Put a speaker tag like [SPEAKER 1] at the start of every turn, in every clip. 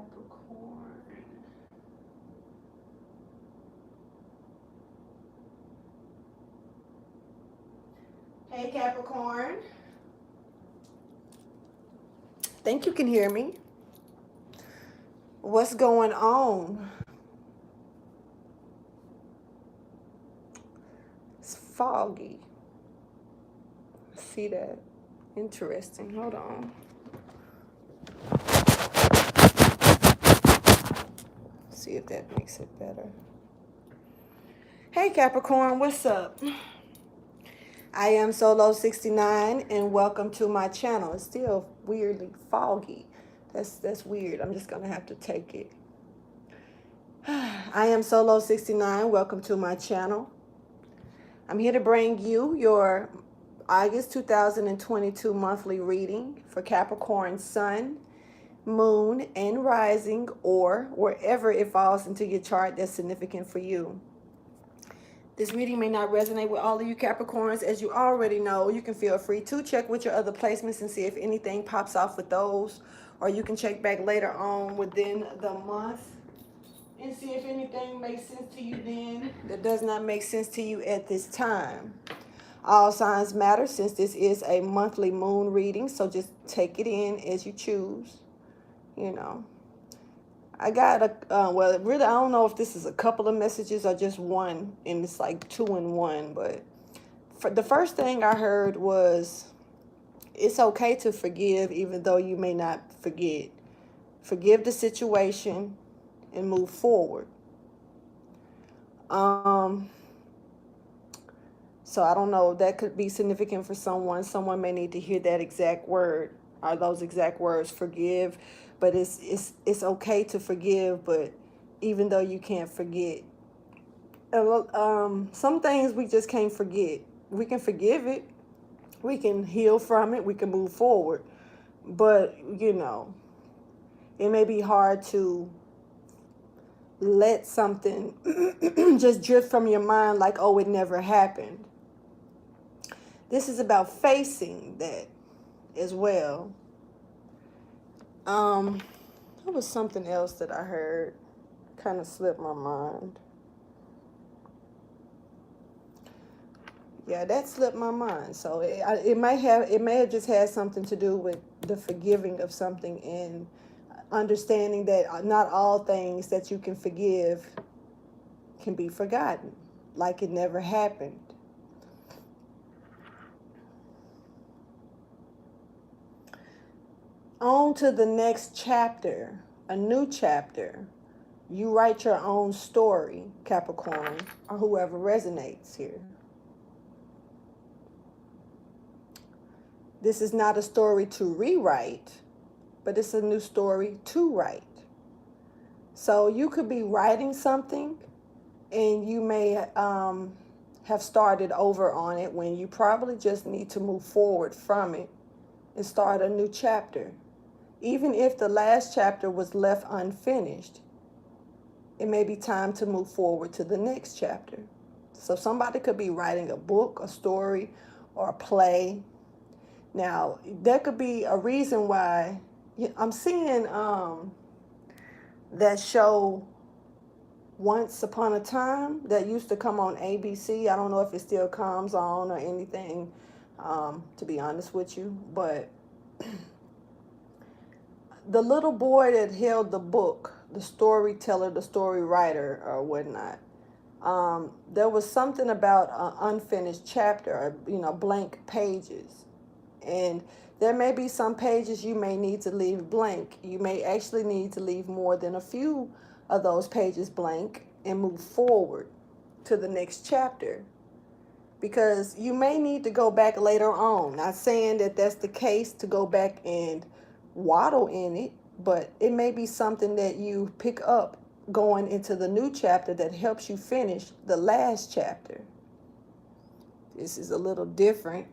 [SPEAKER 1] Capricorn. Hey, Capricorn. Think you can hear me. What's going on? It's foggy. See that? Interesting. Hold on. See if that makes it better. Hey, Capricorn, what's up? I am Solo69 and welcome to my channel. It's still weirdly foggy. That's weird. I'm just gonna have to take it. I am Solo69. Welcome to my channel. I'm here to bring you your August 2022 monthly reading for Capricorn Sun, Moon, and Rising, or wherever it falls into your chart that's significant for you. This reading may not resonate with all of you Capricorns. As you already know, you can feel free to check with your other placements and see if anything pops off with those. Or you can check back later on within the month and see if anything makes sense to you then that does not make sense to you at this time. All signs matter since this is a monthly moon reading, so just take it in as you choose, you know. I got well, really, I don't know if this is a couple of messages or just one, and it's like two in one. But for the first thing I heard was, it's okay to forgive even though you may not forget. Forgive the situation and move forward. So I don't know, that could be significant for someone. Someone may need to hear that exact word, or those exact words, forgive. But it's okay to forgive, but even though you can't forget, some things we just can't forget. We can forgive it, we can heal from it, we can move forward. But you know, it may be hard to let something just drift from your mind like, oh, it never happened. This is about facing that as well. There was something else that I heard, kind of slipped my mind. Yeah, that slipped my mind. So it may have just had something to do with the forgiving of something and understanding that not all things that you can forgive can be forgotten, like it never happened. On to the next chapter, a new chapter. You write your own story, Capricorn, or whoever resonates here. This is not a story to rewrite, but it's a new story to write. So you could be writing something and you may have started over on it when you probably just need to move forward from it and start a new chapter. Even if the last chapter was left unfinished, it may be time to move forward to the next chapter. So somebody could be writing a book, a story, or a play. Now, there could be a reason why. I'm seeing that show Once Upon a Time that used to come on ABC. I don't know if it still comes on or anything, to be honest with you. But the little boy that held the book, the storyteller, the story writer, or whatnot, there was something about an unfinished chapter, or, blank pages. And there may be some pages you may need to leave blank. You may actually need to leave more than a few of those pages blank and move forward to the next chapter. Because you may need to go back later on. Not saying that that's the case to go back and waddle in it, but it may be something that you pick up going into the new chapter that helps you finish the last chapter. This is a little different,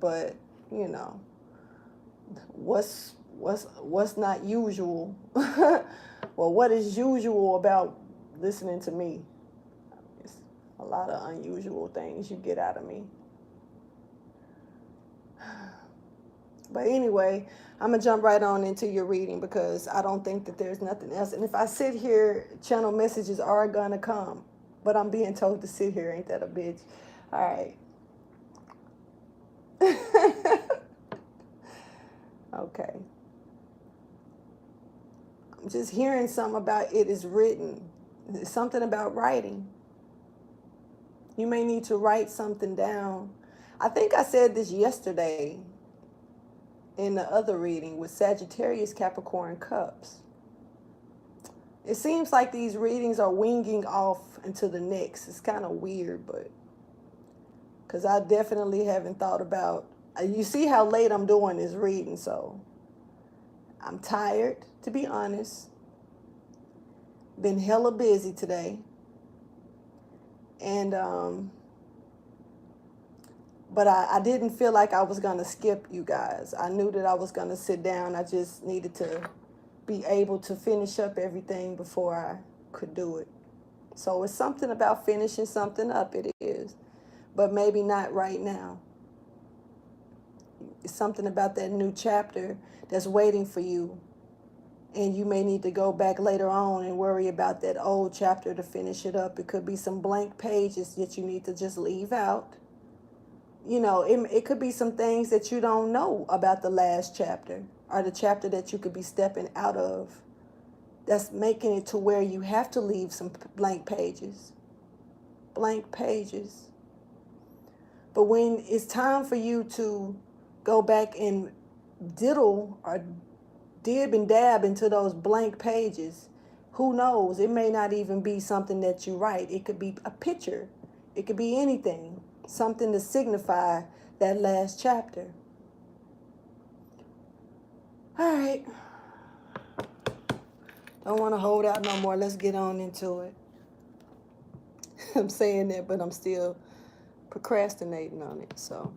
[SPEAKER 1] but you know, what's not usual? Well, what is usual about listening to me? It's a lot of unusual things you get out of me. But anyway, I'm going to jump right on into your reading because I don't think that there's nothing else. And if I sit here, channel messages are going to come. But I'm being told to sit here. Ain't that a bitch? All right. Okay. I'm just hearing something about it is written. There's something about writing. You may need to write something down. I think I said this yesterday in the other reading with Sagittarius, Capricorn, Cups. It seems like these readings are winging off into the next. It's kind of weird, but because I definitely haven't thought about, you see how late I'm doing this reading, so I'm tired, to be honest. Been hella busy today. And, but I didn't feel like I was going to skip you guys. I knew that I was going to sit down. I just needed to be able to finish up everything before I could do it. So it's something about finishing something up, it is. But maybe not right now. It's something about that new chapter that's waiting for you. And you may need to go back later on and worry about that old chapter to finish it up. It could be some blank pages that you need to just leave out. You know, it could be some things that you don't know about the last chapter or the chapter that you could be stepping out of. That's making it to where you have to leave some blank pages. Blank pages. But when it's time for you to go back and diddle or dib and dab into those blank pages, who knows? It may not even be something that you write. It could be a picture. It could be anything. Something to signify that last chapter. All right. Don't want to hold out no more. Let's get on into it. I'm saying that, but I'm still procrastinating on it. So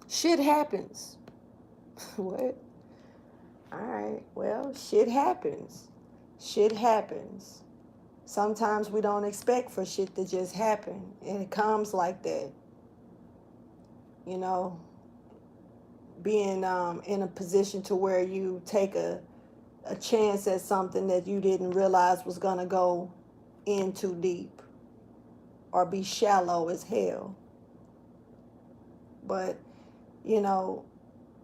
[SPEAKER 1] shit happens. What? All right. Well, shit happens. Shit happens. Sometimes we don't expect for shit to just happen, and it comes like that. You know, being in a position to where you take a chance at something that you didn't realize was going to go in too deep or be shallow as hell. But, you know,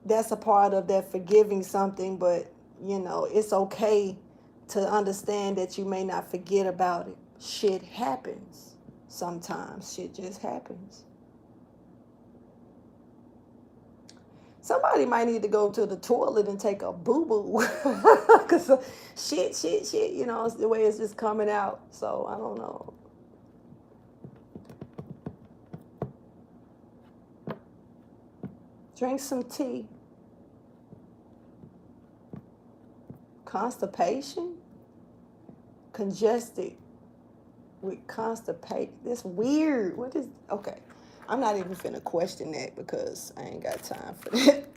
[SPEAKER 1] that's a part of that forgiving something, but, you know, it's okay to understand that you may not forget about it. Shit happens. Sometimes shit just happens. Somebody might need to go to the toilet and take a boo-boo. Because shit, you know, it's the way it's just coming out. So, I don't know. Drink some tea. Constipation? Congested with constipation. This weird. What is, okay. I'm not even finna question that because I ain't got time for that.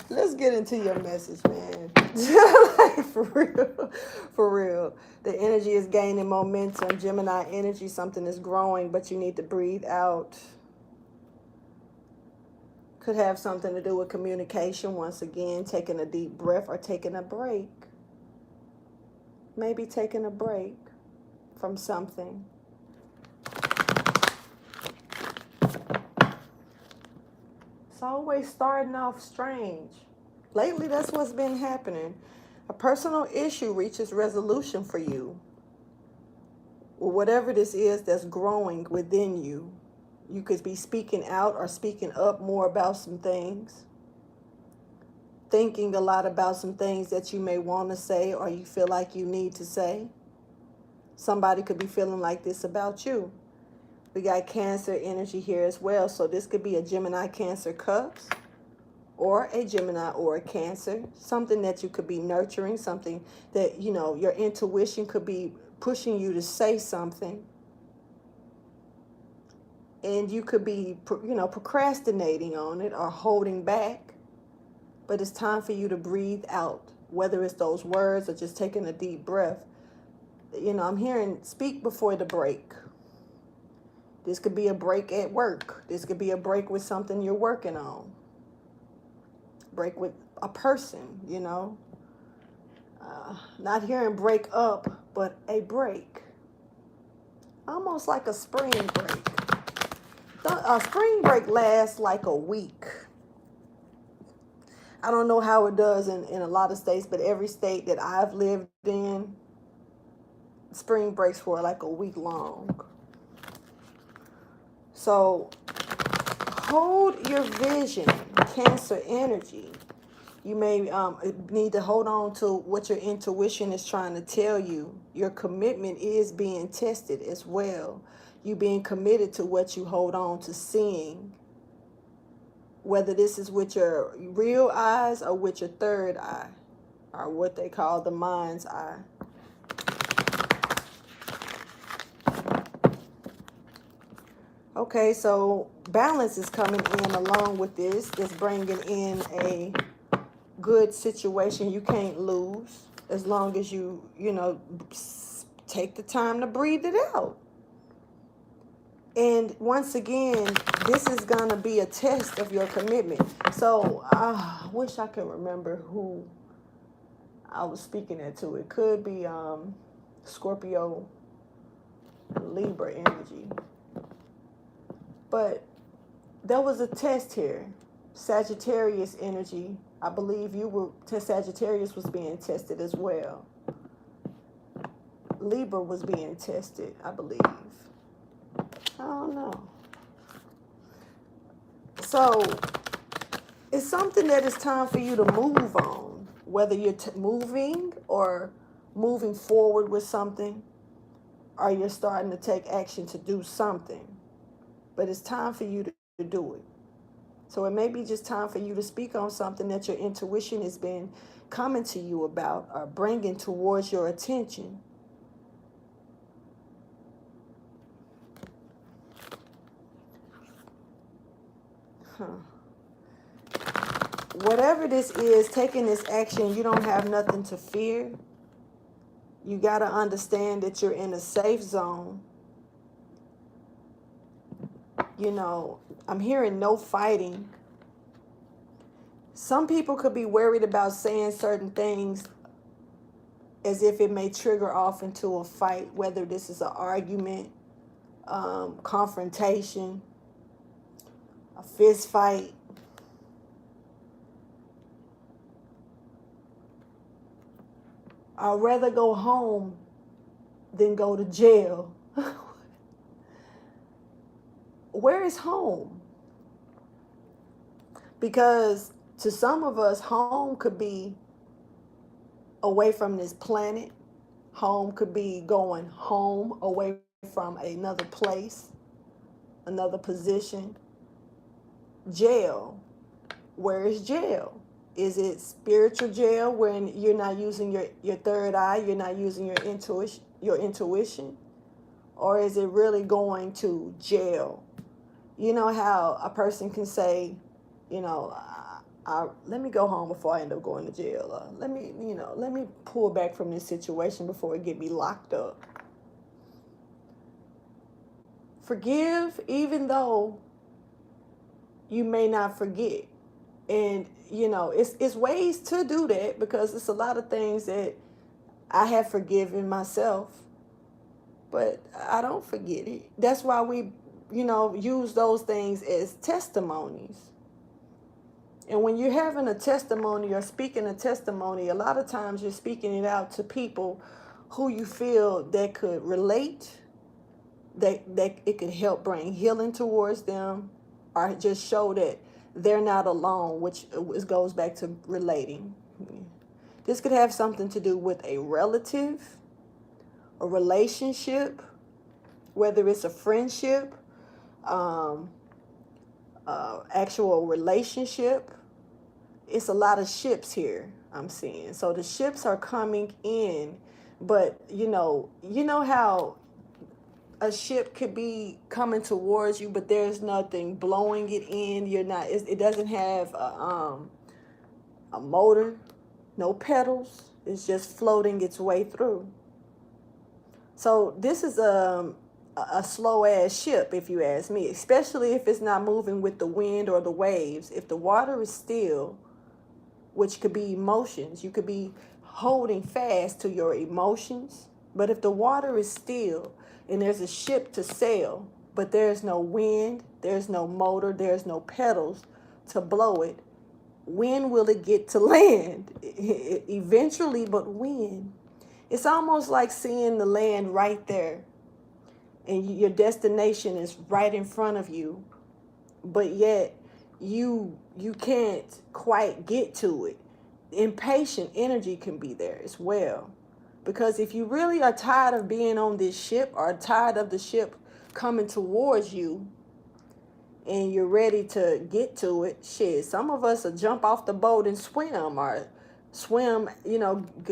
[SPEAKER 1] Let's get into your message, man. Like, for real. For real. The energy is gaining momentum. Gemini energy, something is growing, but you need to breathe out. Could have something to do with communication. Once again, taking a deep breath or taking a break. Maybe taking a break from something. It's always starting off strange. Lately, that's what's been happening. A personal issue reaches resolution for you. Or whatever this is that's growing within you. You could be speaking out or speaking up more about some things. Thinking a lot about some things that you may want to say or you feel like you need to say. Somebody could be feeling like this about you. We got Cancer energy here as well. So this could be a Gemini, Cancer, Cups. Or a Gemini or a Cancer. Something that you could be nurturing. Something that, you know, your intuition could be pushing you to say something. And you could be, you know, procrastinating on it or holding back. But it's time for you to breathe out. Whether it's those words or just taking a deep breath. You know, I'm hearing speak before the break. This could be a break at work. This could be a break with something you're working on. Break with a person, you know. Not hearing break up, but a break. Almost like a spring break. A spring break lasts like a week. I don't know how it does in a lot of states, but every state that I've lived in, spring breaks for like a week long. So hold your vision, Cancer energy. You may need to hold on to what your intuition is trying to tell you. Your commitment is being tested as well. You being committed to what you hold on to seeing. Whether this is with your real eyes or with your third eye, or what they call the mind's eye. Okay, so balance is coming in along with this. It's bringing in a good situation you can't lose as long as you take the time to breathe it out. And once again, this is going to be a test of your commitment. So I wish I could remember who I was speaking that to. It could be Scorpio, Libra energy. But there was a test here. Sagittarius energy. I believe Sagittarius was being tested as well. Libra was being tested, I believe. I don't know. So it's something that it's time for you to move on, whether you're moving or moving forward with something, or you're starting to take action to do something. But it's time for you to do it. So it may be just time for you to speak on something that your intuition has been coming to you about or bringing towards your attention. Whatever this is, taking this action, you don't have nothing to fear. You got to understand that you're in a safe zone. You know, I'm hearing no fighting. Some people could be worried about saying certain things as if it may trigger off into a fight, whether this is an argument, confrontation, a fist fight. I'd rather go home than go to jail. Where is home? Because to some of us, home could be away from this planet. Home could be going home, away from another place, another position. Jail. Where is jail? Is it spiritual jail when you're not using your third eye, you're not using your intuition? Or is it really going to jail? You know how a person can say, let me go home before I end up going to jail. Let me pull back from this situation before it get me locked up. Forgive even though you may not forget. And, it's ways to do that, because it's a lot of things that I have forgiven myself, but I don't forget it. That's why we, use those things as testimonies. And when you're having a testimony or speaking a testimony, a lot of times you're speaking it out to people who you feel that could relate, that it could help bring healing towards them, or just show that they're not alone, which goes back to relating. This could have something to do with a relative, a relationship, whether it's a friendship, actual relationship. It's a lot of ships here, I'm seeing. So the ships are coming in, but you know how a ship could be coming towards you, but there's nothing blowing it in. It doesn't have a motor, no pedals. It's just floating its way through. So this is a slow ass ship, if you ask me, especially if it's not moving with the wind or the waves. If the water is still, which could be emotions, you could be holding fast to your emotions. But if the water is still and there's a ship to sail, but there's no wind, there's no motor, there's no pedals to blow it, when will it get to land? Eventually, but when? It's almost like seeing the land right there, and your destination is right in front of you, but yet you can't quite get to it. Impatient energy can be there as well, because if you really are tired of being on this ship, or tired of the ship coming towards you, and you're ready to get to it, shit, some of us will jump off the boat and swim, or swim,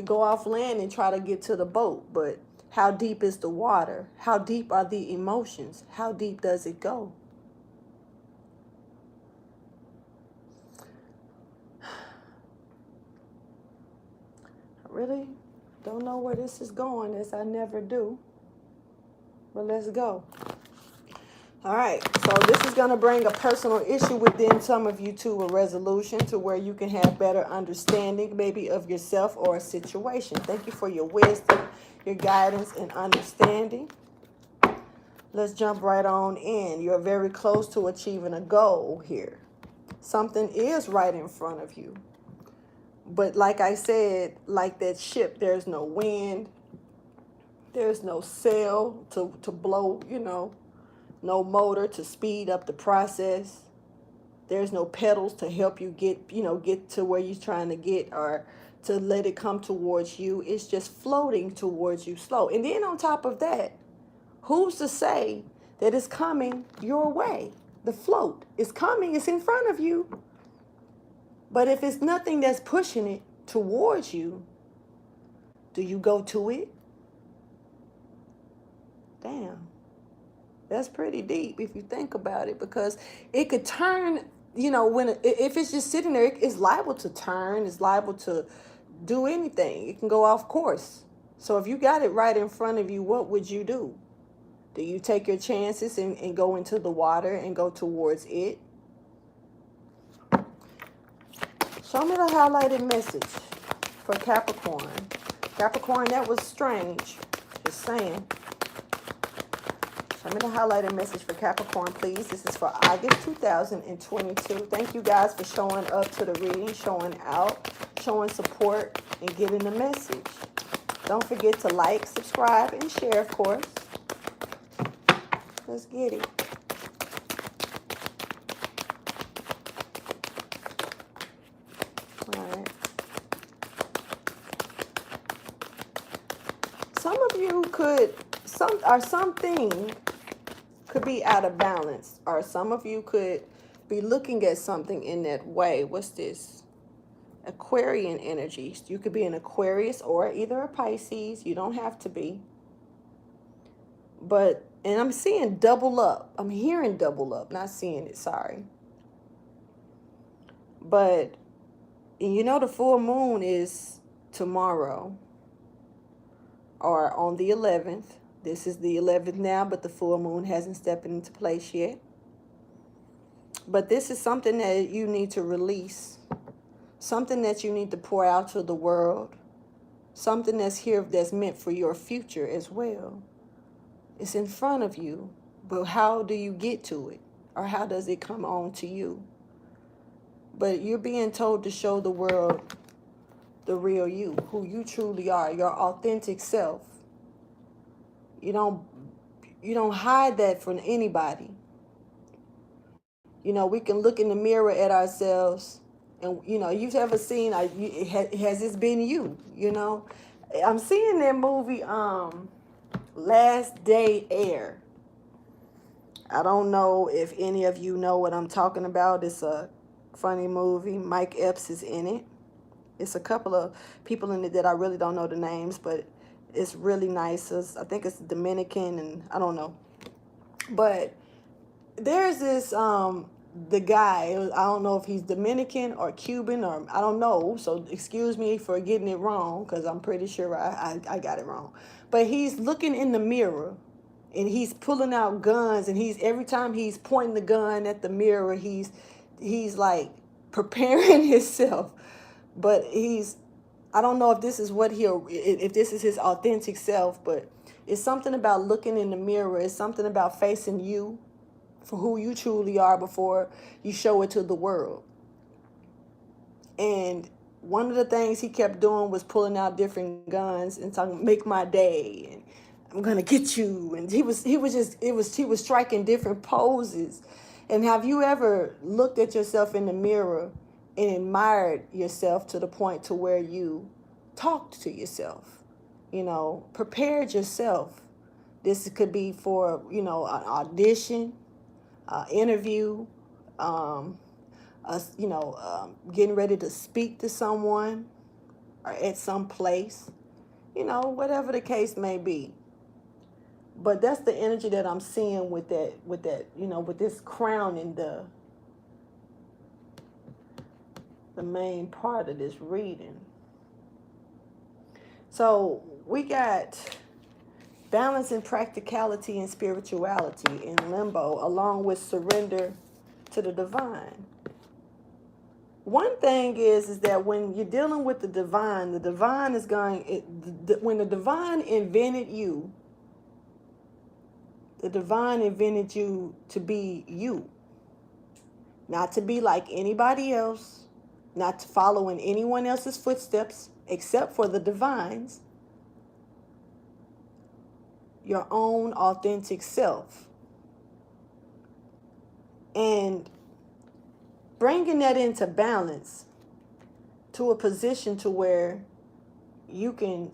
[SPEAKER 1] go off land and try to get to the boat. But how deep is the water? How deep are the emotions? How deep does it go? I really don't know where this is going, as I never do. But let's go. All right, so this is going to bring a personal issue within some of you to a resolution, to where you can have better understanding, maybe of yourself or a situation. Thank you for your wisdom, your guidance, and understanding. Let's jump right on in. You're very close to achieving a goal here. Something is right in front of you. But like I said, like that ship, there's no wind. There's no sail to blow, no motor to speed up the process. There's no pedals to help you get to where you're trying to get, or to let it come towards you. It's just floating towards you slow. And then on top of that, who's to say that it's coming your way? The float is coming, it's in front of you. But if it's nothing that's pushing it towards you, do you go to it? Damn. That's pretty deep if you think about it, because it could turn, if it's just sitting there, it's liable to turn, it's liable to do anything. It can go off course. So if you got it right in front of you, what would you do? Do you take your chances and go into the water and go towards it? Show me the highlighted message for Capricorn. Capricorn, that was strange. Just saying. Show me the highlighted message for Capricorn, please. This is for August 2022. Thank you guys for showing up to the reading, showing out, showing support, and getting the message. Don't forget to like, subscribe, and share, of course. Let's get it. All right. Some of you something could be out of balance, or some of you could be looking at something in that way. What's this? Aquarian energy. You could be an Aquarius or either a Pisces. You don't have to be. And I'm seeing double up. I'm hearing double up, not seeing it, sorry. But, the full moon is tomorrow, or on the 11th. This is the 11th now, but the full moon hasn't stepped into place yet. But this is something that you need to release. Something that you need to pour out to the world. Something that's here that's meant for your future as well. It's in front of you, but how do you get to it? Or how does it come on to you? But you're being told to show the world the real you, who you truly are, your authentic self. You don't hide that from anybody. We can look in the mirror at ourselves, and you've ever seen, has this been you? I'm seeing that movie, Last Day Air. I don't know if any of you know what I'm talking about. It's a funny movie. Mike Epps is in it. It's a couple of people in it that I really don't know the names, but it's really nice. I think it's Dominican, and I don't know. But there's this, the guy, I don't know if he's Dominican or Cuban, or I don't know. So excuse me for getting it wrong, because I'm pretty sure I got it wrong. But he's looking in the mirror, and he's pulling out guns, and he's every time he's pointing the gun at the mirror, he's like preparing himself. But I don't know if this is if this is his authentic self, but it's something about looking in the mirror. It's something about facing you for who you truly are before you show it to the world. And one of the things he kept doing was pulling out different guns and talking, "Make my day," and "I'm gonna get you." And he was striking different poses. And have you ever looked at yourself in the mirror and admired yourself to the point to where you talked to yourself, prepared yourself? This could be for, an audition, interview, getting ready to speak to someone or at some place, whatever the case may be. But that's the energy that I'm seeing with this crown in the main part of this reading. So we got balance and practicality and spirituality in limbo, along with surrender to the divine. One thing is that when you're dealing with the divine is when the divine invented you, the divine invented you to be you. Not to be like anybody else, not to follow in anyone else's footsteps except for the divine's, your own authentic self. And bringing that into balance to a position to where you can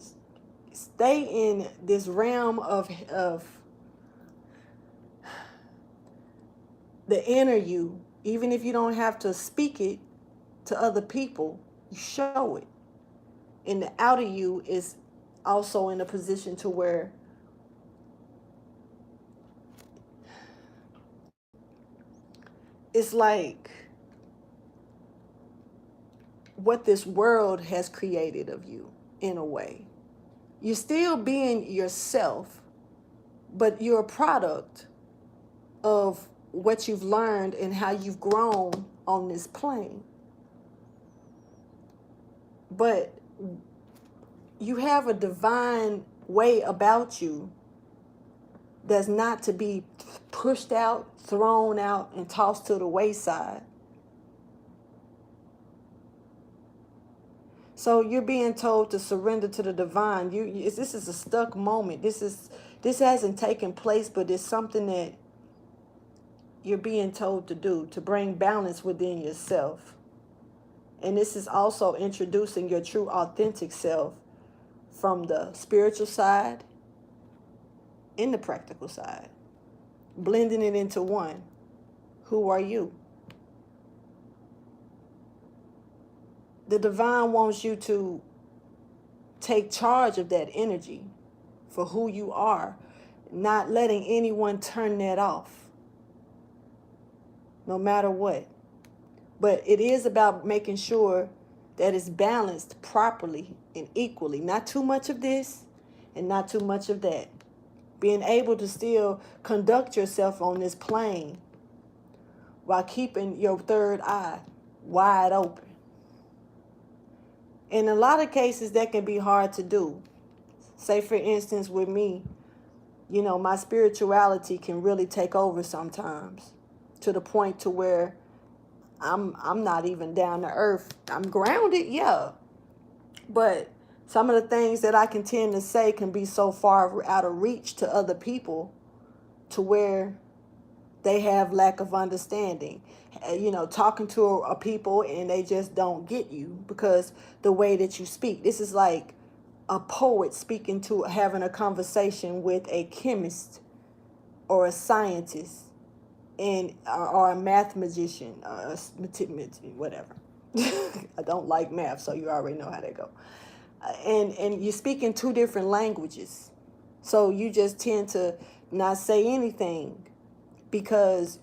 [SPEAKER 1] stay in this realm of the inner you, even if you don't have to speak it to other people, you show it. And the outer you is also in a position to where it's like what this world has created of you in a way. You're still being yourself, but you're a product of what you've learned and how you've grown on this plane. But you have a divine way about you that's not to be pushed out, thrown out, and tossed to the wayside. So you're being told to surrender to the divine. This is a stuck moment. This hasn't taken place, but it's something that you're being told to do, to bring balance within yourself. And this is also introducing your true authentic self from the spiritual side and the practical side, blending it into one. Who are you? The divine wants you to take charge of that energy for who you are, not letting anyone turn that off, no matter what. But it is about making sure that it's balanced properly and equally. Not too much of this and not too much of that. Being able to still conduct yourself on this plane while keeping your third eye wide open. In a lot of cases, that can be hard to do. Say, for instance, with me, my spirituality can really take over sometimes, to the point to where I'm not even down to earth. I'm grounded, yeah. But some of the things that I can tend to say can be so far out of reach to other people to where they have lack of understanding. Talking to a people and they just don't get you because the way that you speak. This is like a poet having a conversation with a chemist or a scientist or a math magician, whatever. I don't like math, so you already know how that go. And you speak in two different languages, so you just tend to not say anything because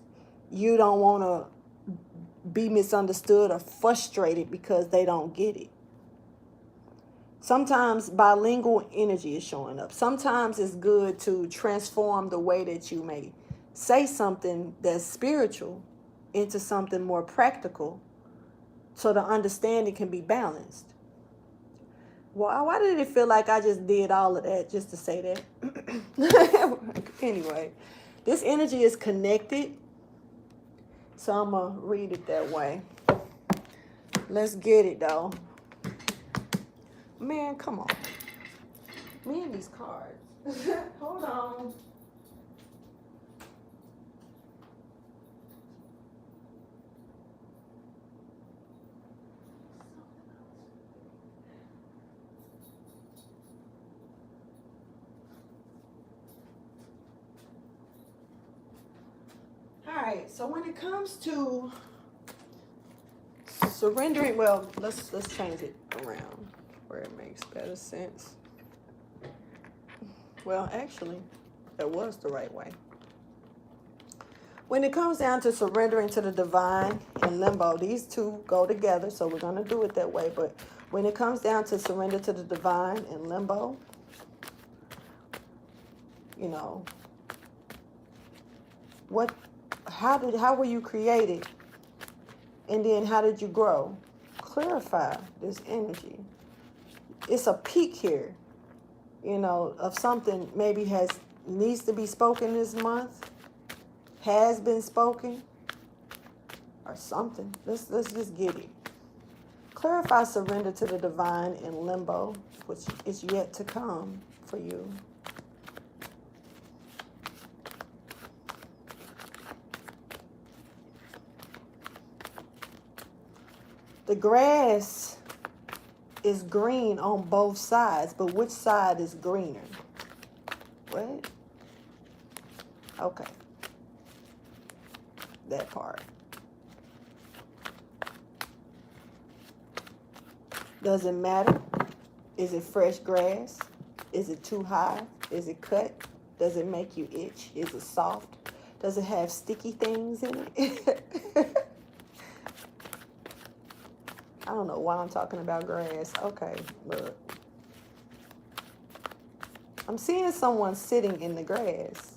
[SPEAKER 1] you don't want to be misunderstood or frustrated because they don't get it. Sometimes bilingual energy is showing up. Sometimes it's good to transform the way that you may say something that's spiritual into something more practical so the understanding can be balanced. Well, why did it feel like I just did all of that just to say that? Anyway, this energy is connected, so I'm going to read it that way. Let's get it, though. Man, come on. Me and these cards. Hold on. All right, so when it comes to surrendering, well, let's change it around where it makes better sense. Well, actually, that was the right way. When it comes down to surrendering to the divine and limbo, these two go together, so we're going to do it that way. But when it comes down to surrender to the divine and limbo, you know, how were you created? And then how did you grow? Clarify this energy. It's a peak here, you know, of something maybe needs to be spoken this month, has been spoken, or something. Let's just get it. Clarify surrender to the divine in limbo, which is yet to come for you. The grass is green on both sides, but which side is greener? What? Okay. That part. Does it matter? Is it fresh grass? Is it too high? Is it cut? Does it make you itch? Is it soft? Does it have sticky things in it? I don't know why I'm talking about grass. Okay, look. I'm seeing someone sitting in the grass.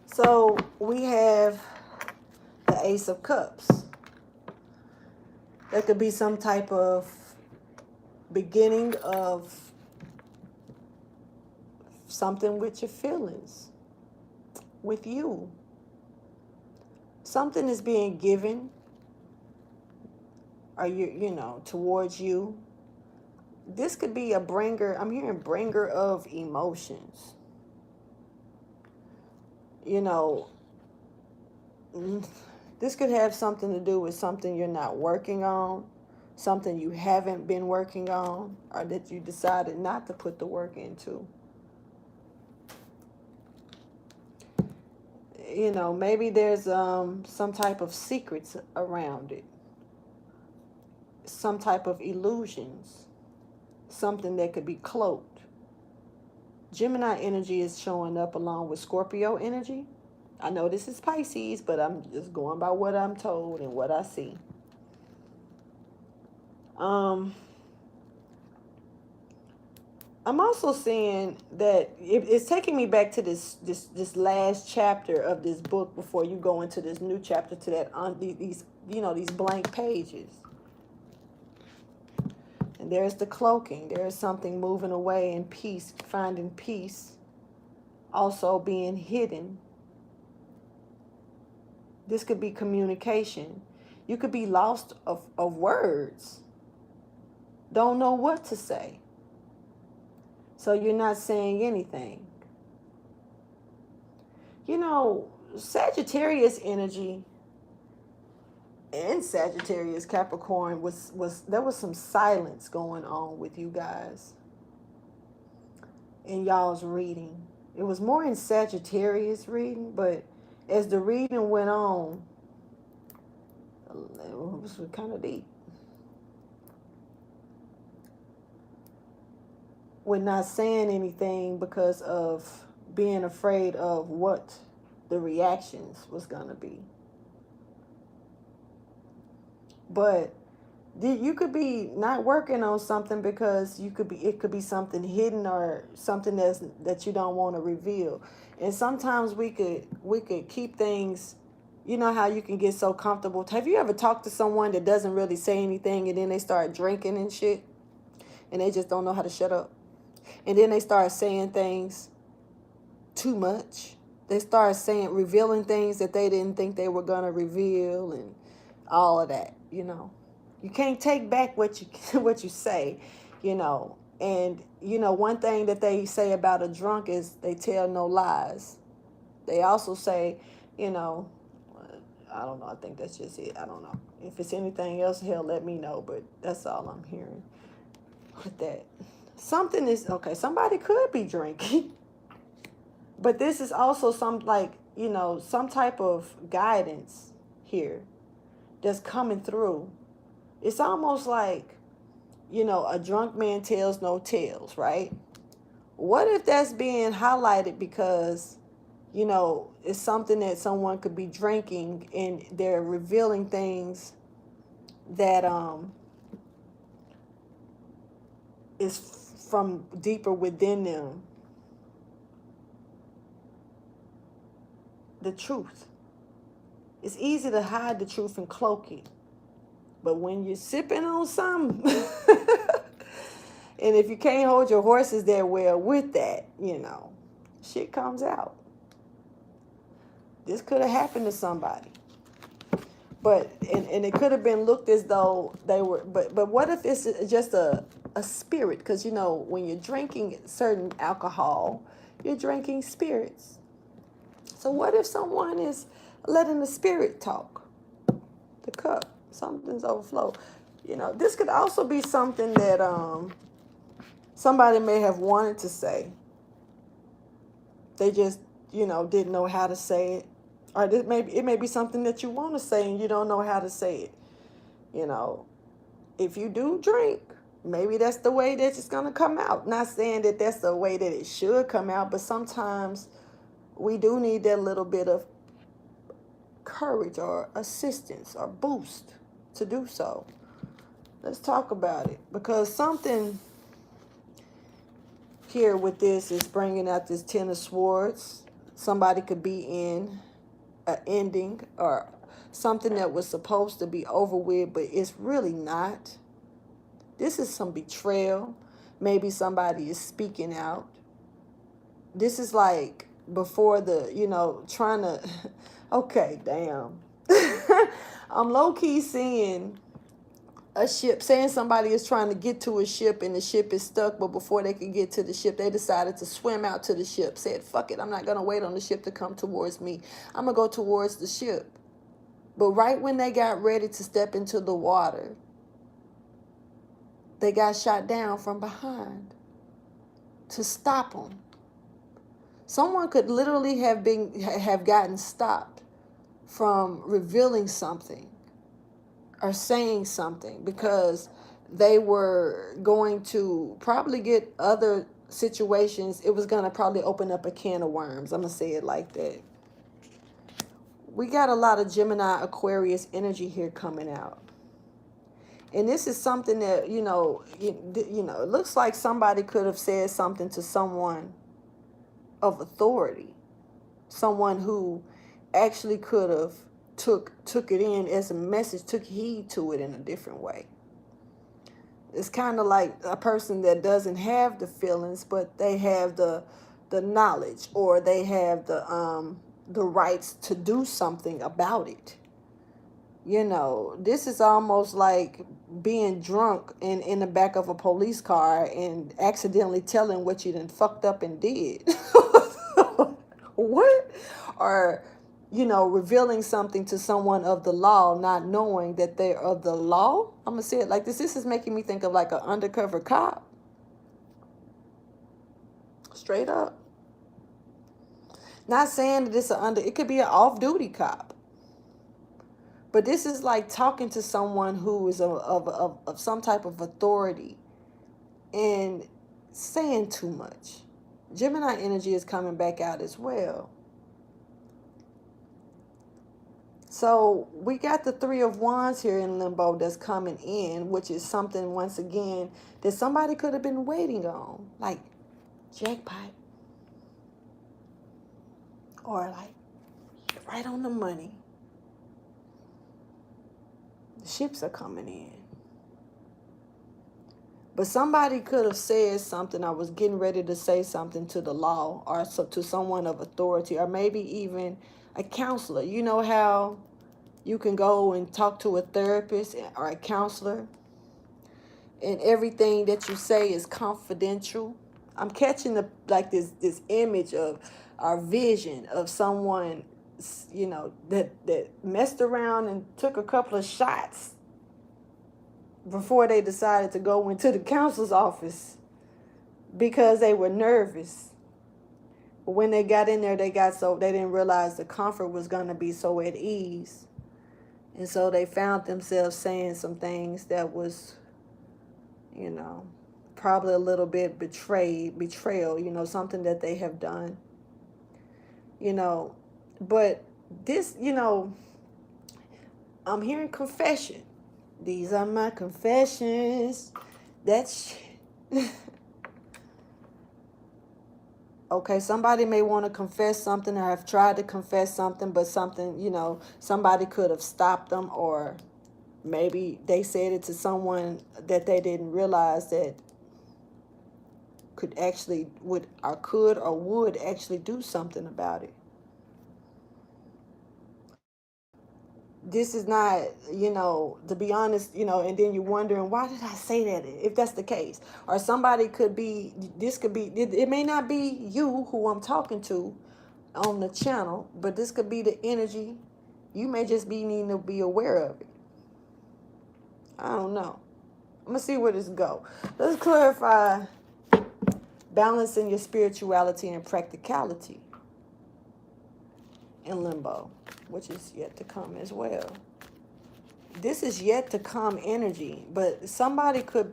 [SPEAKER 1] So we have the Ace of Cups. That could be some type of beginning of something with your feelings, with you. Something is being given, or you know, towards you. This could be a bringer. I'm hearing bringer of emotions. You know, this could have something to do with something you're not working on, something you haven't been working on, or that you decided not to put the work into. You know, maybe there's some type of secrets around it, some type of illusions, something that could be cloaked. Gemini energy is showing up along with Scorpio energy. I know this is Pisces, but I'm just going by what I'm told and what I see. I'm also seeing that it's taking me back to this last chapter of this book before you go into this new chapter, to that these blank pages. And there's the cloaking. There's something moving away in peace, finding peace, also being hidden. This could be communication. You could be lost of words. Don't know what to say. So you're not saying anything. You know, Sagittarius energy and Sagittarius Capricorn there was some silence going on with you guys in y'all's reading. It was more in Sagittarius reading, but As the reading went on, it was kind of deep. We're not saying anything because of being afraid of what the reactions was going to be. But you could be not working on something because it could be something hidden or something that you don't want to reveal. And sometimes we could keep things, you know how you can get so comfortable. Have you ever talked to someone that doesn't really say anything and then they start drinking and shit and they just don't know how to shut up? And then they start saying things too much. They start revealing things that they didn't think they were gonna reveal, and all of that. You can't take back what you what you say. And one thing that they say about a drunk is they tell no lies. They also say, you know, I don't know. I think that's just it. I don't know. If it's anything else, hell, let me know. But that's all I'm hearing with that. Something is okay. Somebody could be drinking. But this is also some type of guidance here that's coming through. It's almost like, a drunk man tells no tales, right? What if that's being highlighted because, it's something that someone could be drinking and they're revealing things that is from deeper within them. The truth. It's easy to hide the truth and cloak it. But when you're sipping on something, and if you can't hold your horses that well with that, shit comes out. This could have happened to somebody. But and it could have been looked as though they were, but what if it's just a spirit? Because when you're drinking certain alcohol, you're drinking spirits. So what if someone is letting the spirit talk? The cup, something's overflow. This could also be something that somebody may have wanted to say. They just, didn't know how to say it. Or it may be something that you want to say and you don't know how to say it. If you do drink, maybe that's the way that it's going to come out. Not saying that that's the way that it should come out, but sometimes we do need that little bit of courage or assistance or boost to do so. Let's talk about it, because something here with this is bringing out this Ten of Swords. Somebody could be in an ending or something that was supposed to be over with, but it's really not. This is some betrayal. Maybe somebody is speaking out. This is like before trying to, okay, damn. I'm low-key seeing a ship, saying somebody is trying to get to a ship and the ship is stuck, but before they could get to the ship, they decided to swim out to the ship, said, fuck it, I'm not going to wait on the ship to come towards me. I'm going to go towards the ship. But right when they got ready to step into the water, they got shot down from behind to stop them. Someone could literally have gotten stopped from revealing something or saying something because they were going to probably get other situations. It was going to probably open up a can of worms. I'm going to say it like that. We got a lot of Gemini, Aquarius energy here coming out. And this is something that, it looks like somebody could have said something to someone of authority. Someone who actually could have took it in as a message, took heed to it in a different way. It's kind of like a person that doesn't have the feelings, but they have the knowledge, or they have the rights to do something about it. This is almost like being drunk in the back of a police car and accidentally telling what you done fucked up and did. What? Or, revealing something to someone of the law, not knowing that they're of the law. I'm going to say it like this. This is making me think of like an undercover cop. Straight up. Not saying that it could be an off-duty cop. But this is like talking to someone who is of some type of authority and saying too much. Gemini energy is coming back out as well. So we got the Three of Wands here in limbo that's coming in, which is something, once again, that somebody could have been waiting on. Like, jackpot. Or like, right on the money. The ships are coming in. But somebody could have said something. I was getting ready to say something to the law or to someone of authority, or maybe even a counselor. You know how you can go and talk to a therapist or a counselor and everything that you say is confidential? I'm catching this image of our vision of someone, that messed around and took a couple of shots before they decided to go into the counselor's office because they were nervous. But when they got in there, they didn't realize the comfort was going to be so at ease. And so they found themselves saying some things that was, probably a little bit betrayal, something that they have done. But this, I'm hearing confession. These are my confessions. That's okay, somebody may want to confess something or have tried to confess something, but something, somebody could have stopped them, or maybe they said it to someone that they didn't realize that could would actually do something about it. This is not, to be honest, and then you're wondering, why did I say that, if that's the case? Or somebody it may not be you who I'm talking to on the channel, but this could be the energy. You may just be needing to be aware of it. I don't know. I'm going to see where this go. Let's clarify balancing your spirituality and practicality in limbo, which is yet to come as well. This is yet to come energy, but somebody could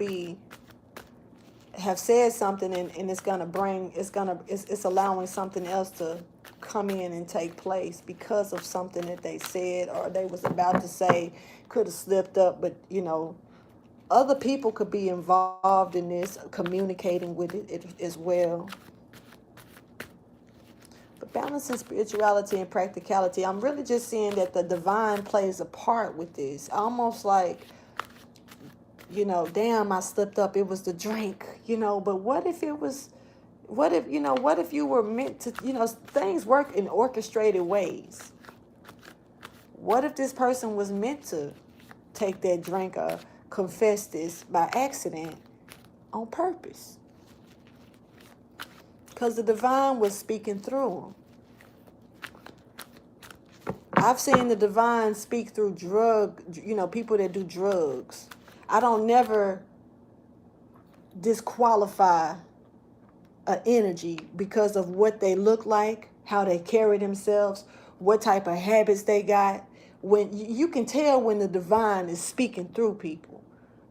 [SPEAKER 1] have said something, and it's allowing something else to come in and take place because of something that they said or they was about to say. Could have slipped up, but other people could be involved in this, communicating with it as well. But balancing spirituality and practicality, I'm really just seeing that the divine plays a part with this. Almost like, damn, I slipped up. It was the drink, but what if you were meant to, things work in orchestrated ways. What if this person was meant to take that drink or confess this by accident on purpose? Because the divine was speaking through them. I've seen the divine speak through people that do drugs. I don't never disqualify an energy because of what they look like, how they carry themselves, what type of habits they got. When you can tell when the divine is speaking through people.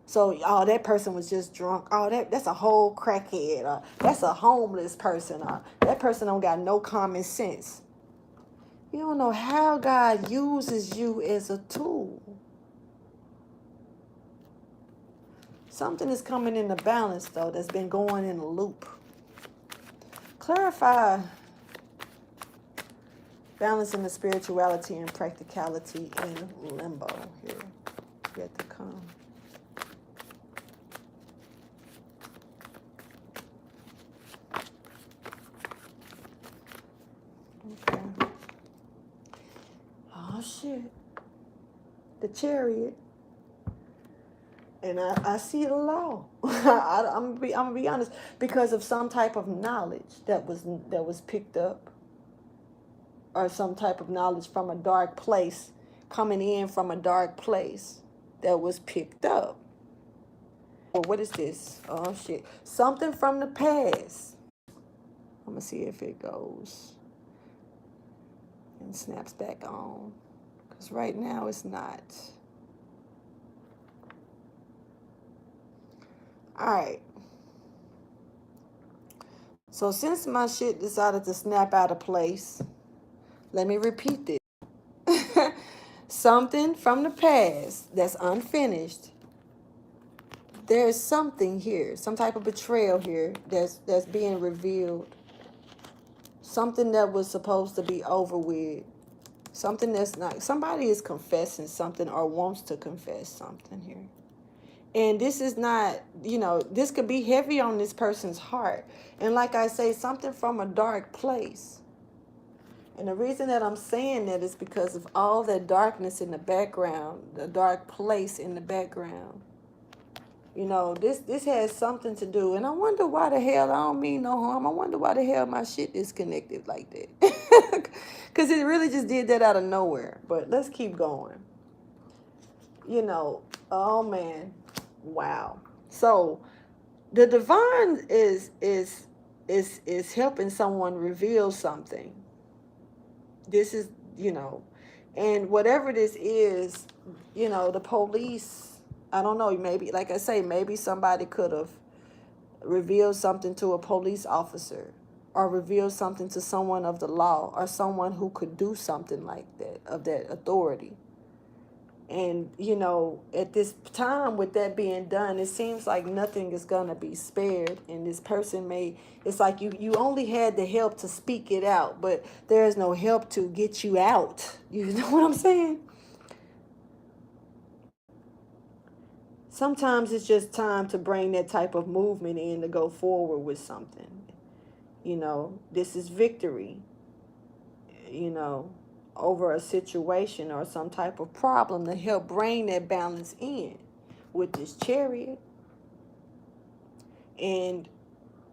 [SPEAKER 1] So, that person was just drunk. That's a whole crackhead. Or that's a homeless person. Or that person don't got no common sense. You don't know how God uses you as a tool. Something is coming into balance, though, that's been going in a loop. Clarify balancing the spirituality and practicality in limbo here. Yet to come. Okay. Oh, shit. The Chariot. And I see the law. I'm gonna be honest, because of some type of knowledge that was picked up, or some type of knowledge from a dark place, coming in from a dark place that was picked up. Well, what is this? Oh shit! Something from the past. I'm gonna see if it goes. and snaps back on. Because right now it's not. Alright. So since my shit decided to snap out of place, let me repeat this. Something from the past that's unfinished. There's something here, some type of betrayal here that's being revealed. Something that was supposed to be over with. Something that's not. Somebody is confessing something or wants to confess something here. And this is not, this could be heavy on this person's heart. And like I say, something from a dark place. And the reason that I'm saying that is because of all that darkness in the background, the dark place in the background. This has something to do. And I wonder why the hell, I don't mean no harm, I wonder why the hell my shit disconnected like that. Because it really just did that out of nowhere. But let's keep going. Oh man. Wow. So the divine is helping someone reveal something. This is, and whatever this is, the police, I don't know, maybe, like I say, maybe somebody could have revealed something to a police officer or revealed something to someone of the law or someone who could do something like that, of that authority. And, at this time with that being done, it seems like nothing is going to be spared. And this person it's like you only had the help to speak it out, but there is no help to get you out. You know what I'm saying? Sometimes it's just time to bring that type of movement in to go forward with something. This is victory, over a situation or some type of problem to help bring that balance in with this Chariot. And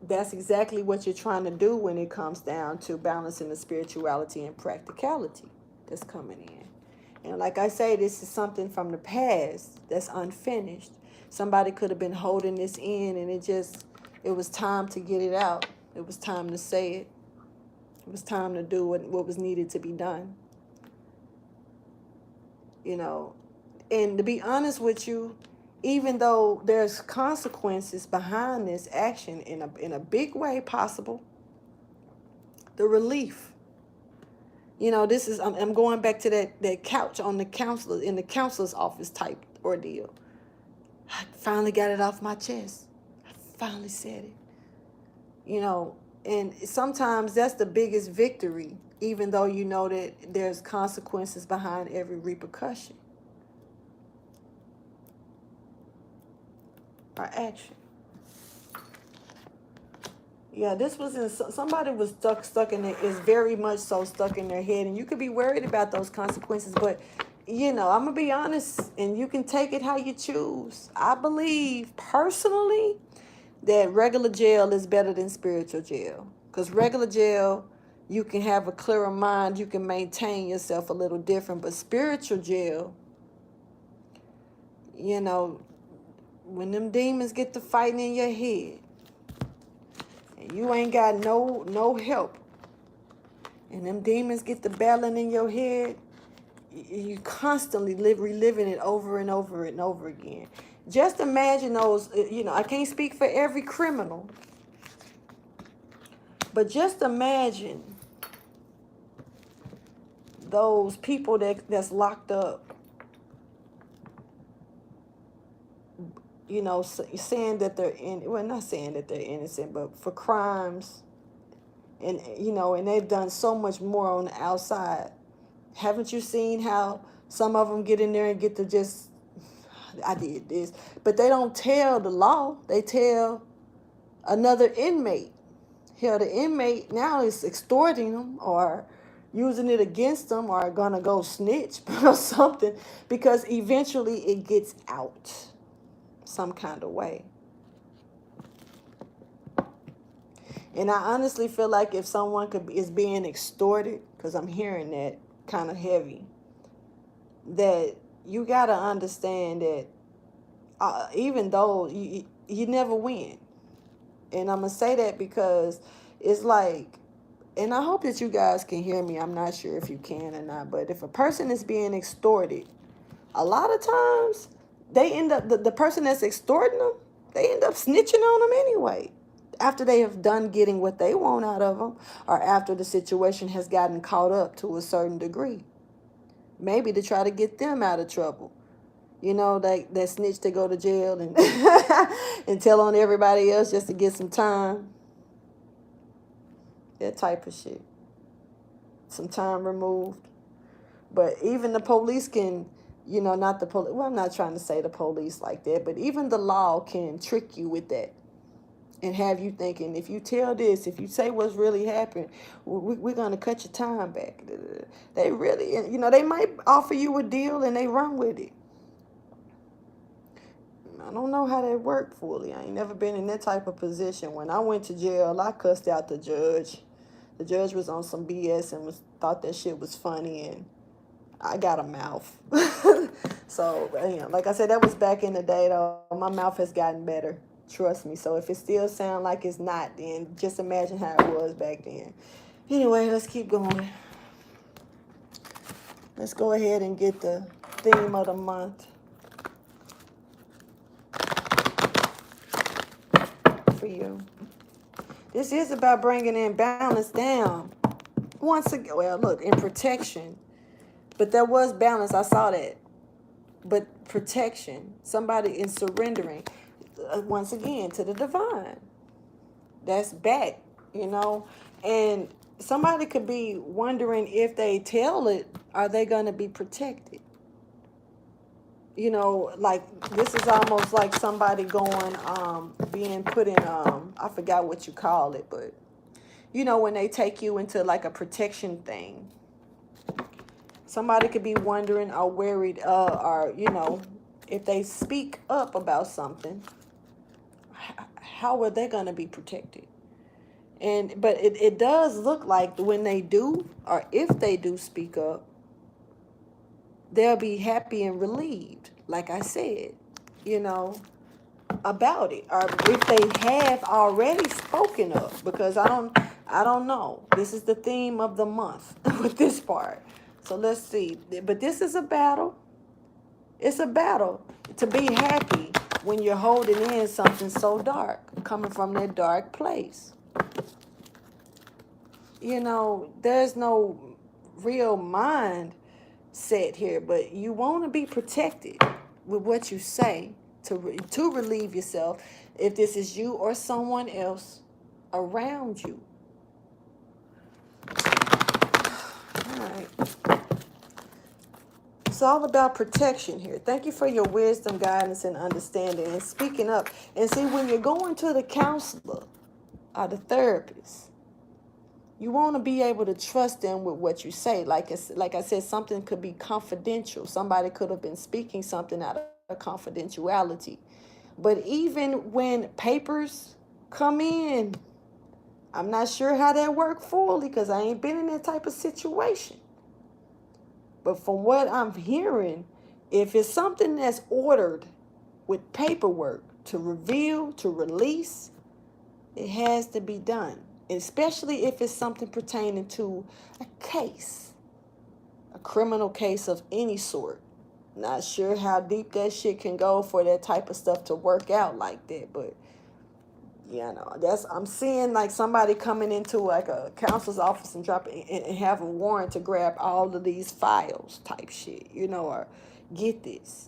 [SPEAKER 1] that's exactly what you're trying to do when it comes down to balancing the spirituality and practicality that's coming in. And like I say, this is something from the past that's unfinished. Somebody could have been holding this in, and it was time to get it out. It was time to say it. It was time to do what was needed to be done. And to be honest with you, even though there's consequences behind this action in a big way possible, the relief. This is, I'm going back to that couch on the counselor, in the counselor's office type ordeal. I finally got it off my chest. I finally said it. And sometimes that's the biggest victory, even though you know that there's consequences behind every repercussion or action. Yeah, this was somebody was stuck in it, is very much so stuck in their head, and you could be worried about those consequences, but I'm gonna be honest, and you can take it how you choose. I believe personally that regular jail is better than spiritual jail, because regular jail, you can have a clearer mind, you can maintain yourself a little different, but spiritual jail, when them demons get to fighting in your head, and you ain't got no help, and them demons get to battling in your head, you constantly reliving it over and over and over again. Just imagine those, I can't speak for every criminal, but just imagine those people that's locked up, saying that they're not saying that they're innocent, but for crimes, and and they've done so much more on the outside. Haven't you seen how some of them get in there and get to just, I did this, but they don't tell the law. They tell another inmate. Hell, the inmate now is extorting them or using it against them or gonna go snitch or something, because eventually it gets out some kind of way. And I honestly feel like if someone is being extorted, because I'm hearing that kind of heavy, that you got to understand that even though you never win. And I'm going to say that because it's like and I hope that you guys can hear me. I'm not sure if you can or not, but if a person is being extorted, a lot of times they end up, the person that's extorting them, they end up snitching on them anyway. After they have done getting what they want out of them, or after the situation has gotten caught up to a certain degree. Maybe to try to get them out of trouble. You know, that snitch to go to jail and and tell on everybody else just to get some time. That type of shit. Some time removed. But even the police can, you know, not the police. Well, I'm not trying to say the police like that, but even the law can trick you with that and have you thinking, if you tell this, if you say what's really happened, we're going to cut your time back. They really, you know, they might offer you a deal and they run with it. I don't know how that worked fully. I ain't never been in that type of position. When I went to jail, I cussed out the judge. The judge was on some BS and thought that shit was funny, and I got a mouth. So, you know, like I said, that was back in the day, though. My mouth has gotten better. Trust me. So if it still sounds like it's not, then just imagine how it was back then. Anyway, let's keep going. Let's go ahead and get the theme of the month for you. This is about bringing in balance down. Once again, well, look, in protection. But there was balance. I saw that. But protection. Somebody in surrendering. Once again, to the divine. That's back, you know. And somebody could be wondering, if they tell it, are they going to be protected? You know, like, this is almost like somebody going, being put in, I forgot what you call it, but, you know, when they take you into like a protection thing. Somebody could be wondering or worried, or, you know, if they speak up about something, how are they going to be protected? But it does look like when they do, or if they do speak up, they'll be happy and relieved, like I said, you know, about it. Or if they have already spoken up, because I don't know. This is the theme of the month with this part. So let's see. But this is a battle. It's a battle to be happy when you're holding in something so dark, coming from that dark place. You know, there's no real mind set here, but you want to be protected with what you say to relieve yourself, if this is you or someone else around you. All right. It's all about protection here. Thank you for your wisdom, guidance, and understanding, and speaking up. And see, when you're going to the counselor or the therapist, you want to be able to trust them with what you say. Like I said, something could be confidential. Somebody could have been speaking something out of confidentiality. But even when papers come in, I'm not sure how that worked fully, because I ain't been in that type of situation. But from what I'm hearing, if it's something that's ordered with paperwork to reveal, to release, it has to be done. Especially if it's something pertaining to a case, a criminal case of any sort. Not sure how deep that shit can go for that type of stuff to work out like that, but you know, I'm seeing like somebody coming into like a counselor's office and and have a warrant to grab all of these files type shit, you know, or get this.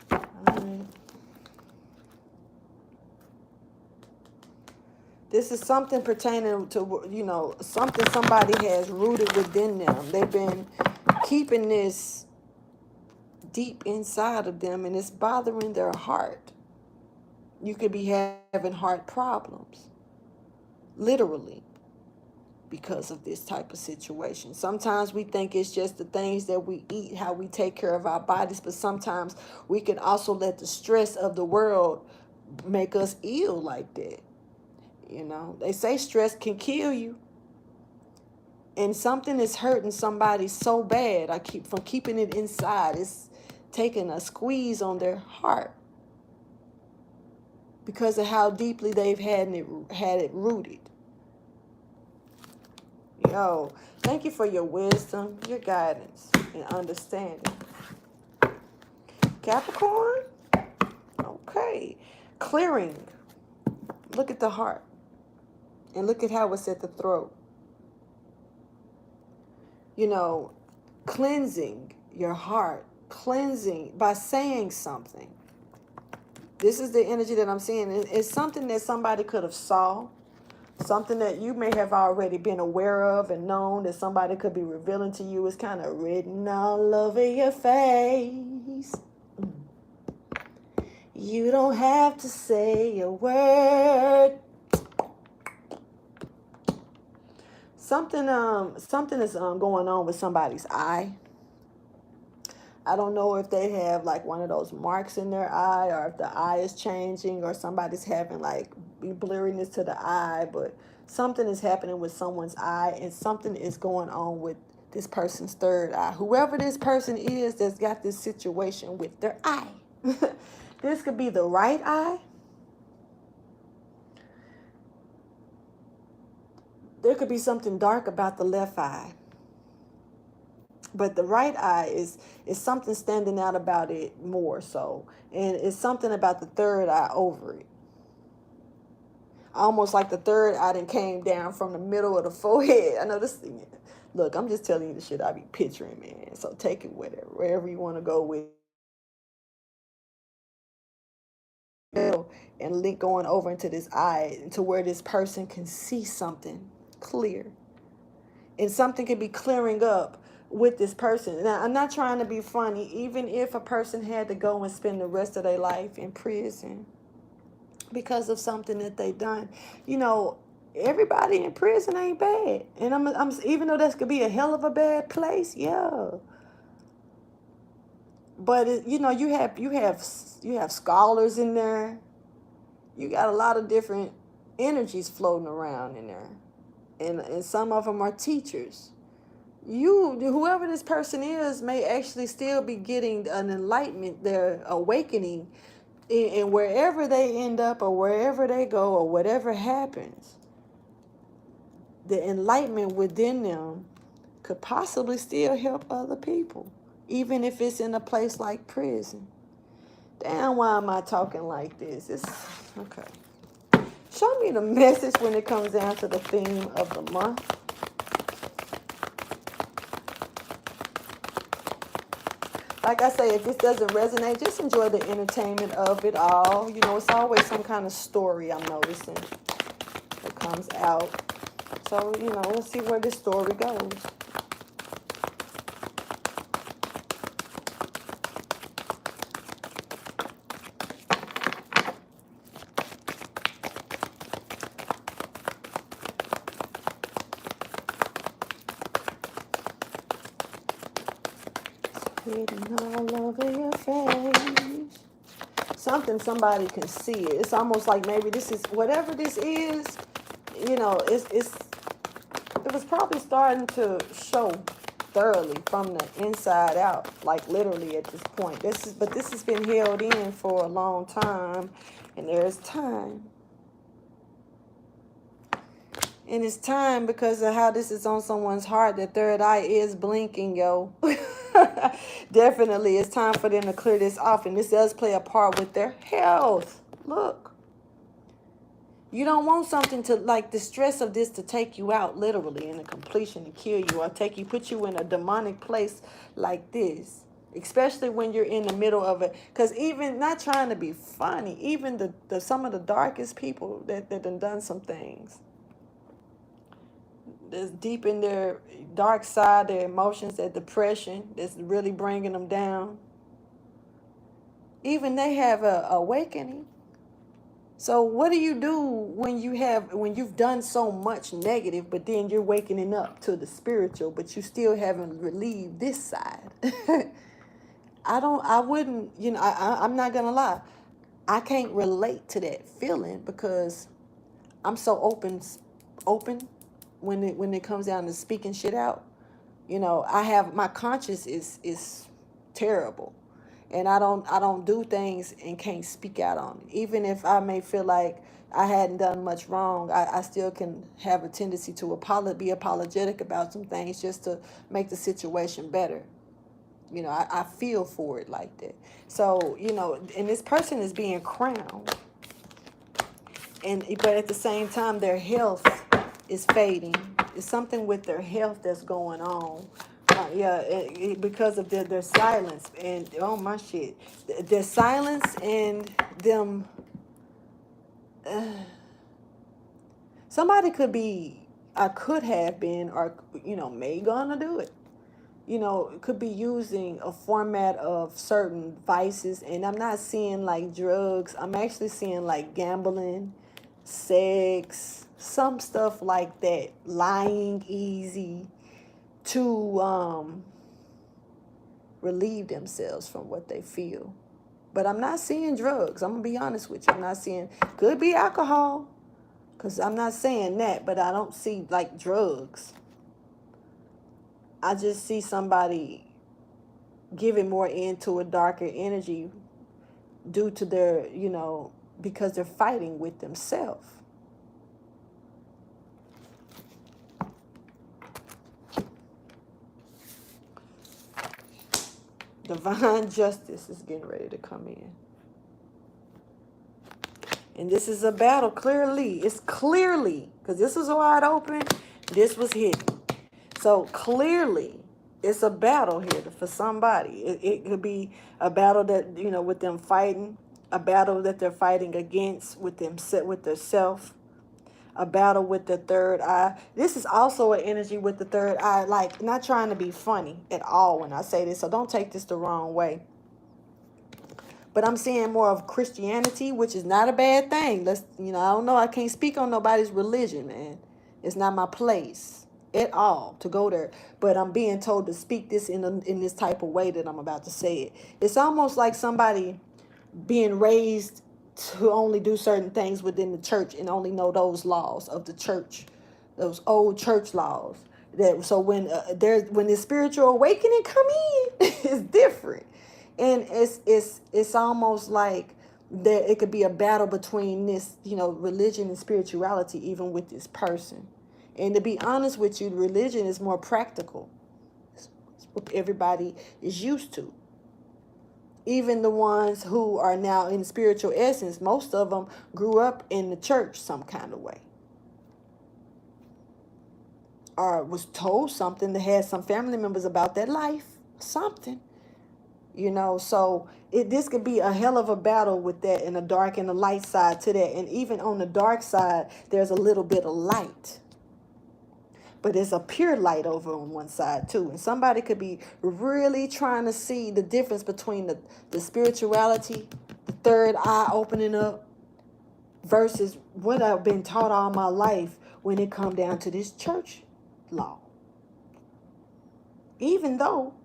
[SPEAKER 1] Damn. All right. This is something pertaining to, you know, something somebody has rooted within them. They've been keeping this deep inside of them, and it's bothering their heart. You could be having heart problems, literally, because of this type of situation. Sometimes we think it's just the things that we eat, how we take care of our bodies, but sometimes we can also let the stress of the world make us ill like that. You know, they say stress can kill you. And something is hurting somebody so bad, from keeping it inside, it's taking a squeeze on their heart. because of how deeply they've had it rooted. Yo, thank you for your wisdom, your guidance, and understanding. Capricorn, okay. Clearing. Look at the heart. And look at how it's at the throat. You know, cleansing your heart. Cleansing by saying something. This is the energy that I'm seeing. It's something that somebody could have saw. Something that you may have already been aware of and known that somebody could be revealing to you. Is kind of written all over your face. You don't have to say a word. Something is going on with somebody's eye. I don't know if they have like one of those marks in their eye, or if the eye is changing, or somebody's having like blurriness to the eye, but something is happening with someone's eye, and something is going on with this person's third eye. Whoever this person is that's got this situation with their eye. This could be the right eye. There could be something dark about the left eye. But the right eye is something standing out about it more so. And it's something about the third eye over it. Almost like the third eye then came down from the middle of the forehead. I know this thing. Look, I'm just telling you the shit I be picturing, man. So take it wherever you want to go with it. And link going over into this eye, to where this person can see something clear. And something can be clearing up with this person. Now, I'm not trying to be funny. Even if a person had to go and spend the rest of their life in prison because of something that they done, you know, everybody in prison ain't bad. And I'm even though that could be a hell of a bad place, yeah. But you know, you have scholars in there. You got a lot of different energies floating around in there, and some of them are teachers. Whoever this person is, may actually still be getting an enlightenment, their awakening, and wherever they end up, or wherever they go, or whatever happens, the enlightenment within them could possibly still help other people, even if it's in a place like prison. Damn, why am I talking like this? It's okay. Show me the message when it comes down to the theme of the month. Like I say, if this doesn't resonate, just enjoy the entertainment of it all. You know, it's always some kind of story I'm noticing that comes out. So, you know, let's see where this story goes. Hidden all over your face. Something somebody can see it. It's almost like maybe this is, whatever this is, you know, it was probably starting to show thoroughly from the inside out, like literally at this point. But this has been held in for a long time, and there's time. And it's time because of how this is on someone's heart. The third eye is blinking, yo. Definitely, it's time for them to clear this off. And this does play a part with their health. Look. You don't want something to, like, the stress of this to take you out, literally, in a completion, to kill you, or put you in a demonic place like this. Especially when you're in the middle of it. Because even, not trying to be funny, even some of the darkest people that done some things, that's deep in their dark side, their emotions, their depression, that's really bringing them down. Even they have a awakening. So what do you do when you've done so much negative, but then you're waking up to the spiritual, but you still haven't relieved this side? I wouldn't, you know, I'm not gonna lie. I can't relate to that feeling because I'm so open when it comes down to speaking shit out. You know, my conscience is terrible. And I don't do things and can't speak out on it. Even if I may feel like I hadn't done much wrong, I still can have a tendency to be apologetic about some things just to make the situation better. You know, I feel for it like that. So, you know, and this person is being crowned. But at the same time, their health is fading. It's something with their health that's going on. Because of their silence and oh my shit, their silence and them. Somebody could be, I could have been, or may gonna do it. Could be using a format of certain vices, and I'm not seeing like drugs. I'm actually seeing like gambling, sex, some stuff like that, lying easy to relieve themselves from what they feel. But I'm not seeing drugs. I'm gonna be honest with you. I'm not seeing, could be alcohol, because I'm not saying that, but I don't see like drugs. I just see somebody giving more into a darker energy due to their, because they're fighting with themselves. Divine justice is getting ready to come in. And this is a battle, clearly. It's clearly, because this was wide open, this was hidden. So clearly, it's a battle here for somebody. It could be a battle that, with them fighting, a battle that they're fighting against with their self, a battle with the third eye. This is also an energy with the third eye, like not trying to be funny at all when I say this, so don't take this the wrong way. But I'm seeing more of Christianity, which is not a bad thing. I don't know. I can't speak on nobody's religion, man. It's not my place at all to go there. But I'm being told to speak this in this type of way that I'm about to say it. It's almost like somebody being raised to only do certain things within the church and only know those laws of the church, those old church laws. So when the spiritual awakening come in, it's different. And it's almost like that it could be a battle between this, religion and spirituality, even with this person. And to be honest with you, religion is more practical. It's what everybody is used to. Even the ones who are now in spiritual essence, most of them grew up in the church some kind of way. Or was told something that had some family members about that life, something. So this could be a hell of a battle with that, and a dark and a light side to that. And even on the dark side, there's a little bit of light. But there's a pure light over on one side too. And somebody could be really trying to see the difference between the spirituality, the third eye opening up, versus what I've been taught all my life when it come down to this church law. Even though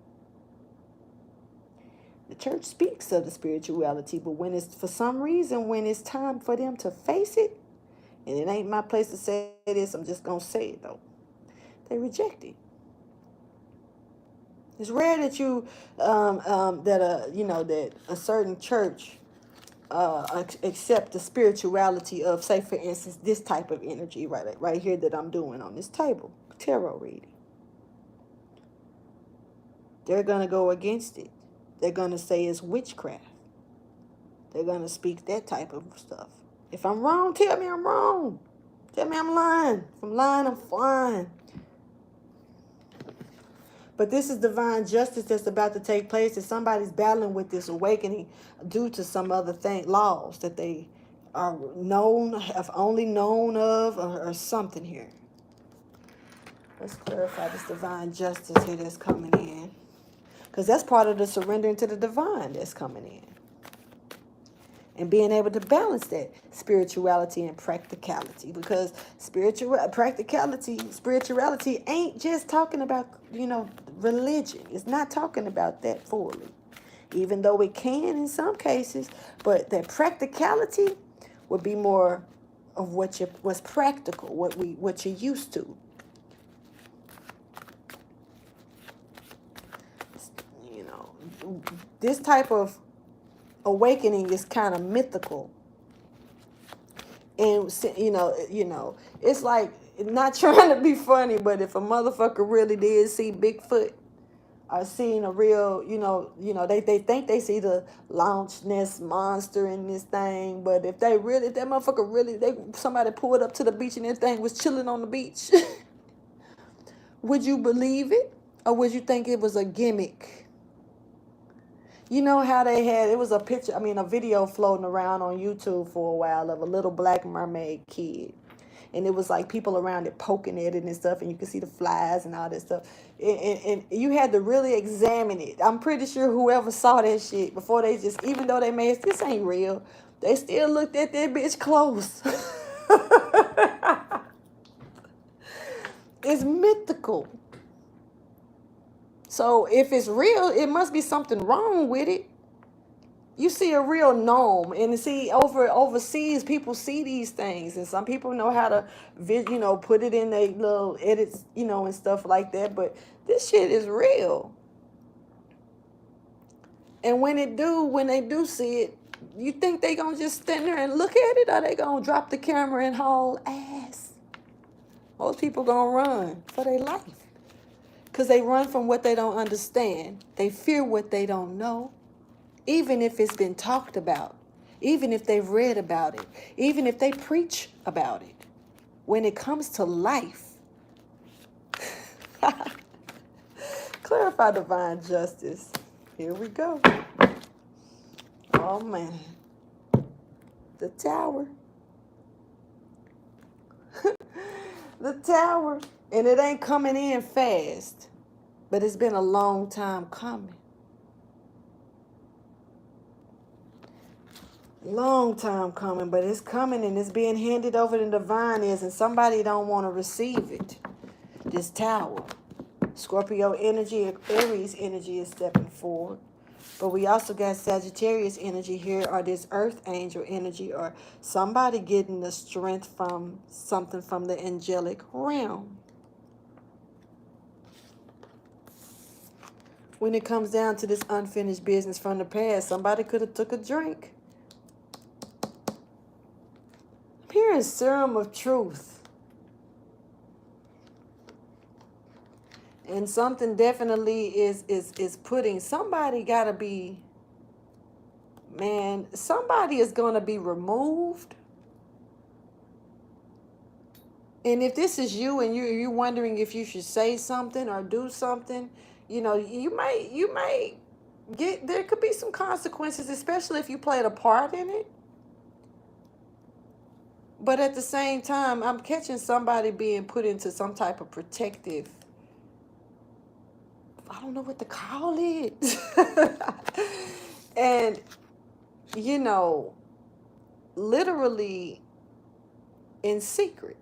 [SPEAKER 1] the church speaks of the spirituality, but when it's, for some reason, when it's time for them to face it, and it ain't my place to say this, I'm just going to say it though, they reject it. It's rare that that a certain church accept the spirituality of, say for instance, this type of energy right here that I'm doing on this table, tarot reading. They're going to go against it. They're going to say it's witchcraft. They're going to speak that type of stuff. If I'm wrong, tell me I'm wrong. Tell me I'm lying. If I'm lying, I'm fine. But this is divine justice that's about to take place. That somebody's battling with this awakening due to some other laws that they are have only known of, or something here. Let's clarify this divine justice here that's coming in. Because that's part of the surrendering to the divine that's coming in. And being able to balance that spirituality and practicality. Because spirituality ain't just talking about, religion. It's not talking about that fully. Even though it can in some cases. But that practicality would be more of what's practical, what you're used to. this type of awakening is kind of mythical. And it's like, not trying to be funny, but if a motherfucker really did see Bigfoot or seen a real, they think they see the Loch Ness monster in this thing, but if that motherfucker really, somebody pulled up to the beach and that thing was chilling on the beach, would you believe it, or would you think it was a gimmick? You know how it was a picture, a video floating around on YouTube for a while of a little black mermaid kid. And it was like people around it poking at it and stuff, and you could see the flies and all that stuff. And you had to really examine it. I'm pretty sure whoever saw that shit before they just, even though they made this ain't real, they still looked at that bitch close. It's mythical. So if it's real, it must be something wrong with it. You see a real gnome, and see overseas, people see these things, and some people know how to, put it in their little edits, and stuff like that. But this shit is real. And when they do see it, you think they gonna just stand there and look at it, or they gonna drop the camera and haul ass? Most people gonna run for their life, because they run from what they don't understand. They fear what they don't know. Even if it's been talked about, even if they've read about it, even if they preach about it, when it comes to life, clarify divine justice. Here we go. Oh man, the tower. The tower. And it ain't coming in fast, but it's been a long time coming. Long time coming, but it's coming, and it's being handed over to the divine is, and somebody don't want to receive it. This tower. Scorpio energy, Aries energy is stepping forward. But we also got Sagittarius energy here, or this earth angel energy, or somebody getting the strength from something from the angelic realm. When it comes down to this unfinished business from the past, somebody could have took a drink. Here is serum of truth. And something definitely is putting, somebody gotta be, man, somebody is gonna be removed. And if this is you and you're wondering if you should say something or do something, you might get, there could be some consequences, especially if you played a part in it. But at the same time, I'm catching somebody being put into some type of protective, I don't know what to call it. And, literally in secret.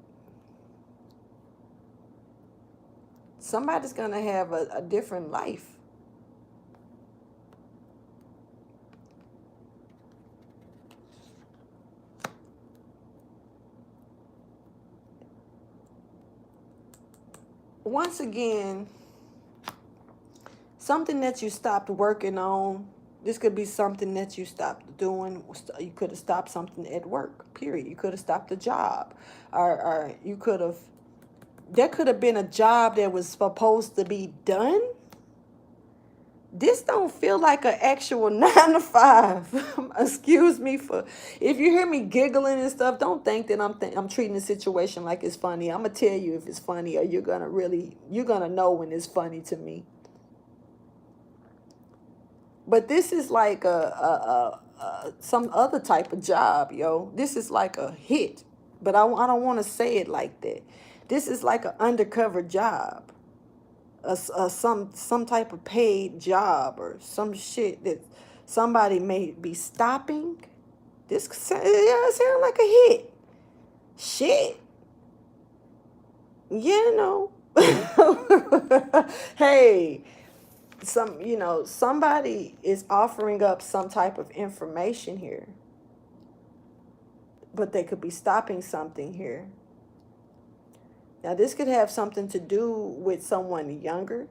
[SPEAKER 1] Somebody's going to have a different life. Once again, something that you stopped working on. This could be something that you stopped doing. You could have stopped something at work, period. You could have stopped a job. Or you could have, there could have been a job that was supposed to be done. This don't feel like an actual 9 to 5. Excuse me for, if you hear me giggling and stuff, don't think that I'm treating the situation like it's funny. I'm going to tell you if it's funny, or you're going to know when it's funny to me. But this is like some other type of job, yo. This is like a hit, but I don't want to say it like that. This is like an undercover job, some type of paid job, or some shit that somebody may be stopping. This sound like a hit. Shit. Hey. Somebody is offering up some type of information here, but they could be stopping something here. Now, this could have something to do with someone younger.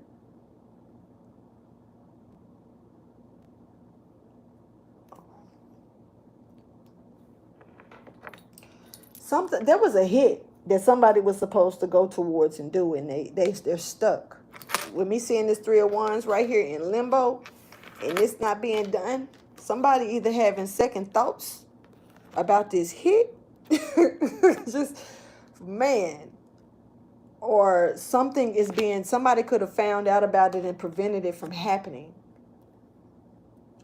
[SPEAKER 1] something, there was a hit that somebody was supposed to go towards and do, and they're stuck. With me seeing this Three of Wands right here in limbo, and it's not being done, somebody either having second thoughts about this hit, just, man, or something is being, somebody could have found out about it and prevented it from happening,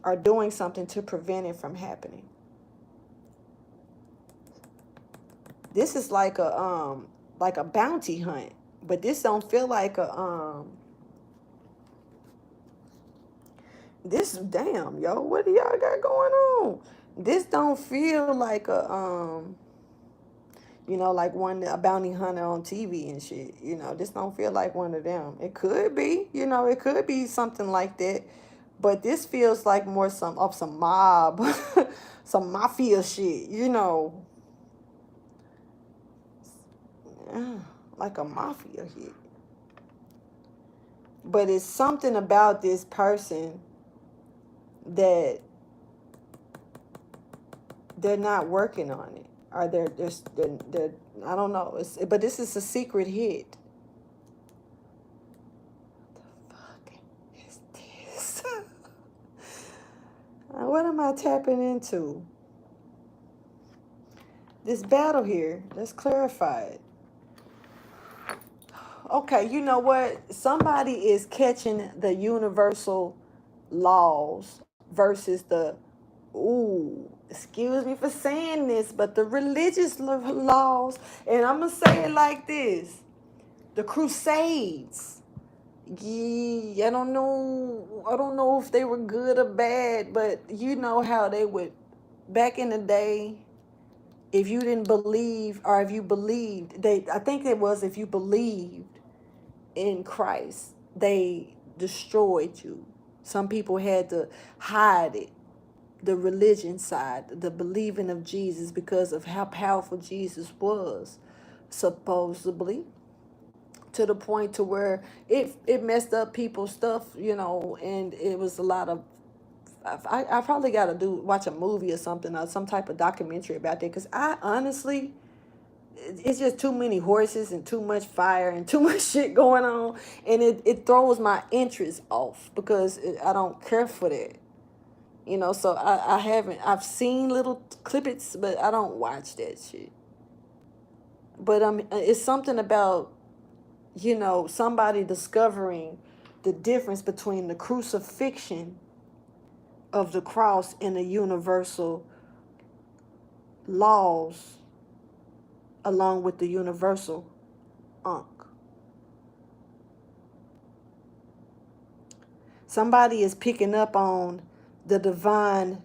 [SPEAKER 1] or doing something to prevent it from happening. This is like a bounty hunt, but this don't feel like a this, damn, yo, what do y'all got going on? This don't feel like a you know, like a bounty hunter on TV and shit. You know, this don't feel like one of them. It could be, you know, it could be something like that, but this feels like more some mob, some mafia shit. You know, like a mafia hit. But it's something about this person that they're not working on it, or they're I don't know. But this is a secret hit. What the fuck is this? What am I tapping into? This battle here. Let's clarify it. Okay, you know what? Somebody is catching the universal laws versus the, ooh, excuse me for saying this, but the religious laws. And I'm going to say it like this. The Crusades. Yeah, I don't know if they were good or bad, but you know how they would, back in the day, if you didn't believe, or if you believed, I think it was if you believed in Christ, they destroyed you. Some people had to hide it, the religion side, the believing of Jesus, because of how powerful Jesus was, supposedly, to the point to where it messed up people's stuff, you know. And it was a lot of, I probably got to watch a movie or something, or some type of documentary about that, because I honestly, it's just too many horses and too much fire and too much shit going on, and it throws my interest off, because I don't care for that, you know. So I've seen little clippets, but I don't watch that shit. But it's something about, you know, somebody discovering the difference between the crucifixion of the cross and the universal laws, along with the universal Ankh. Somebody is picking up on the divine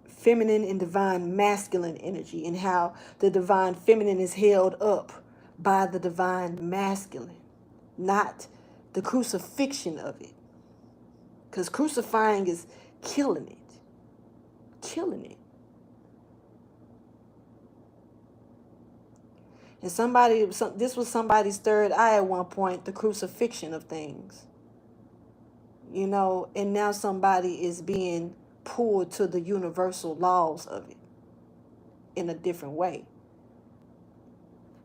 [SPEAKER 1] feminine and divine masculine energy, and how the divine feminine is held up by the divine masculine, not the crucifixion of it. Because crucifying is killing it. Killing it. And this was somebody's third eye at one point, the crucifixion of things. You know, and now somebody is being pulled to the universal laws of it in a different way.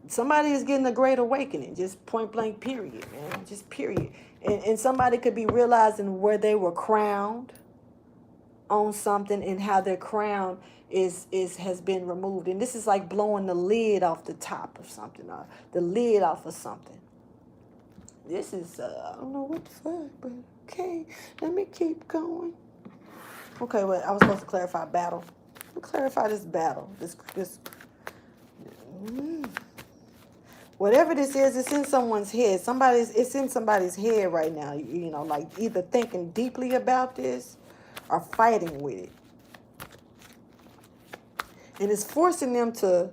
[SPEAKER 1] Somebody is getting a great awakening, just point blank, period, man, just period. And somebody could be realizing where they were crowned on something, and how their crown has been removed. And this is like blowing the lid off the top of something, or the lid off of something. This is, I don't know what the fuck, but okay, let me keep going. Okay, well, I was supposed to clarify battle. Let me clarify this battle. Whatever this is, it's in someone's head. It's in somebody's head right now. You know, like either thinking deeply about this or fighting with it. And it's forcing them to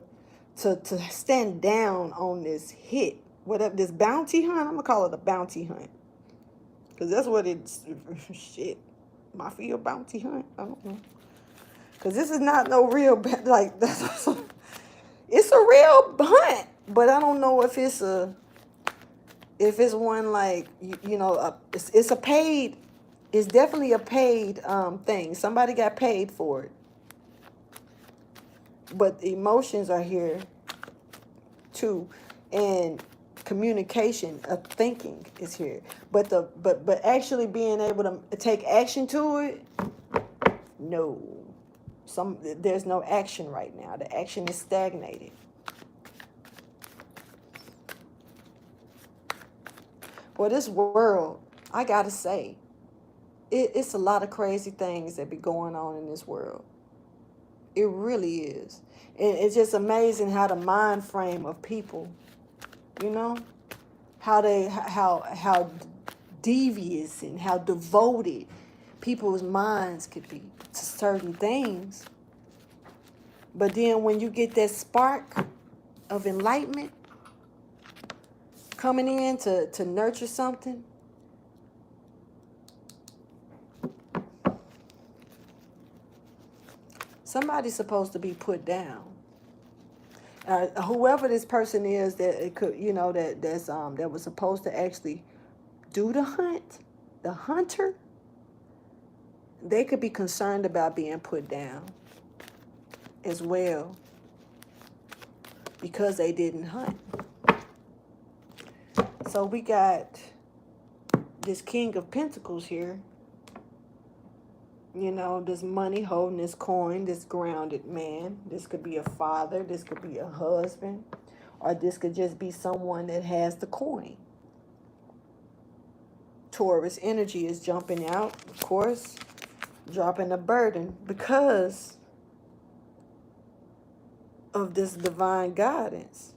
[SPEAKER 1] stand down on this hit. Whatever, this bounty hunt, I'm going to call it a bounty hunt. Because that's what it's, shit, mafia bounty hunt, I don't know. Because this is not no real, like, it's a real hunt. But I don't know if it's one like, you know, it's a paid, it's definitely a paid thing. Somebody got paid for it. but emotions are here too, and communication of thinking is here. But actually being able to take action to it, no. There's no action right now. The action is stagnated. Well, this world, I gotta say, it's a lot of crazy things that be going on in this world. It really is. And it's just amazing how the mind frame of people, you know, how devious and how devoted people's minds could be to certain things. But then when you get that spark of enlightenment coming in to nurture something, somebody's supposed to be put down. Whoever this person is that it could, that was supposed to actually do the hunt, the hunter, they could be concerned about being put down as well because they didn't hunt. So we got this King of Pentacles here. You know, this money holding this coin, this grounded man. This could be a father, this could be a husband, or this could just be someone that has the coin. Taurus energy is jumping out, of course, dropping a burden because of this divine guidance.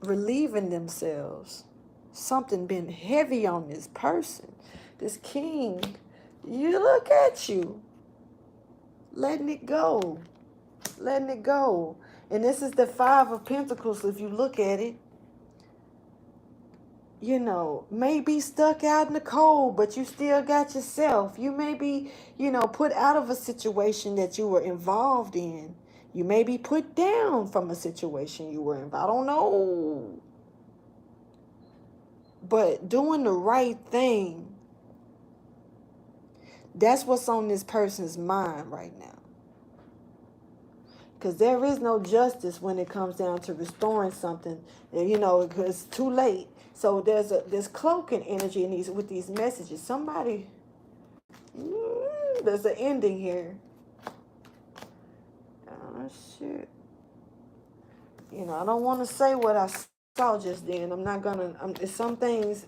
[SPEAKER 1] Relieving themselves. Something been heavy on this person. This king, you look at you. Letting it go. Letting it go. And this is the Five of Pentacles, if you look at it. You know, may be stuck out in the cold, but you still got yourself. You may be, put out of a situation that you were involved in. You may be put down from a situation you were involved. I don't know. But doing the right thing, that's what's on this person's mind right now. Because there is no justice when it comes down to restoring something, because it's too late. So there's cloaking energy with these messages. Somebody, there's an ending here. Oh, shit. I don't want to say what I saw just then. I'm not going to, some things,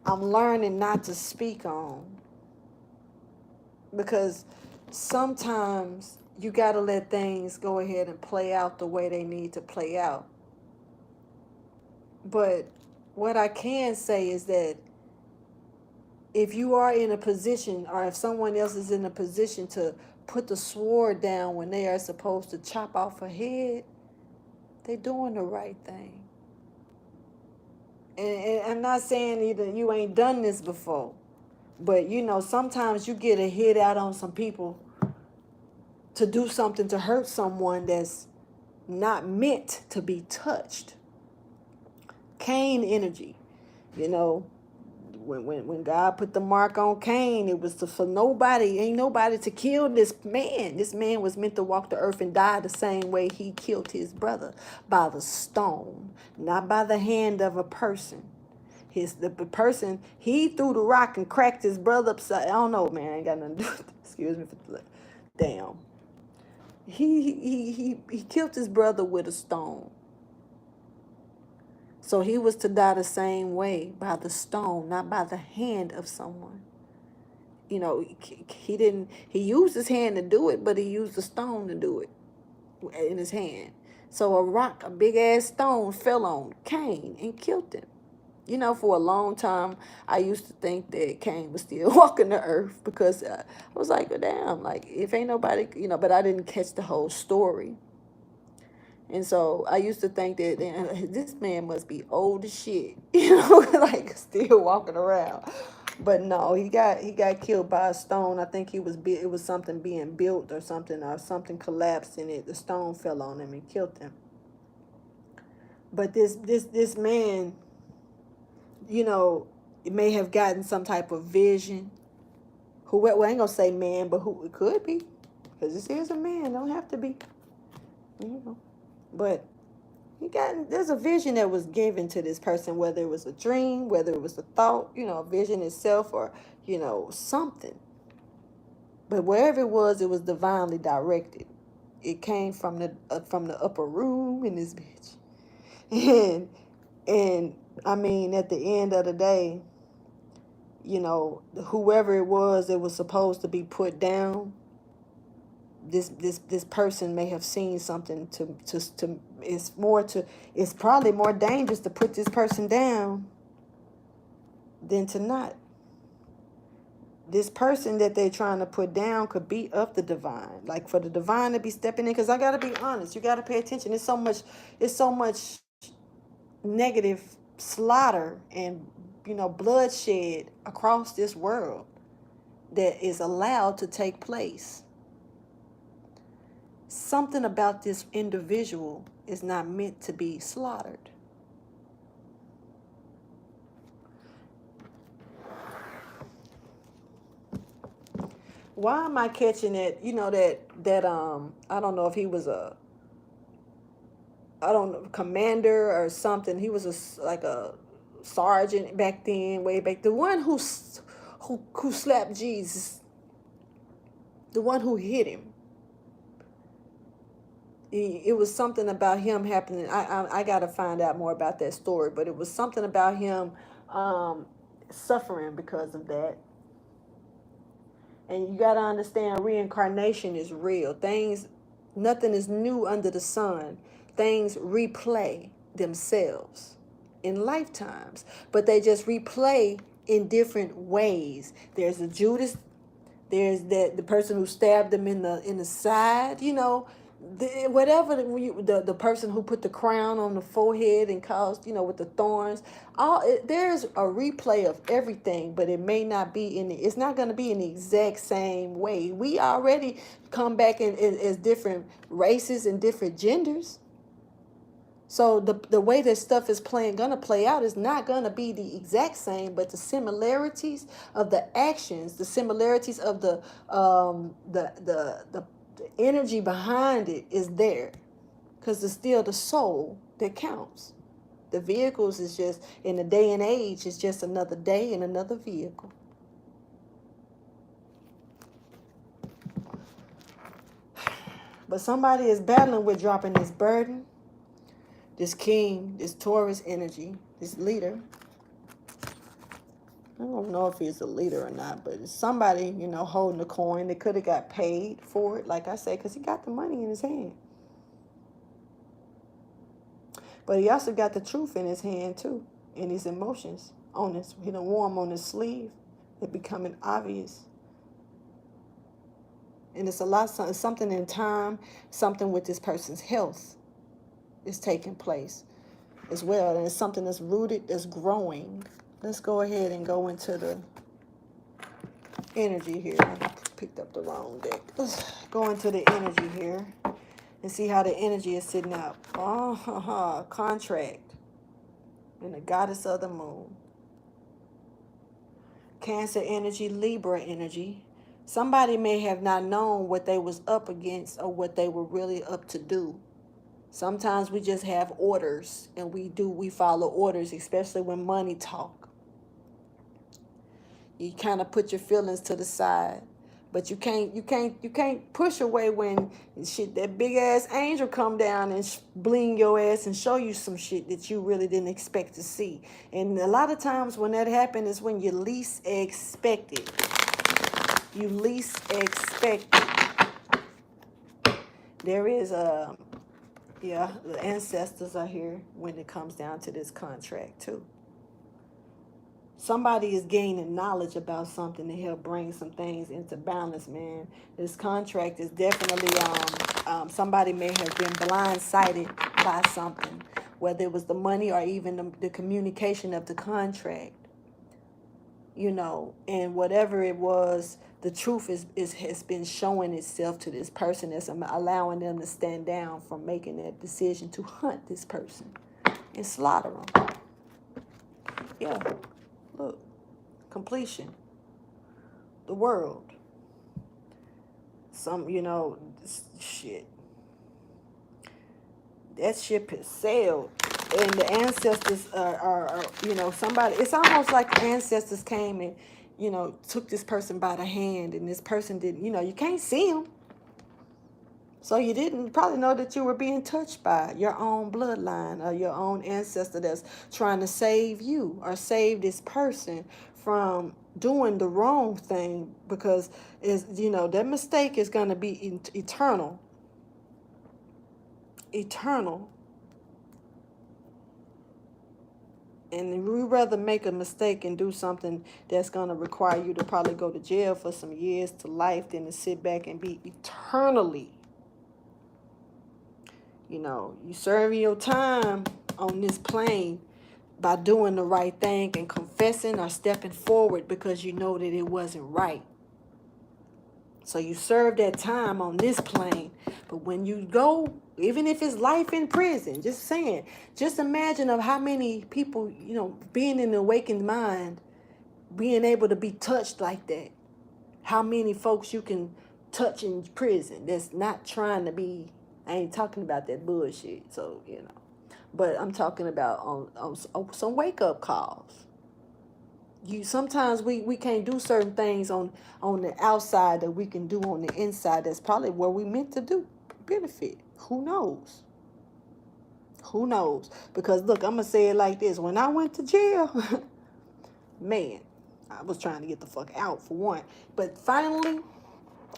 [SPEAKER 1] I'm learning not to speak on. Because sometimes you got to let things go ahead and play out the way they need to play out. But what I can say is that if you are in a position, or if someone else is in a position to put the sword down when they are supposed to chop off a head, they're doing the right thing. And I'm not saying either you ain't done this before, but sometimes you get a hit out on some people to do something to hurt someone that's not meant to be touched. Cain energy, when God put the mark on Cain, it was for ain't nobody to kill this man. This man was meant to walk the earth and die the same way he killed his brother, by the stone, not by the hand of a person. The person, he threw the rock and cracked his brother upside. I don't know, man. I ain't got nothing to do with it. Excuse me for the damn. He killed his brother with a stone. So he was to die the same way, by the stone, not by the hand of someone. He used his hand to do it, but he used the stone to do it in his hand. So a big ass stone fell on Cain and killed him. For a long time, I used to think that Cain was still walking the earth because I was like, well, damn, like if ain't nobody, but I didn't catch the whole story. And so I used to think that this man must be old as shit, like still walking around. But no, he got killed by a stone. I think it was something being built or something collapsed and the stone fell on him and killed him. But this man, it may have gotten some type of vision. Well, I ain't gonna say man, but who it could be, because this is a man. Don't have to be, you know. But there's a vision that was given to this person, whether it was a dream, whether it was a thought, you know, a vision itself, or, you know, something. But wherever it was divinely directed. It came from the upper room in this bitch. And I mean, at the end of the day, you know, whoever it was that was supposed to be put down, this person may have seen something to it's probably more dangerous to put this person down than to not. This person that they're trying to put down could be of the divine, like for the divine to be stepping in. Because I gotta be honest, you gotta pay attention. It's so much negative slaughter and, you know, bloodshed across this world that is allowed to take place. Something about this individual is not meant to be slaughtered. Why am I catching it? You know, that I don't know if he was commander or something. He was like a sergeant back then, way back. The one who slapped Jesus. The one who hit him. It was something about him happening. I got to find out more about that story, but it was something about him suffering because of that. And you got to understand, reincarnation is real. Nothing is new under the sun. Things replay themselves in lifetimes, but they just replay in different ways. There's a Judas. There's the person who stabbed him in the side. You know, the person who put the crown on the forehead and caused, you know, with the thorns. There's a replay of everything, but it may not be it's not going to be in the exact same way. We already come back as different races and different genders. So the way that stuff is gonna play out is not gonna be the exact same, but the similarities of the actions, the similarities of the energy behind it is there, because it's still the soul that counts. The vehicles is just, in the day and age, it's just another day and another vehicle. But somebody is battling with dropping this burden. This king, this Taurus energy, this leader. I don't know if he's a leader or not, but it's somebody, you know, holding the coin. They could have got paid for it, like I say, because he got the money in his hand. But he also got the truth in his hand, too, and his emotions on his, you know, warm on his sleeve. They're becoming obvious. And it's something in time, something with this person's health is taking place as well. And it's something that's rooted, that's growing. Let's go ahead and go into the energy here. I picked up the wrong deck. Let's go into the energy here and see how the energy is sitting out. Contract. And the goddess of the moon. Cancer energy, Libra energy. Somebody may have not known what they was up against or what they were really up to do. Sometimes we just have orders, and we follow orders, especially when money talk. You kind of put your feelings to the side, but you can't push away when that big ass angel come down and bling your ass and show you some shit that you really didn't expect to see. And a lot of times when that happens is when you least expect it. You least expect it. There is the ancestors are here when it comes down to this contract too. Somebody is gaining knowledge about something to help bring some things into balance, man. This contract is definitely, somebody may have been blindsided by something, whether it was the money or even the communication of the contract. You know, and whatever it was, the truth has been showing itself to this person, that's allowing them to stand down from making that decision to hunt this person and slaughter them. Yeah, look, completion. the world. Some, shit. That ship has sailed. And the ancestors are, somebody, it's almost like ancestors came and, took this person by the hand, and this person didn't, you can't see them. So you didn't probably know that you were being touched by your own bloodline or your own ancestor that's trying to save you or save this person from doing the wrong thing, because that mistake is going to be eternal. Eternal. And we rather make a mistake and do something that's going to require you to probably go to jail for some years to life than to sit back and be eternally. You serving your time on this plane by doing the right thing and confessing or stepping forward because you know that it wasn't right. So you serve that time on this plane. But when you go, even if it's life in prison, just imagine of how many people, being in the awakened mind, being able to be touched like that. How many folks you can touch in prison that's not trying to be, I ain't talking about that bullshit. So, but I'm talking about on some wake-up calls. Sometimes we can't do certain things on the outside that we can do on the inside. That's probably where we meant to do benefit. Who knows? Who knows? Because look, I'm gonna say it like this: when I went to jail, man, I was trying to get the fuck out for one. But finally,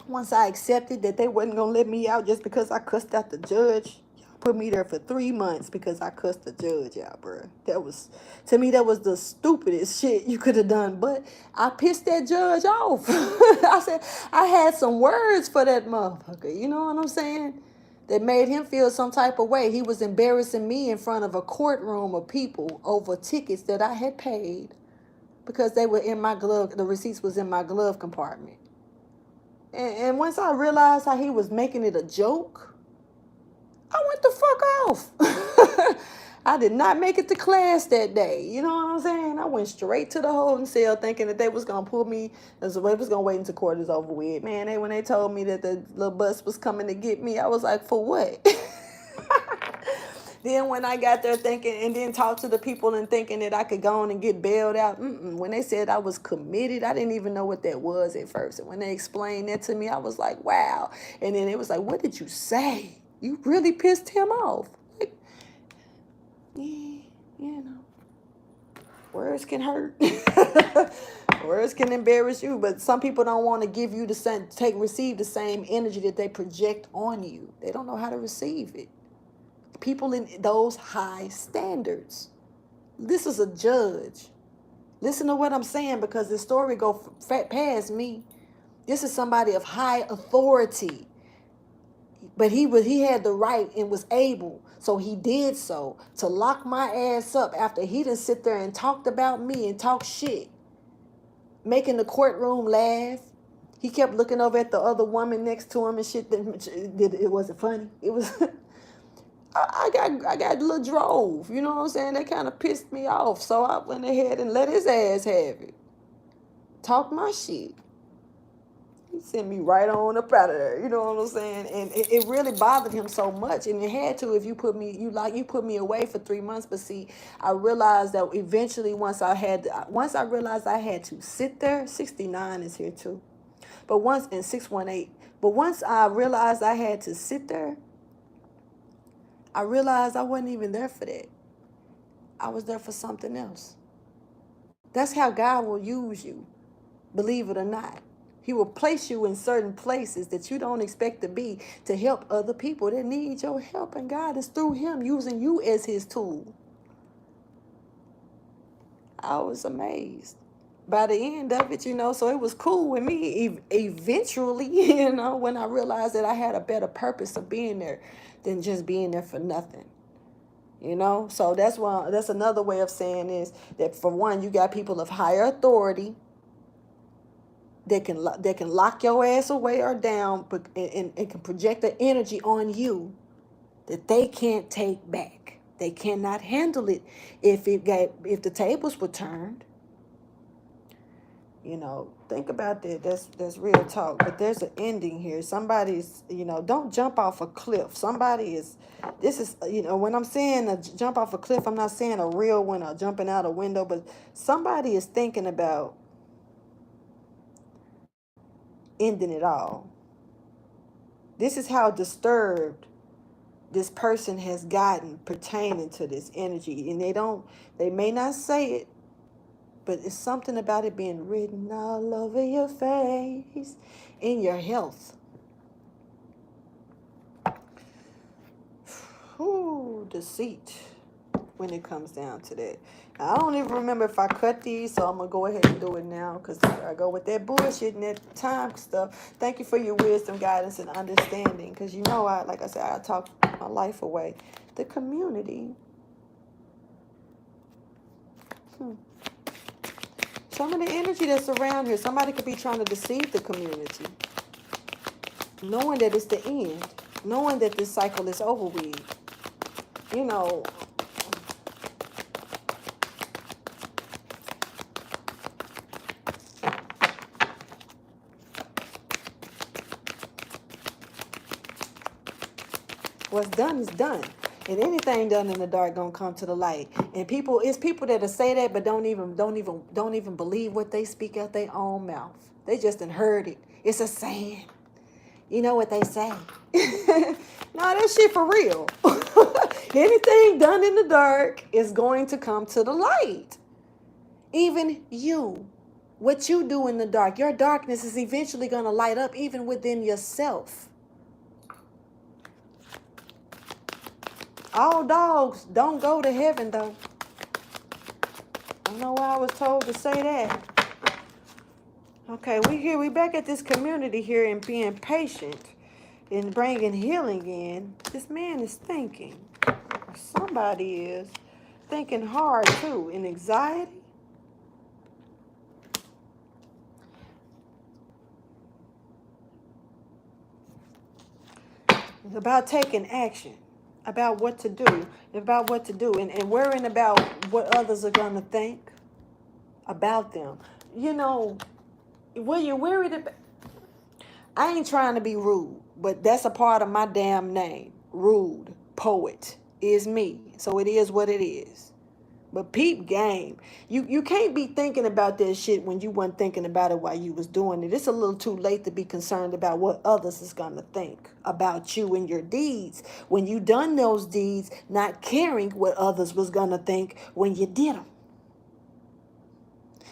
[SPEAKER 1] once I accepted that they wasn't gonna let me out just because I cussed out the judge, put me there for 3 months because I cussed the judge out, bro. To me, that was the stupidest shit you could have done. But I pissed that judge off. I said, I had some words for that motherfucker. You know what I'm saying? That made him feel some type of way. He was embarrassing me in front of a courtroom of people over tickets that I had paid because they were in my glove. The receipts was in my glove compartment. And once I realized how he was making it a joke, I went the fuck off. I did not make it to class that day. You know what I'm saying? I went straight to the holding cell thinking that they was going to pull me. They was going to wait until court is over with. Man, when they told me that the little bus was coming to get me, I was like, for what? Then when I got there thinking, and then talked to the people and thinking that I could go on and get bailed out, when they said I was committed, I didn't even know what that was at first. And when they explained that to me, I was like, wow. And then it was like, what did you say? You really pissed him off. Like, yeah, words can hurt. Words can embarrass you, but some people don't want to give you receive the same energy that they project on you. They don't know how to receive it. People in those high standards. This is a judge. Listen to what I'm saying, because the story go past me. This is somebody of high authority. But he had the right and was able, so he did so, to lock my ass up after he didn't sit there and talked about me and talk shit, making the courtroom laugh. He kept looking over at the other woman next to him and shit. It wasn't funny. It was. I got a little drove, you know what I'm saying? That kind of pissed me off. So I went ahead and let his ass have it. Talk my shit. He sent me right on up out of there, you know what I'm saying? And it really bothered him so much, and it had to if you put me away for 3 months. But see, I realized that eventually once I realized I had to sit there. 69 is here too, but once in 618. But once I realized I had to sit there, I realized I wasn't even there for that. I was there for something else. That's how God will use you, believe it or not. He will place you in certain places that you don't expect to be, to help other people that need your help. And God is through him using you as his tool. I was amazed by the end of it, so it was cool with me eventually, when I realized that I had a better purpose of being there than just being there for nothing. So that's another way of saying is that, for one, you got people of higher authority that can lock your ass away or down, and can project the energy on you that they can't take back. They cannot handle it if the tables were turned. You know, think about that. That's real talk. But there's an ending here. Somebody's, you know, don't jump off a cliff. Somebody is, this is, you know, when I'm saying a jump off a cliff, I'm not saying a real one or jumping out a window, but somebody is thinking about ending it all. This is how disturbed this person has gotten pertaining to this energy. And they may not say it, but it's something about it being written all over your face, in your health. Ooh, deceit when it comes down to that. Now, I don't even remember if I cut these, so I'm going to go ahead and do it now because I go with that bullshit and that time stuff. Thank you for your wisdom, guidance, and understanding because, you know, like I said, I talk my life away. The community. Some of the energy that's around here, somebody could be trying to deceive the community, knowing that it's the end, knowing that this cycle is over with. You know, what's done is done. And anything done in the dark gonna come to the light. And it's people that'll say that but don't even believe what they speak out their own mouth. They just done heard it. It's a saying. You know what they say. No, that shit for real. Anything done in the dark is going to come to the light. Even you. What you do in the dark, your darkness is eventually going to light up even within yourself. All dogs don't go to heaven, though. I don't know why I was told to say that. Okay, we back at this community here and being patient and bringing healing in. This man is thinking. Somebody is thinking hard, too, in anxiety. It's about taking action. About what to do, and worrying about what others are going to think about them. You know, when you're worried about, I ain't trying to be rude, but that's a part of my damn name. Rude, poet, is me. So it is what it is. But peep game. You can't be thinking about that shit when you weren't thinking about it while you was doing it. It's a little too late to be concerned about what others is going to think about you and your deeds. When you done those deeds, not caring what others was going to think when you did them.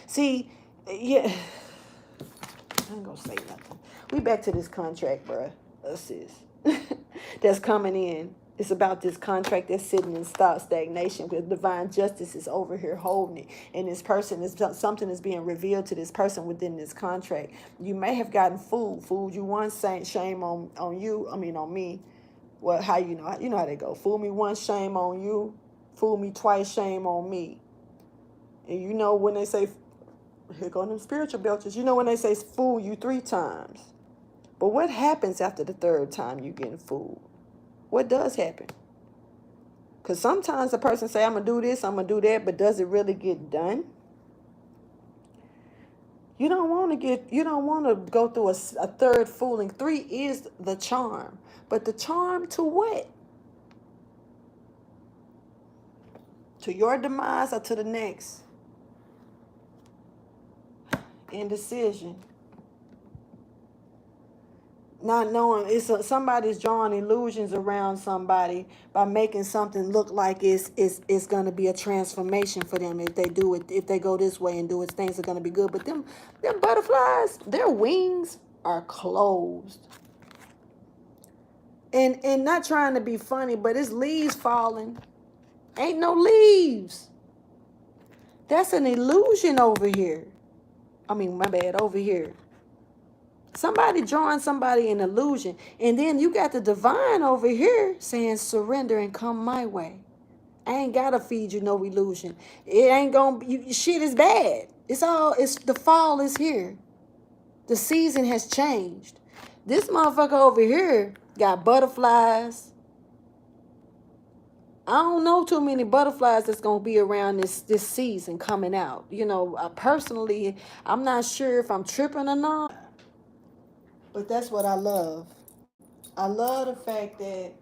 [SPEAKER 1] See, yeah, I ain't going to say nothing. We back to this contract, bruh, sis, that's coming in. It's about this contract that's sitting in stagnation because divine justice is over here holding it. And this person, something is being revealed to this person within this contract. You may have gotten fooled. Fooled you once, saying shame on you. I mean, on me. Well, how you know how they go. Fool me once, shame on you. Fool me twice, shame on me. And you know when they say, here go them spiritual belches. You know when they say fool you 3 times. But what happens after the 3rd time you getting fooled? What does happen? Because sometimes a person say, I'm going to do this, I'm going to do that, but does it really get done? You don't want to go through a 3rd fooling. 3 is the charm. But the charm to what? To your demise or to the next? Indecision. Not knowing, somebody's drawing illusions around somebody by making something look like it's going to be a transformation for them if they do it. If they go this way and do it, things are going to be good. But them butterflies, their wings are closed. And not trying to be funny, but it's leaves falling. Ain't no leaves. That's an illusion over here. I mean, my bad, over here. Somebody drawing somebody an illusion. And then you got the divine over here saying surrender and come my way. I ain't got to feed you no illusion. It ain't going to, shit is bad. The fall is here. The season has changed. This motherfucker over here got butterflies. I don't know too many butterflies that's gonna be around this season coming out. You know, personally, I'm not sure if I'm tripping or not. But that's what I love. I love the fact that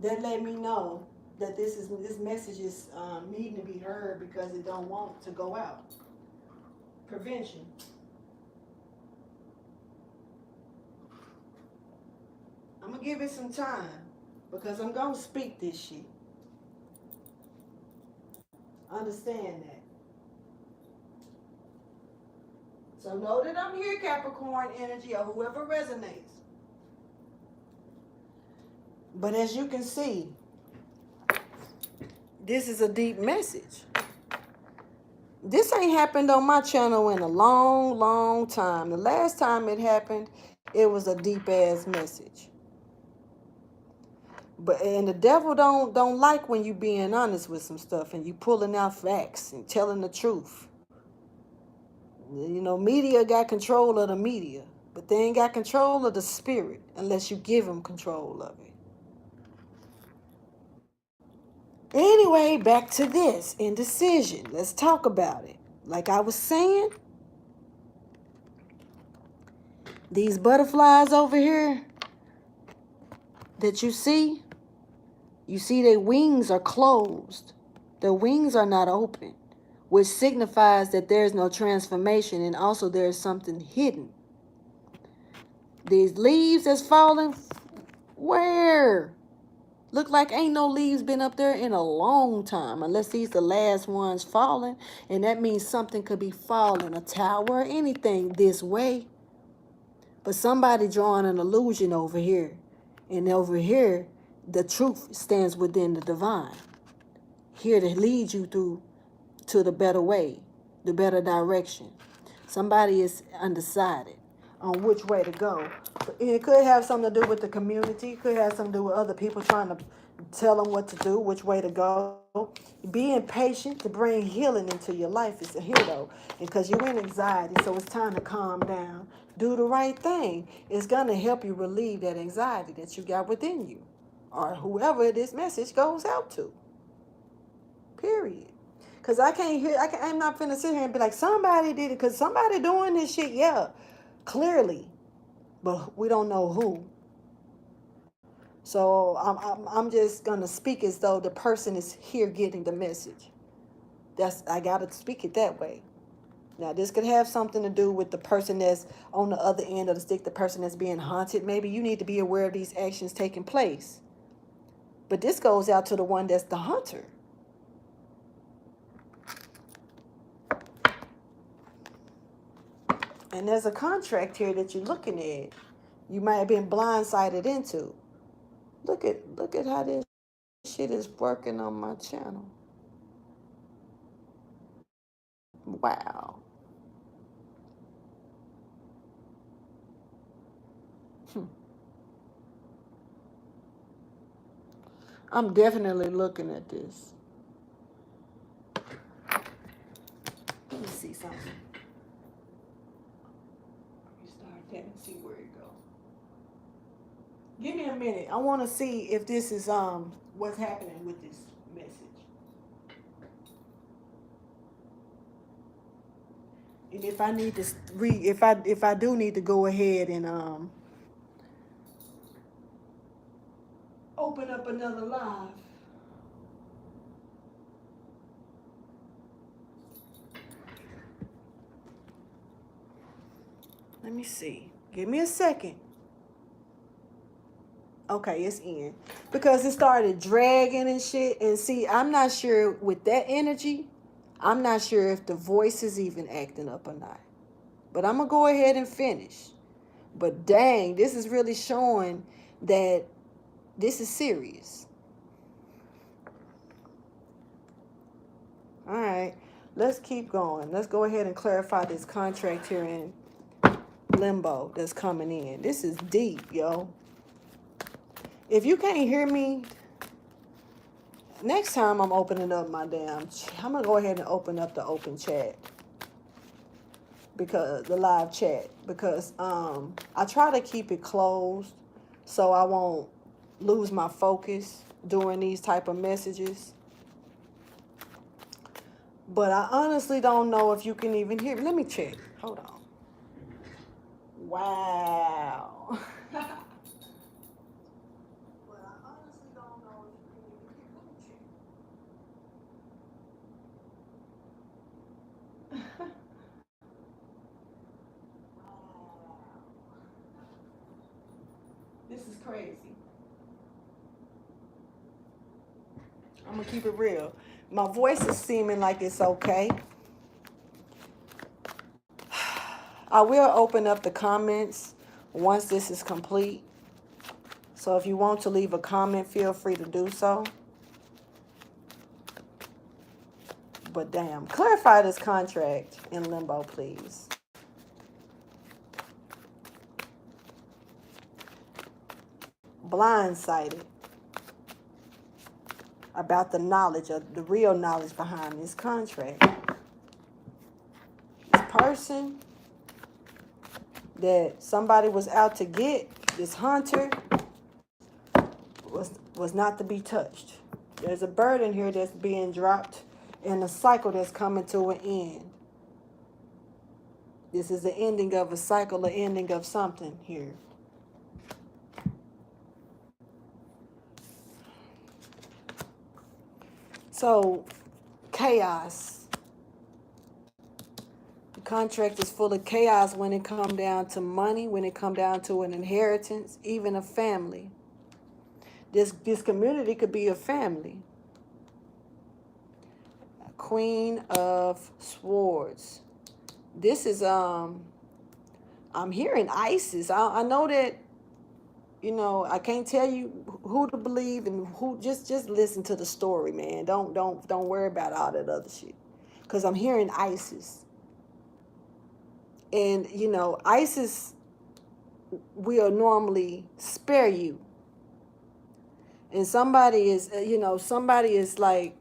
[SPEAKER 1] let me know that this message is needing to be heard because it don't want to go out. Prevention. I'm gonna give it some time because I'm gonna speak this shit. Understand that. So know that I'm here, Capricorn energy, or whoever resonates. But as you can see, this is a deep message. This ain't happened on my channel in a long, long time. The last time it happened, it was a deep ass message. And the devil don't like when you being honest with some stuff and you pulling out facts and telling the truth. You know, media got control of the media, but they ain't got control of the spirit unless you give them control of it. Anyway, back to this indecision. Let's talk about it. Like I was saying, these butterflies over here that you see their wings are closed. Their wings are not open, which signifies that there's no transformation and also there's something hidden. These leaves that's falling, where? Look like ain't no leaves been up there in a long time, unless these the last ones falling, and that means something could be falling, a tower or anything this way. But somebody drawing an illusion over here, and over here, the truth stands within the divine, here to lead you through to the better way, the better direction. Somebody is undecided on which way to go. It could have something to do with the community. It could have something to do with other people trying to tell them what to do, which way to go. Being patient to bring healing into your life is here though, because you're in anxiety, so it's time to calm down. Do the right thing. It's gonna help you relieve that anxiety that you got within you, or whoever this message goes out to. Period. Because I can't hear, I'm not finna sit here and be like, somebody did it, because somebody doing this shit, yeah, clearly. But we don't know who. So I'm just going to speak as though the person is here getting the message. I got to speak it that way. Now, this could have something to do with the person that's on the other end of the stick, the person that's being haunted. Maybe you need to be aware of these actions taking place. But this goes out to the one that's the hunter. And there's a contract here that you're looking at. You might have been blindsided into. Look at how this shit is working on my channel. Wow. I'm definitely looking at this. Let me see something. Restart that and see where it goes. Give me a minute. I want to see if this is what's happening with this message. And if I need to if I do need to go ahead and open up another live. Let me see. Give me a second. Okay, it's in. Because it started dragging and shit. And see, I'm not sure with that energy, I'm not sure if the voice is even acting up or not. But I'm going to go ahead and finish. But dang, this is really showing that this is serious. All right, let's keep going. Let's go ahead and clarify this contract here in limbo that's coming in. This is deep, yo. If you can't hear me, next time I'm opening up my I'm going to go ahead and open up the open chat. Because the live chat. Because I try to keep it closed so I won't lose my focus. during these type of messages. But I honestly don't know if you can even hear me. Let me check. Hold on. Wow. But I honestly don't know if you can even hear. Let me check. Wow. This is crazy. I'm gonna keep it real. My voice is seeming like it's okay. I will open up the comments once this is complete. So if you want to leave a comment, feel free to do so. But damn, clarify this contract in limbo, please. Blindsided about the knowledge of the real knowledge behind this contract. This person that somebody was out to get, this hunter, was not to be touched. There's a burden here that's being dropped and a cycle that's coming to an end. This is the ending of a cycle, the ending of something here. So, chaos. The contract is full of chaos when it comes down to money, when it comes down to an inheritance, even a family. This community could be a family. Queen of Swords. This is I'm hearing ISIS. I know that, you know, I can't tell you who to believe and who. Just listen to the story, man. Don't worry about all that other shit, because I'm hearing ISIS. And you know, ISIS will normally spare you. And somebody is, somebody is like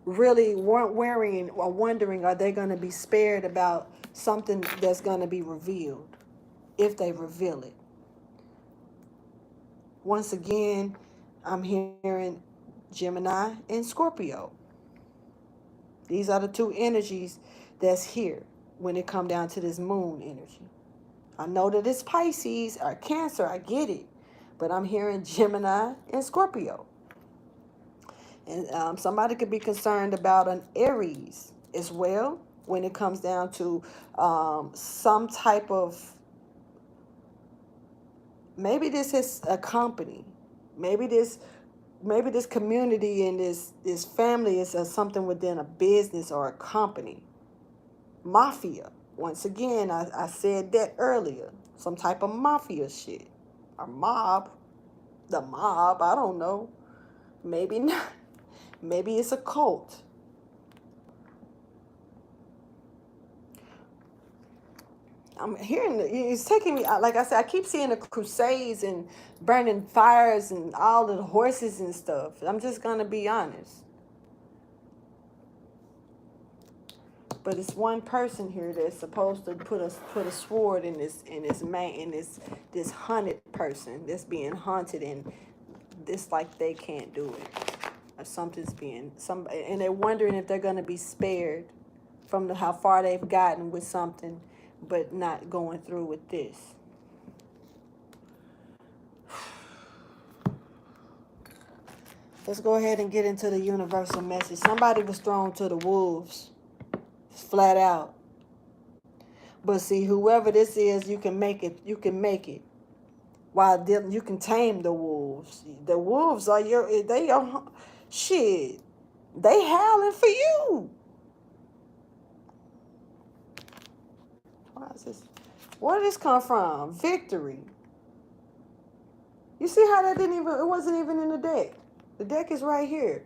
[SPEAKER 1] really worrying or wondering, are they going to be spared about something that's going to be revealed if they reveal it? Once again, I'm hearing Gemini and Scorpio. These are the two energies that's here when it come down to this moon energy. I know that it's Pisces or Cancer, I get it. But I'm hearing Gemini and Scorpio. And somebody could be concerned about an Aries as well when it comes down to some type of, maybe this is a company. Maybe this community and this family is something within a business or a company. Mafia. Once again, I said that earlier. Some type of mafia shit. Or mob. The mob, I don't know. Maybe not. Maybe it's a cult. I'm hearing it's taking me, like I said, I keep seeing the crusades and burning fires and all the horses and stuff. I'm just gonna be honest. But it's one person here that's supposed to put a sword in this hunted person that's being hunted, and this like they can't do it, or something's being and they're wondering if they're gonna be spared from how far they've gotten with something, but not going through with this. Let's go ahead and get into the universal message. Somebody was thrown to the wolves. Flat out. But see, whoever this is, you can make it. You can make it. While you can tame the wolves. The wolves are shit. They howling for you. Why is this? Where did this come from? Victory. You see how it wasn't even in the deck. The deck is right here.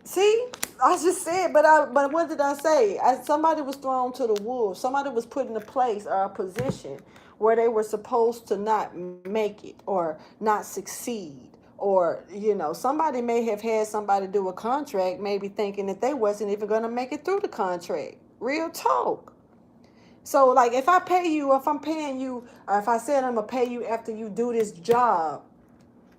[SPEAKER 1] See, I just said, but what did I say? Somebody was thrown to the wolves. Somebody was put in a place or a position where they were supposed to not make it or not succeed. Or, somebody may have had somebody do a contract, maybe thinking that they wasn't even going to make it through the contract. Real talk. So like if I pay you, if I'm paying you, or if I said I'm gonna pay you after you do this job,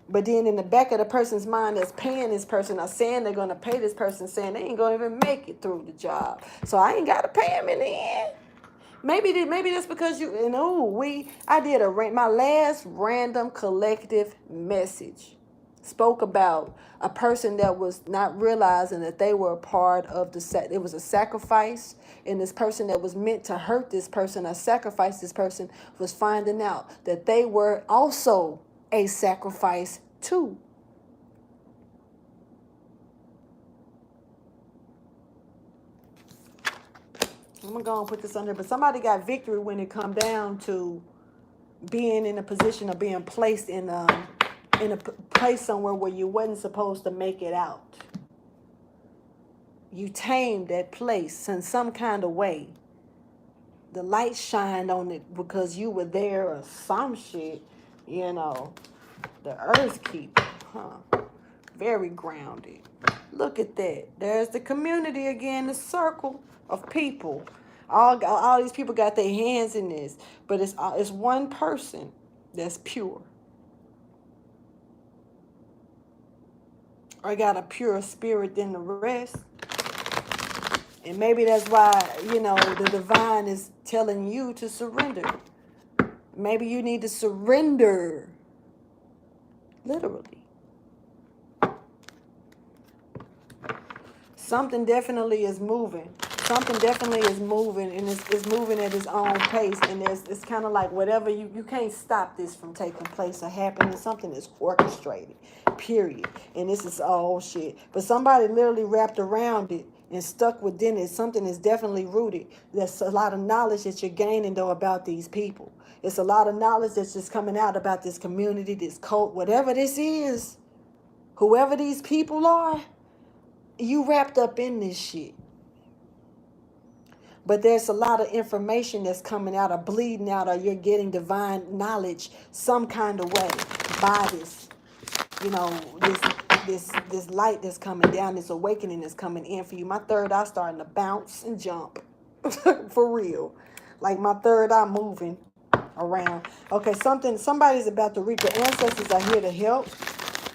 [SPEAKER 1] but then in the back of the person's mind that's paying this person or saying they're gonna pay this person, saying they ain't gonna even make it through the job, so I ain't gotta pay them in the end. Maybe that's because you know I did my last random collective message spoke about a person that was not realizing that they were a part of it was a sacrifice, and this person that was meant to hurt this person or sacrifice this person was finding out that they were also a sacrifice too. I'm gonna go and put this on there, but somebody got victory when it come down to being in a position of being placed in a place somewhere where you wasn't supposed to make it out. You tamed that place in some kind of way. The light shined on it because you were there or some shit, you know. The earth keeper, huh? Very grounded. Look at that. There's the community again, the circle of people. All these people got their hands in this, but it's one person that's pure. Or got a pure spirit than the rest. And maybe that's why, the divine is telling you to surrender. Maybe you need to surrender. Literally. Something definitely is moving. Something definitely is moving, and it's moving at its own pace. And it's kind of like whatever, you can't stop this from taking place or happening. Something is orchestrated, period. And this is all shit. But somebody literally wrapped around it and stuck within it. Something is definitely rooted. There's a lot of knowledge that you're gaining, though, about these people. It's a lot of knowledge that's just coming out about this community, this cult, whatever this is. Whoever these people are, you wrapped up in this shit. But there's a lot of information that's coming out or bleeding out, or you're getting divine knowledge some kind of way by this, this light that's coming down, this awakening that's coming in for you. My third eye starting to bounce and jump. For real. Like my third eye moving around. Okay, somebody's about to reap. The ancestors are here to help,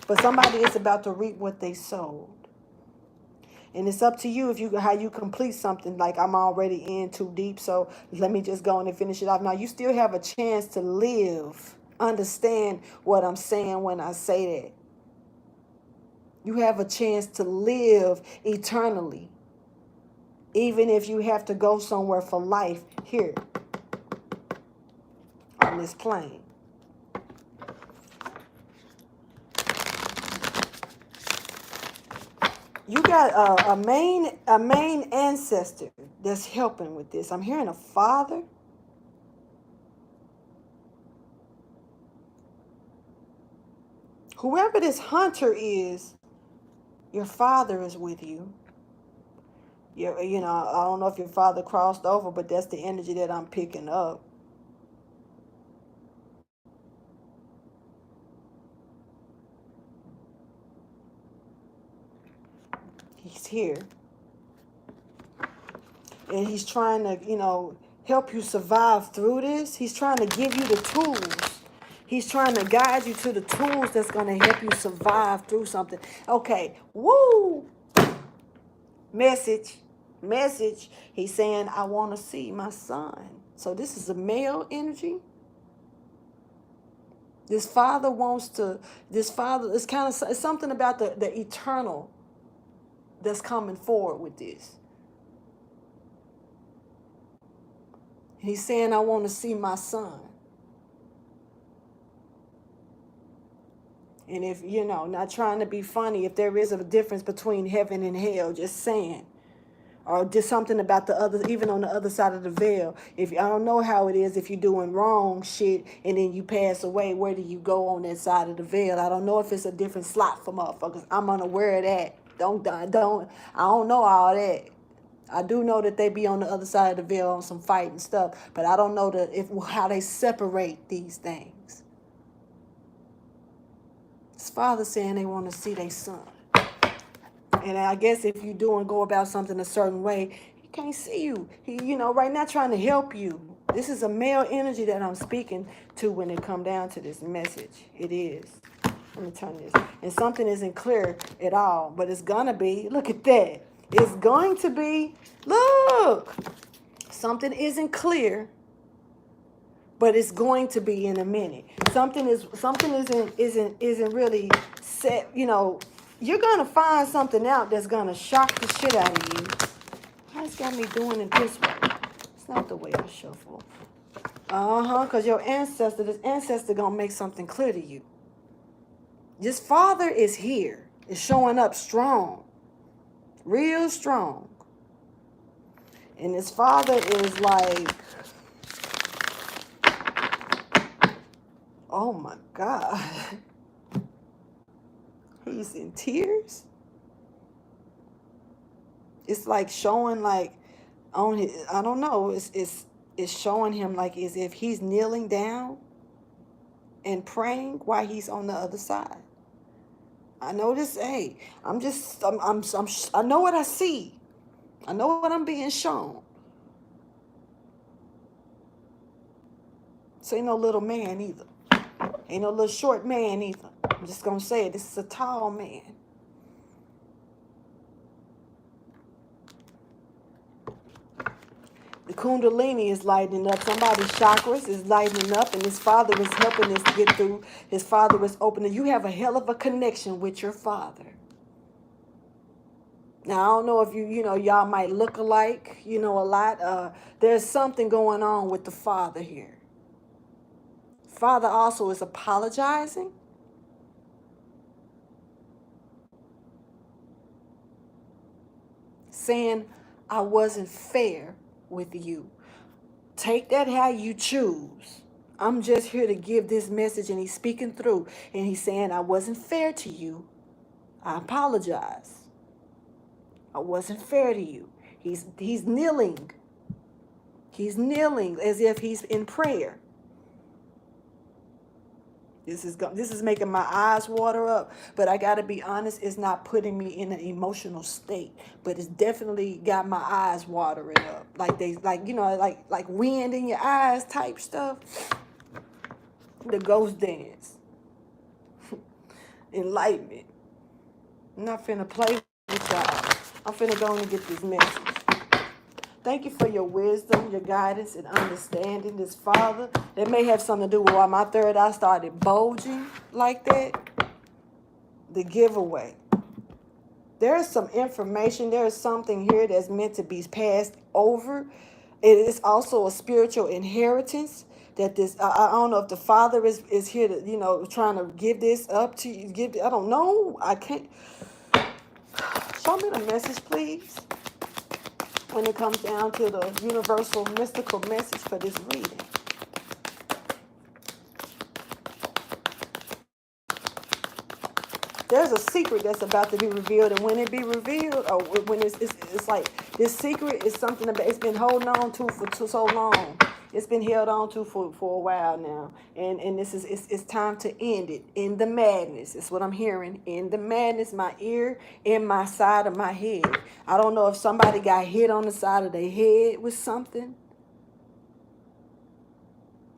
[SPEAKER 1] but somebody is about to reap what they sowed. And it's up to you how you complete something. Like I'm already in too deep, so let me just go on and finish it off. Now you still have a chance to live. Understand what I'm saying when I say that. You have a chance to live eternally. Even if you have to go somewhere for life here on this plane. You got a main ancestor that's helping with this. I'm hearing a father. Whoever this hunter is, your father is with you. I don't know if your father crossed over, but that's the energy that I'm picking up. He's here. And he's trying to, help you survive through this. He's trying to give you the tools. He's trying to guide you to the tools that's going to help you survive through something. Okay. Woo! Message. He's saying, I want to see my son. So this is a male energy. This father it's something about the eternal that's coming forward with this. He's saying, I want to see my son. And if, not trying to be funny, if there is a difference between heaven and hell, just saying. Or just something about even on the other side of the veil. I don't know how it is if you're doing wrong shit and then you pass away, where do you go on that side of the veil? I don't know if it's a different slot for motherfuckers. I'm unaware of that. I don't know all that. I do know that they be on the other side of the veil on some fight and stuff, but I don't know how they separate these things. His father saying they want to see their son. And I guess if you go about something a certain way, can't see you. He, right now trying to help you. This is a male energy that I'm speaking to when it come down to this message. It is. Let me turn this. And something isn't clear at all, but it's gonna be. Look at that. It's going to be. Look. Something isn't clear, but it's going to be in a minute. Something isn't really set. You're gonna find something out that's gonna shock the shit out of you. Why's got me doing it this way? It's not the way I shuffle. Because this ancestor gonna make something clear to you. This father is here. Is showing up strong. Real strong. And his father is like, oh my God. He's in tears. It's like showing like on his, I don't know, it's showing him like as if he's kneeling down and praying while he's on the other side. I know this, hey, I know what I see. I know what I'm being shown. This ain't no little man either. Ain't no little short man either. I'm just going to say it. This is a tall man. The Kundalini is lightening up. Somebody's chakras is lightening up, and his father is helping us get through. His father is opening. You have a hell of a connection with your father. Now, I don't know if y'all might look alike, a lot. There's something going on with the father here. Father also is apologizing. Saying, I wasn't fair with you. Take that how you choose. I'm just here to give this message, and he's speaking through. And he's saying, I wasn't fair to you. I apologize. I wasn't fair to you. He's kneeling. He's kneeling as if he's in prayer. This is making my eyes water up, but I got to be honest, it's not putting me in an emotional state, but it's definitely got my eyes watering up. Like wind in your eyes type stuff. The ghost dance. Enlightenment. I'm not finna play with y'all. I'm finna go and get this message. Thank you for your wisdom, your guidance, and understanding. This father, that may have something to do with why my third eye started bulging like that. The giveaway. There is some information. There is something here that's meant to be passed over. It is also a spiritual inheritance that this. I don't know if the father is here to trying to give this up to you. I don't know. I can't. Show me the message, please. When it comes down to the universal mystical message for this reading. There's a secret that's about to be revealed, and when it be revealed, or when it's like this secret is something that it's been holding on to for so long. It's been held on to for a while now, and this is it's time to end it. In the madness, it's what I'm hearing. In the madness, my ear, in my side of my head. I don't know if somebody got hit on the side of their head with something.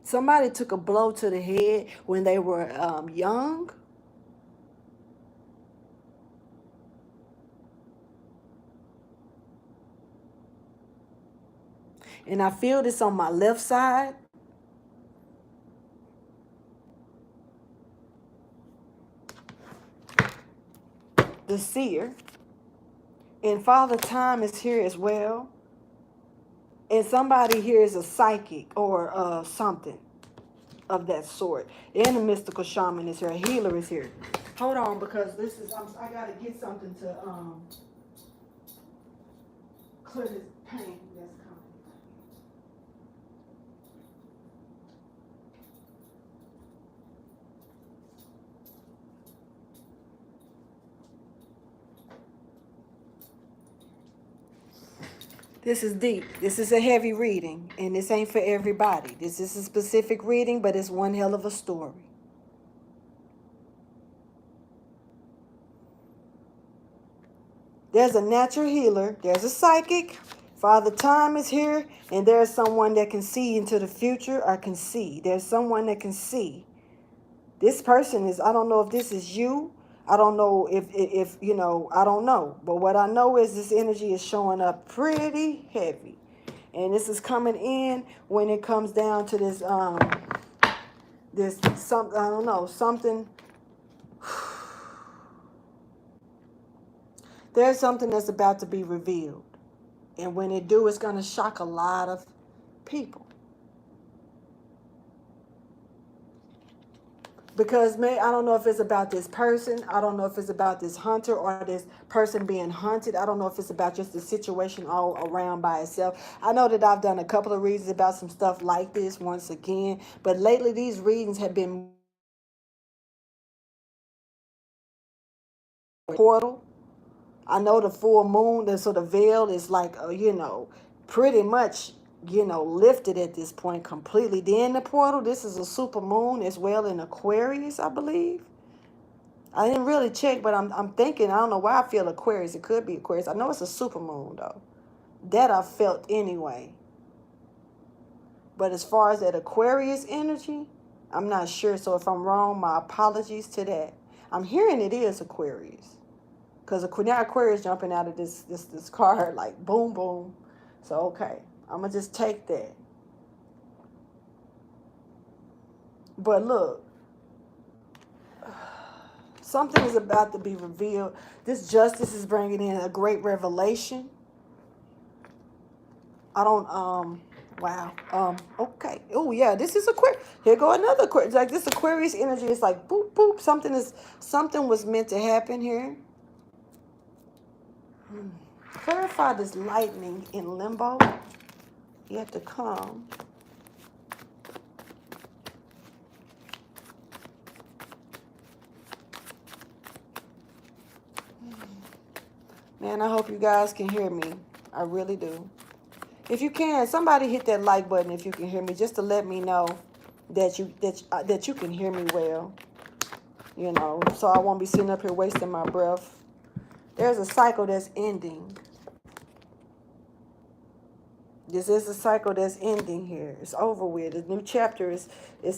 [SPEAKER 1] Somebody took a blow to the head when they were young. And I feel this on my left side. The seer. And Father Time is here as well. And somebody here is a psychic or something of that sort. And a mystical shaman is here. A healer is here. Hold on, because I got to get something to clear this pain that's coming. This is deep. This is a heavy reading, and this ain't for everybody. This is a specific reading, but it's one hell of a story. There's a natural healer. There's a psychic. Father, time is here, and there's someone that can see into the future or can see. There's someone that can see. This person is, I don't know if this is you. I don't know if you know, I don't know. But what I know is this energy is showing up pretty heavy. And this is coming in when it comes down to this, some, I don't know, something. There's something that's about to be revealed. And when it do, it's going to shock a lot of people. Because I don't know if it's about this person. I don't know if it's about this hunter or this person being hunted. I don't know if it's about just the situation all around by itself. I know that I've done a couple of readings about some stuff like this once again. But lately these readings have been portal. I know the full moon, so the veil is like, you know, pretty much, you know, lifted at this point completely. Then the portal, this is a super moon as well in Aquarius, I believe. I didn't really check, but I'm thinking, I don't know why I feel Aquarius. It could be Aquarius. I know it's a super moon, though. That I felt anyway. But as far as that Aquarius energy, I'm not sure. So if I'm wrong, my apologies to that. I'm hearing it is Aquarius. Because now Aquarius jumping out of this card like boom, boom. So, okay. I'm going to just take that. But look. Something is about to be revealed. This justice is bringing in a great revelation. I don't, wow. Okay. Oh, yeah, this is Aquarius. Here go another Aquarius. Like this Aquarius energy is like boop, boop. Something was meant to happen here. Clarify this lightning in limbo. Yet to come. Man, I hope you guys can hear me. I really do. If you can, somebody hit that like button if you can hear me, just to let me know that you can hear me well. You know, so I won't be sitting up here wasting my breath. There's a cycle that's ending. This is a cycle that's ending here. It's over with. The new chapter is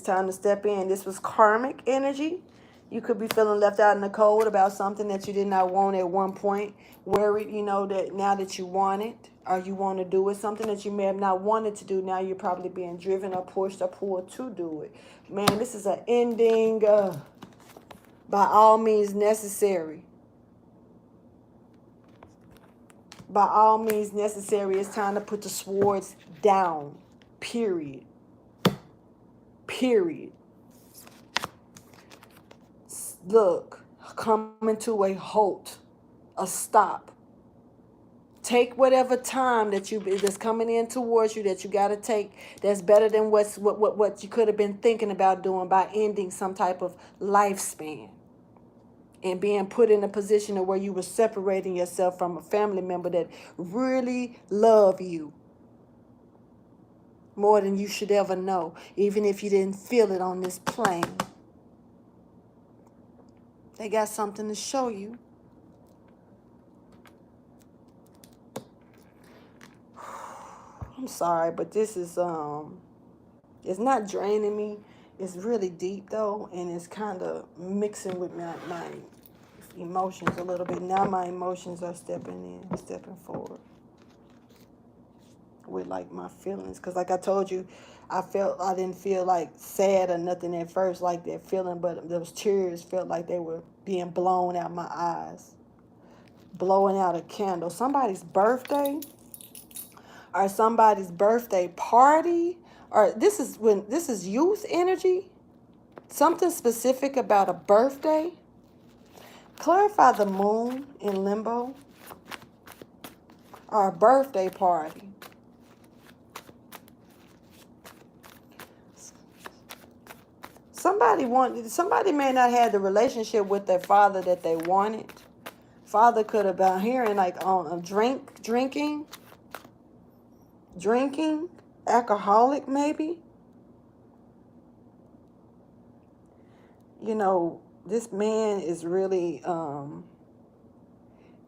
[SPEAKER 1] time to step in. This was karmic energy. You could be feeling left out in the cold about something that you did not want at one point. Worried, you know, that now that you want it or you want to do it, something that you may have not wanted to do, now you're probably being driven or pushed or pulled to do it. Man, this is an ending by all means necessary. By all means necessary, it's time to put the swords down. Period. Period. Look, coming to a halt, a stop. Take whatever time that's coming in towards you that you got to take. That's better than what you could have been thinking about doing by ending some type of lifespan. And being put in a position of where you were separating yourself from a family member that really love you more than you should ever know, even if you didn't feel it on this plane. They got something to show you. I'm sorry, but this is it's not draining me. It's really deep though, and it's kind of mixing with my emotions a little bit. Now my emotions are stepping forward with like my feelings. Because like I told you, I didn't feel like sad or nothing at first like that feeling, but those tears felt like they were being blown out my eyes. Blowing out a candle. Somebody's birthday or somebody's birthday party, or this is youth energy. Something specific about a birthday. Clarify the moon in limbo or a birthday party. Somebody may not have the relationship with their father that they wanted. Father could have been hearing like on drinking, alcoholic maybe. You know, this man is really,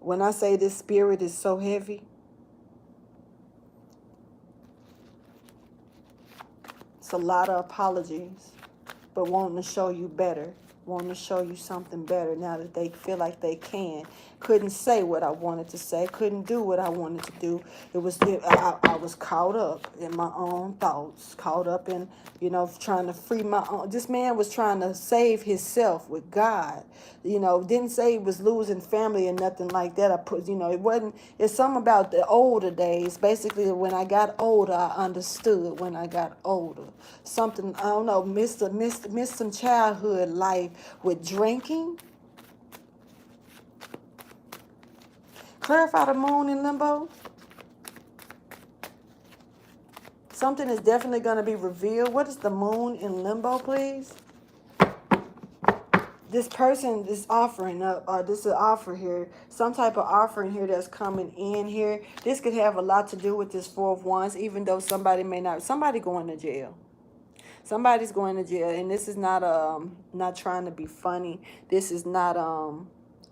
[SPEAKER 1] when I say this spirit is so heavy, a lot of apologies, but wanting to show you better, wanting to show you something better now that they feel like they can. Couldn't say what I wanted to say, couldn't do what I wanted to do. I was caught up in my own thoughts, caught up in, trying to free my own. This man was trying to save himself with God. Didn't say he was losing family or nothing like that. It wasn't, it's something about the older days. Basically, when I got older, I understood when I got older. Something, I don't know, missed some childhood life with drinking. Clarify the moon in limbo. Something is definitely going to be revealed. What is the moon in limbo, please? This person is offering up, or this is an offer here, some type of offering here that's coming in here. This could have a lot to do with this Four of Wands, even though somebody may not, somebody going to jail. Somebody's going to jail, and this is not trying to be funny. This is not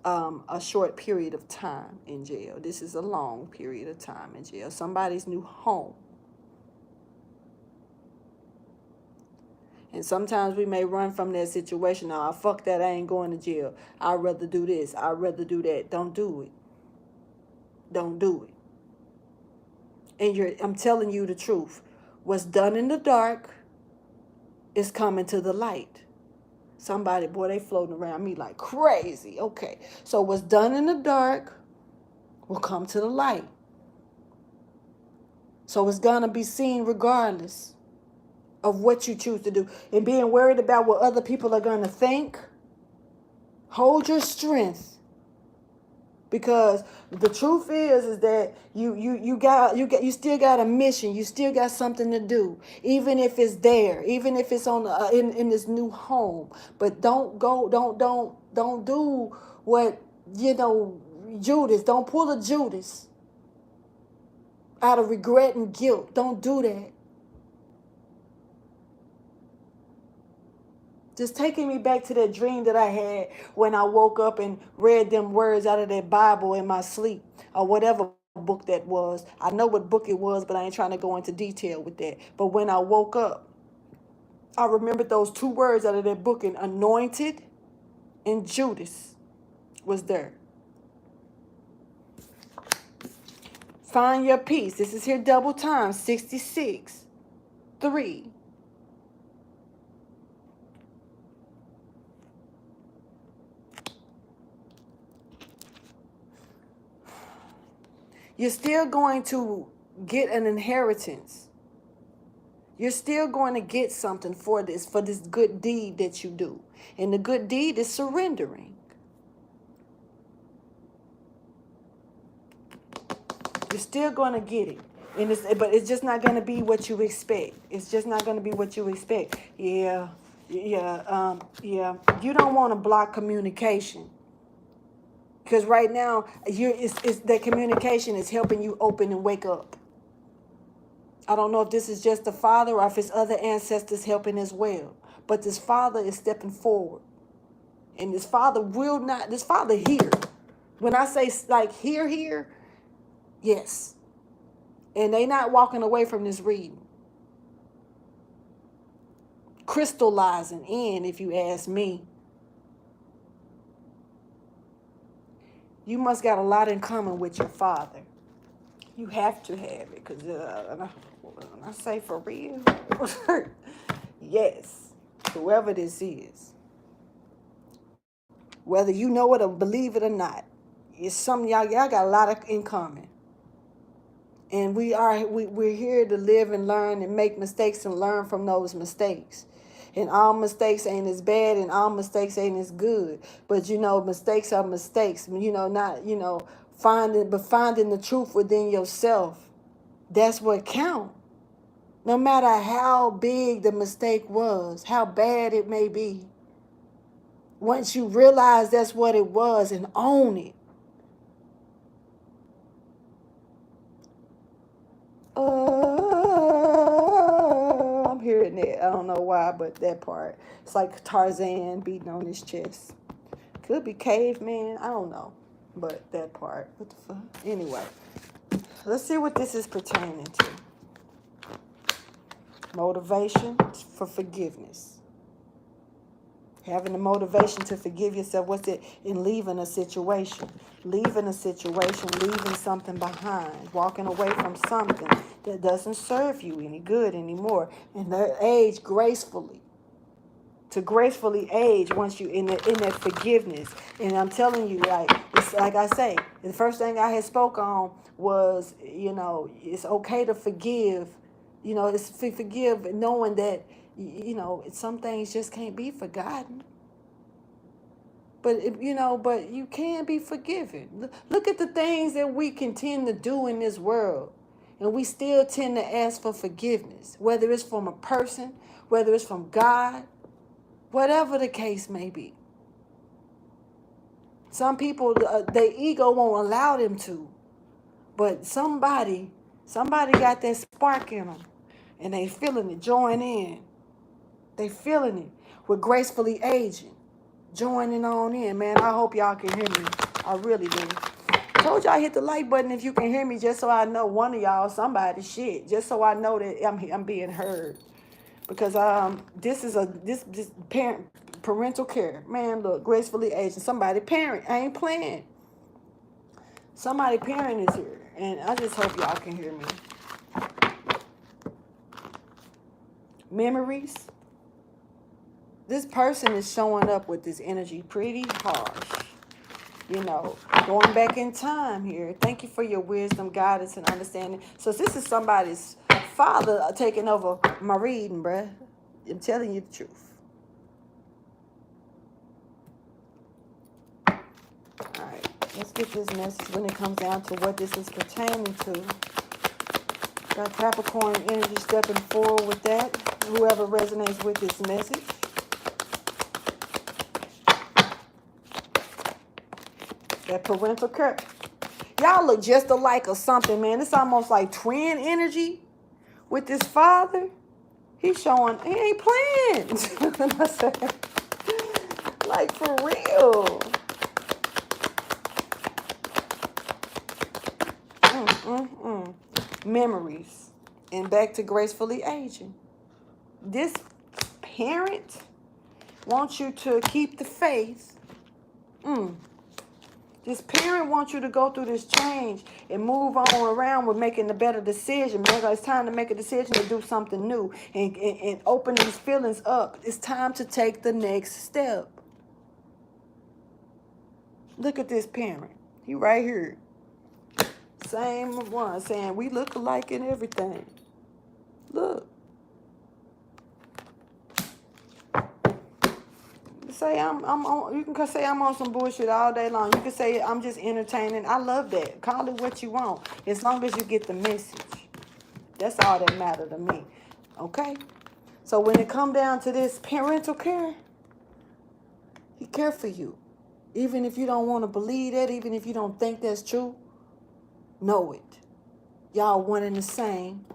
[SPEAKER 1] a short period of time in jail. This is a long period of time in jail. Somebody's new home. And sometimes we may run from that situation. Oh, fuck that, I ain't going to jail. I'd rather do this. I'd rather do that. Don't do it. Don't do it. And I'm telling you the truth. What's done in the dark is coming to the light. Somebody, boy, they floating around me like crazy. Okay. So what's done in the dark will come to the light. So it's going to be seen regardless of what you choose to do. And being worried about what other people are going to think, hold your strength. Because the truth is that you still got a mission. You still got something to do, even if it's there, even if it's on in this new home. But don't do what Judas. Don't pull a Judas out of regret and guilt. Don't do that. Just taking me back to that dream that I had when I woke up and read them words out of that Bible in my sleep, or whatever book that was. I know what book it was, but I ain't trying to go into detail with that. But when I woke up, I remembered those two words out of that book, and anointed and Judas was there. Find your peace. This is here double time, 66, 3. You're still going to get an inheritance. You're still going to get something for this good deed that you do. And the good deed is surrendering. You're still going to get it. But it's just not going to be what you expect. It's just not going to be what you expect. Yeah. You don't want to block communication. Because right now, that communication is helping you open and wake up. I don't know if this is just the father or if it's other ancestors helping as well. But this father is stepping forward. And this father here. When I say like here, yes. And they not walking away from this reading. Crystallizing in, if you ask me. You must got a lot in common with your father. You have to have it, because when I say for real, yes, whoever this is, whether you know it or believe it or not, it's something y'all got a lot in common. And we're here to live and learn and make mistakes and learn from those mistakes. And all mistakes ain't as bad, and all mistakes ain't as good. But mistakes are mistakes. Finding the truth within yourself. That's what counts. No matter how big the mistake was, how bad it may be. Once you realize that's what it was and own it. I'm hearing that. I don't know why, but that part. It's like Tarzan beating on his chest. Could be caveman. I don't know. But that part. What the fuck? Anyway. Let's see what this is pertaining to. Motivation for forgiveness. Having the motivation to forgive yourself. What's it? In leaving a situation. Leaving a situation, leaving something behind. Walking away from something that doesn't serve you any good anymore. And age gracefully. To gracefully age once you in that forgiveness. And I'm telling you, it's like I say, the first thing I had spoke on was, it's okay to forgive. It's forgive knowing that, some things just can't be forgotten. But, but you can be forgiven. Look at the things that we continue to do in this world. And we still tend to ask for forgiveness. Whether it's from a person, whether it's from God, whatever the case may be. Some people, their ego won't allow them to. But somebody got that spark in them. And they feeling it, join in. They feeling it. We're gracefully aging. Joining on in, man. I hope y'all can hear me. I really do. Told y'all hit the like button if you can hear me, just so I know one of y'all, somebody, shit. Just so I know that I'm being heard. Because this parental care. Man, look, gracefully aging. Somebody parent. I ain't playing. Somebody parent is here. And I just hope y'all can hear me. Memories. This person is showing up with this energy pretty harsh. Going back in time here. Thank you for your wisdom, guidance, and understanding. So this is somebody's father taking over my reading, bruh. I'm telling you the truth. All right. Let's get this message when it comes down to what this is pertaining to. Got Capricorn energy stepping forward with that. Whoever resonates with this message. That parental care. Y'all look just alike or something, man. It's almost like twin energy with this father. He's showing, he ain't playing. Like, for real. Memories. And back to gracefully aging. This parent wants you to keep the faith. This parent wants you to go through this change and move on around with making a better decision. It's time to make a decision to do something new and open these feelings up. It's time to take the next step. Look at this parent. He right here. Same one saying we look alike in everything. Look. Say I'm on. You can say I'm on some bullshit all day long. You can say I'm just entertaining. I love that. Call it what you want, as long as you get the message. That's all that matters to me. Okay. So when it come down to this parental care, he care for you, even if you don't want to believe that, even if you don't think that's true. Know it. Y'all one and the same.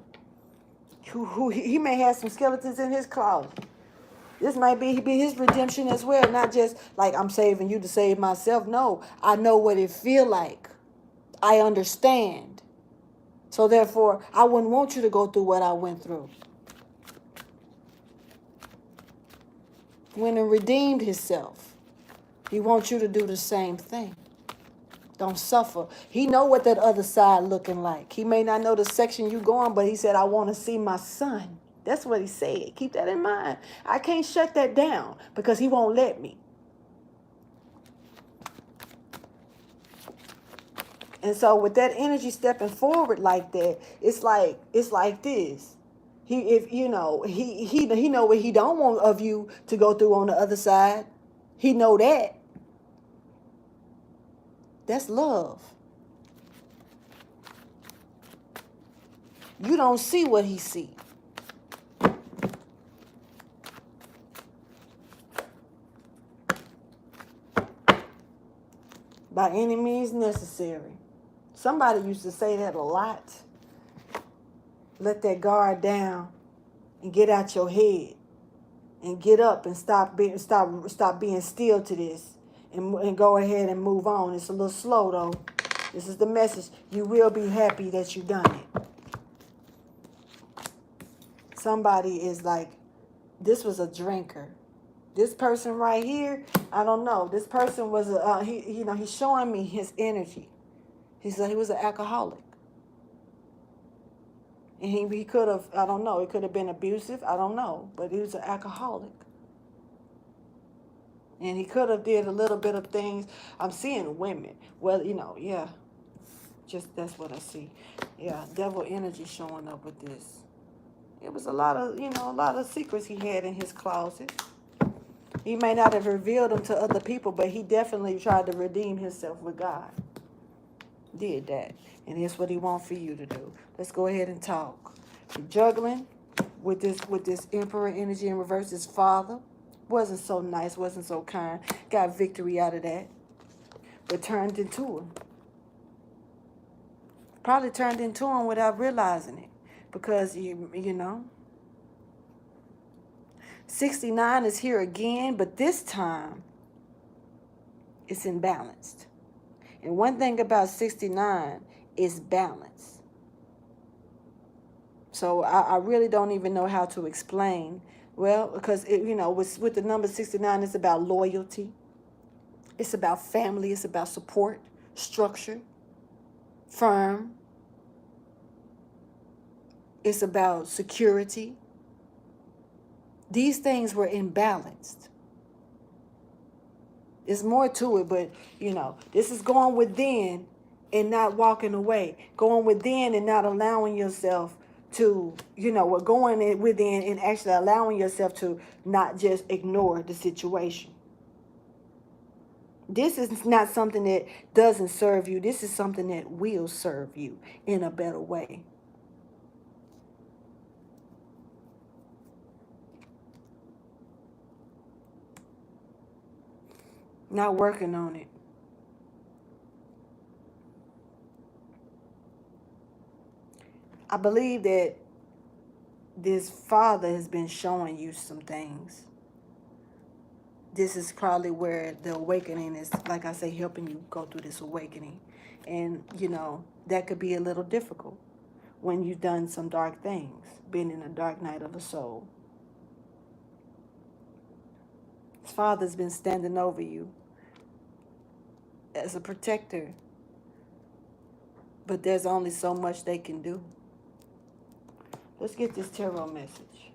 [SPEAKER 1] He may have some skeletons in his closet. This might be his redemption as well. Not just like I'm saving you to save myself. No, I know what it feel like. I understand. So therefore, I wouldn't want you to go through what I went through. When he redeemed himself, he wants you to do the same thing. Don't suffer. He know what that other side looking like. He may not know the section you going, but he said, I want to see my son. That's what he said. Keep that in mind. I can't shut that down because he won't let me. And so with that energy stepping forward like that, it's like this. He know what he don't want of you to go through on the other side. He know that. That's love. You don't see what he see. By any means necessary. Somebody used to say that a lot. Let that guard down and get out your head and get up and stop being still to this and go ahead and move on. It's a little slow though. This is the message. You will be happy that you done it. somebody is like, this was a drinker. This person right here, I don't know. This person was he's showing me his energy. He was an alcoholic. And he could have, I don't know, it could have been abusive, I don't know, but he was an alcoholic. And he could have did a little bit of things. I'm seeing women. Well, yeah. Just that's what I see. Yeah, devil energy showing up with this. It was a lot of secrets he had in his closet. He may not have revealed them to other people, but he definitely tried to redeem himself with God. Did that. And that's what he wants for you to do. Let's go ahead and talk. You're juggling with this emperor energy in reverse. His father wasn't so nice, wasn't so kind. Got victory out of that. But turned into him. Probably turned into him without realizing it. Because, 69 is here again, but this time it's imbalanced. And one thing about 69 is balance. So I really don't even know how to explain. Well, because, with the number 69, it's about loyalty. It's about family. It's about support, structure, firm. It's about security. These things were imbalanced. There's more to it, but, this is going within and not walking away. Going within and not allowing yourself to, going within and actually allowing yourself to not just ignore the situation. This is not something that doesn't serve you. This is something that will serve you in a better way. Not working on it. I believe that this father has been showing you some things. This is probably where the awakening is, like I say, helping you go through this awakening. And, that could be a little difficult when you've done some dark things, been in a dark night of the soul. His father's been standing over you as a protector. But there's only so much they can do. Let's get this tarot message.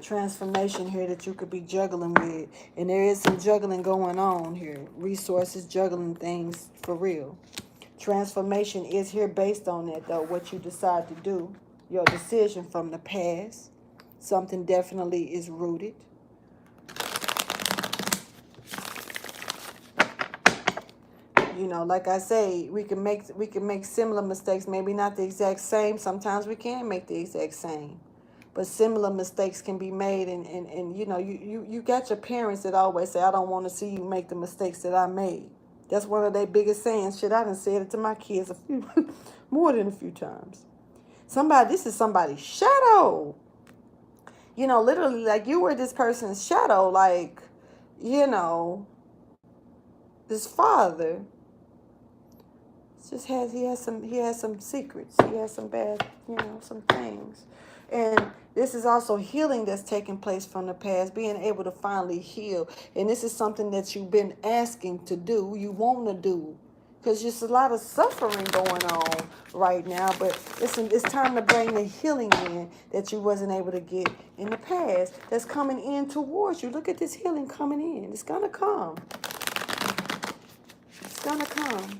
[SPEAKER 1] Transformation here that you could be juggling with. And there is some juggling going on here. Resources, juggling things for real. Transformation is here based on that, though, what you decide to do. Your decision from the past. Something definitely is rooted. Like I say, we can make similar mistakes, maybe not the exact same. Sometimes we can make the exact same. But similar mistakes can be made, and you got your parents that always say, I don't want to see you make the mistakes that I made. That's one of their biggest sayings. Shit, I done said it to my kids more than a few times. This is somebody's shadow. Literally, like, you were this person's shadow, like, this father he has some secrets. He has some bad, some things. And this is also healing that's taking place from the past, being able to finally heal. And this is something that you've been asking to do, you want to do. Because there's a lot of suffering going on right now. But it's time to bring the healing in that you wasn't able to get in the past. That's coming in towards you. Look at this healing coming in. It's going to come. It's going to come.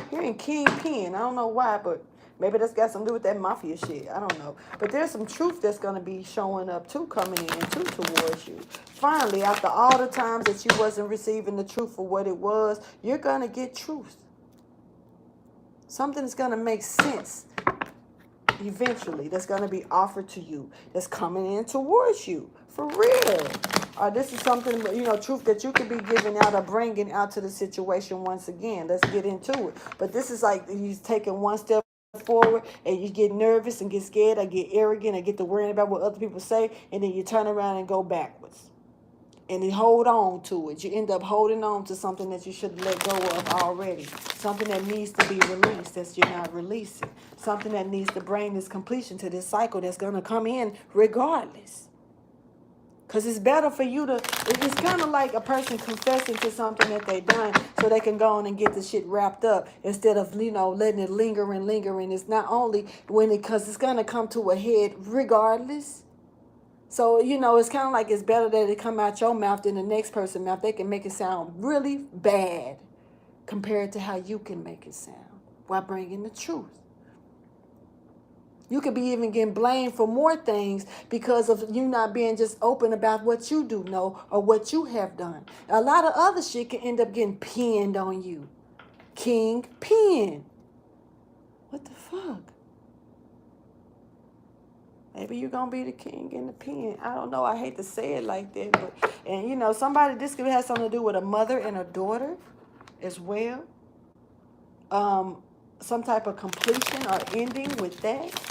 [SPEAKER 1] Here in Kingpin, I don't know why, but maybe that's got something to do with that mafia shit. I don't know. But there's some truth that's going to be showing up too, coming in too towards you. Finally, after all the times that you wasn't receiving the truth for what it was, you're going to get truth. Something is going to make sense eventually that's going to be offered to you, that's coming in towards you. For real. This is something, truth that you could be giving out or bringing out to the situation once again. Let's get into it. But this is like you're taking one step forward and you get nervous and get scared or get arrogant or get to worrying about what other people say, and then you turn around and go backwards. and you hold on to it. You end up holding on to something that you should let go of already. Something that needs to be released that you're not releasing. Something that needs to bring this completion to this cycle that's going to come in regardless. Because it's better for you to, it's kind of like a person confessing to something that they done so they can go on and get the shit wrapped up instead of, you know, letting it linger and linger. And it's not only when it, because it's going to come to a head regardless. So, you know, it's kind of like it's better that it come out your mouth than the next person's mouth. They can make it sound really bad compared to how you can make it sound while bringing the truth. You could be even getting blamed for more things because of you not being just open about what you do know or what you have done. A lot of other shit can end up getting pinned on you. King pin. What the fuck? Maybe you're going to be the king in the pen. I don't know. I hate to say it like that. But, and, you know, this could have something to do with a mother and a daughter as well. Some type of completion or ending with that.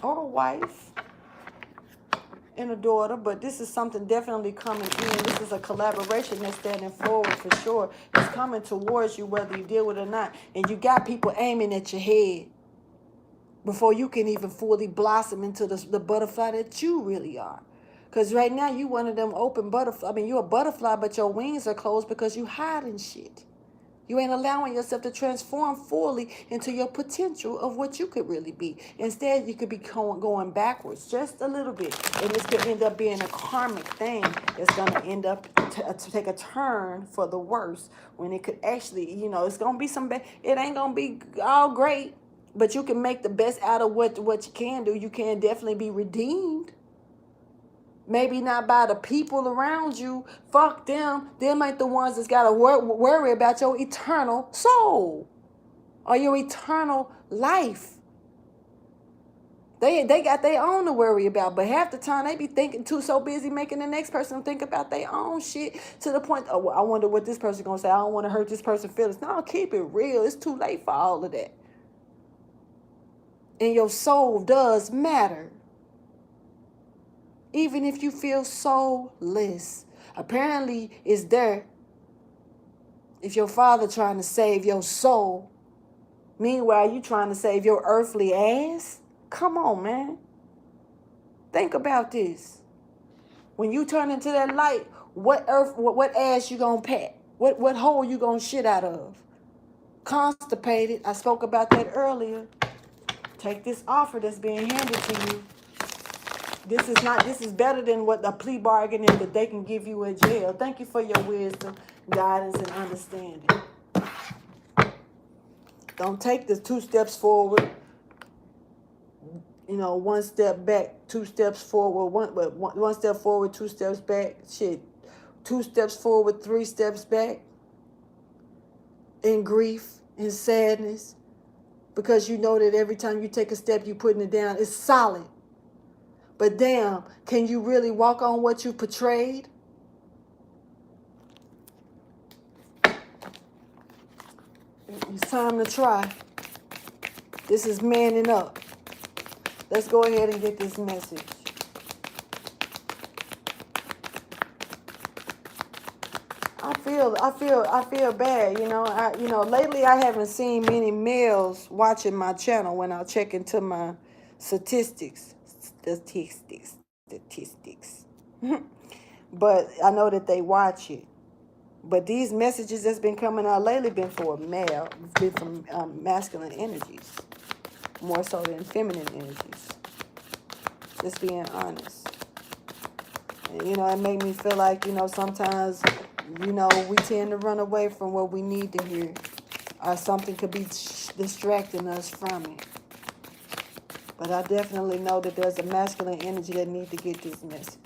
[SPEAKER 1] Or a wife and a daughter. But this is something definitely coming in. This is a collaboration that's standing forward for sure. It's coming towards you whether you deal with it or not. And you got people aiming at your head before you can even fully blossom into the butterfly that you really are. Because right now, you one of them open butterfly. I mean, you're a butterfly, but your wings are closed because you hiding shit. You ain't allowing yourself to transform fully into your potential of what you could really be. Instead, you could be going backwards just a little bit. And this could end up being a karmic thing that's going to end up to take a turn for the worse when it could actually, you know, it's going to be some bad. It ain't going to be all great. But you can make the best out of what you can do. You can definitely be redeemed. Maybe not by the people around you. Fuck them. Them ain't the ones that's got to worry about your eternal soul or your eternal life. They got their own to worry about. But half the time they be thinking so busy making the next person think about their own shit to the point, oh, I wonder what this person going to say. I don't want to hurt this person's feelings. No, keep it real. It's too late for all of that. And your soul does matter. Even if you feel soulless. Apparently, it's there. If your father trying to save your soul. Meanwhile, you trying to save your earthly ass. Come on, man. Think about this. When you turn into that light, what ass you gonna pat? What hole you gonna shit out of? Constipated. I spoke about that earlier. Take this offer that's being handed to you. This is better than what the plea bargaining that they can give you in jail. Thank you for your wisdom, guidance, and understanding. Don't take the 2 steps forward, you know, 1 step back, 2 steps forward, one step forward, 2 steps back. Shit, 2 steps forward, 3 steps back. In grief, in sadness. Because you know that every time you take a step, you're putting it down. It's solid. But damn, can you really walk on what you portrayed? It's time to try. This is manning up. Let's go ahead and get this message. I feel bad, you know. Lately I haven't seen many males watching my channel when I check into my statistics. But I know that they watch it. But these messages that's been coming out lately been for a male. It's been from masculine energies. More so than feminine energies. Just being honest. And, you know, it made me feel like, you know, sometimes, you know, we tend to run away from what we need to hear. Or something could be distracting us from it. But I definitely know that there's a masculine energy that needs to get this message.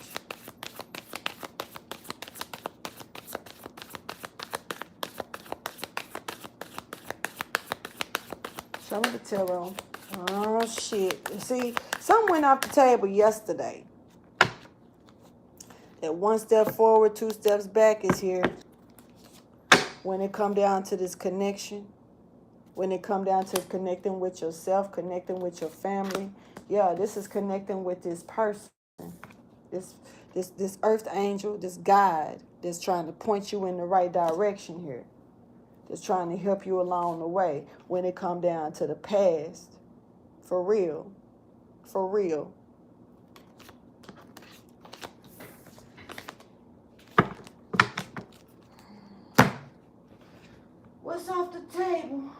[SPEAKER 1] Show me the tarot. Oh, shit. See, something went off the table yesterday. That 1 step forward, 2 steps back is here. When it come down to this connection. When it come down to connecting with yourself, connecting with your family. Yeah, this is connecting with this person. this earth angel, this guide that's trying to point you in the right direction here. That's trying to help you along the way when it come down to the past. For real. For real. What's off the table?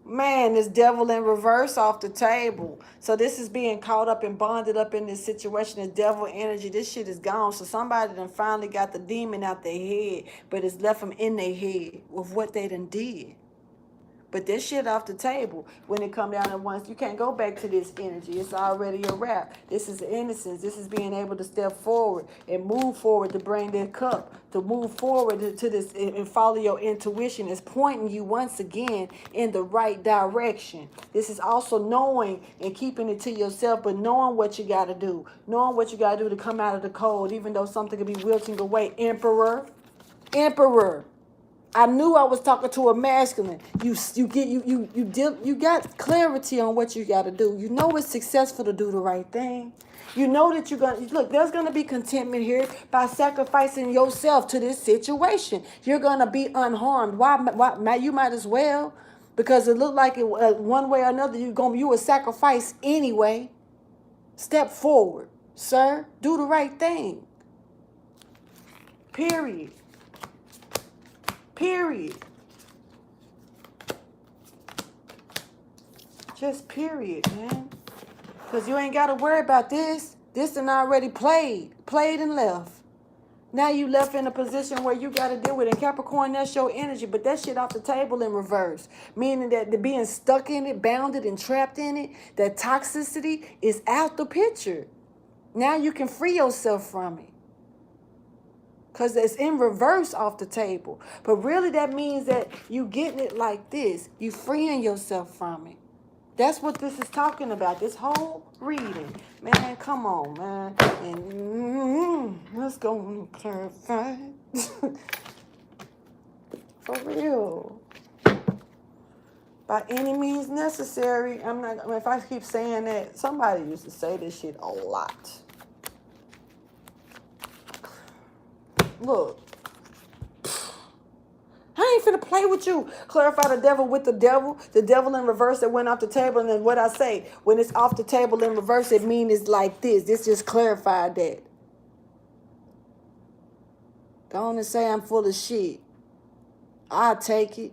[SPEAKER 1] Man, this devil in reverse off the table. So this is being caught up and bonded up in this situation. The devil energy, this shit is gone. So somebody done finally got the demon out their head, but it's left them in their head with what they done did. But this shit off the table when it come down at once. You can't go back to this energy. It's already a wrap. This is innocence. This is being able to step forward and move forward to bring that cup, to move forward to this and follow your intuition. It's pointing you once again in the right direction. This is also knowing and keeping it to yourself, but knowing what you got to do. Knowing what you got to do to come out of the cold, even though something could be wilting away. Emperor. Emperor. I knew I was talking to a masculine. You got clarity on what you got to do. You know it's successful to do the right thing. You know that you're going to, look, there's going to be contentment here by sacrificing yourself to this situation. You're going to be unharmed. Why? You might as well, because it looked like it, one way or another, you will sacrifice anyway. Step forward, sir. Do the right thing. Period. Period. Just period, man. Because you ain't got to worry about this. This done already played and left. Now you left in a position where you got to deal with it. Capricorn, that's your energy, but that shit off the table in reverse. Meaning that the being stuck in it, bounded and trapped in it, that toxicity is out the picture. Now you can free yourself from it. Because it's in reverse off the table. But really that means that you getting it like this. You freeing yourself from it. That's what this is talking about. This whole reading. Man, come on, man. And let's go and clarify. For real. By any means necessary. If I keep saying that, somebody used to say this shit a lot. Look, I ain't finna play with you. Clarify the devil with the devil in reverse that went off the table. And then what I say, when it's off the table in reverse, it means it's like this. This just clarified that. Go on and say I'm full of shit. I'll take it.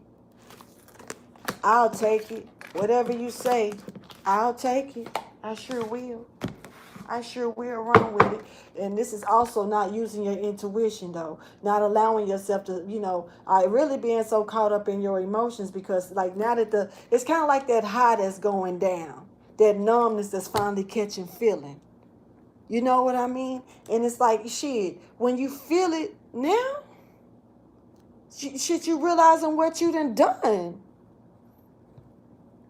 [SPEAKER 1] I'll take it. Whatever you say, I'll take it. I sure will. I sure will run with it. And this is also not using your intuition, though. Not allowing yourself to, really being so caught up in your emotions, because like now that it's kind of like that high that's going down. That numbness that's finally catching feeling. You know what I mean? And it's like, shit, when you feel it now, shit, you realizing what you done.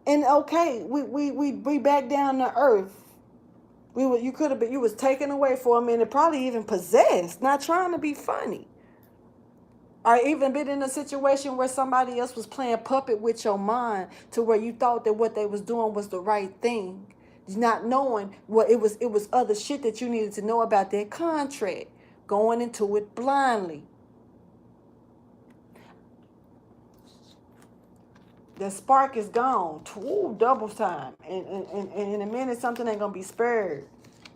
[SPEAKER 1] And okay, we back down to earth. You was taken away for a minute, probably even possessed, not trying to be funny. Or even been in a situation where somebody else was playing puppet with your mind to where you thought that what they was doing was the right thing. Not knowing what it was other shit that you needed to know about their contract. Going into it blindly. The spark is gone. Double time. And in a minute, something ain't going to be spared.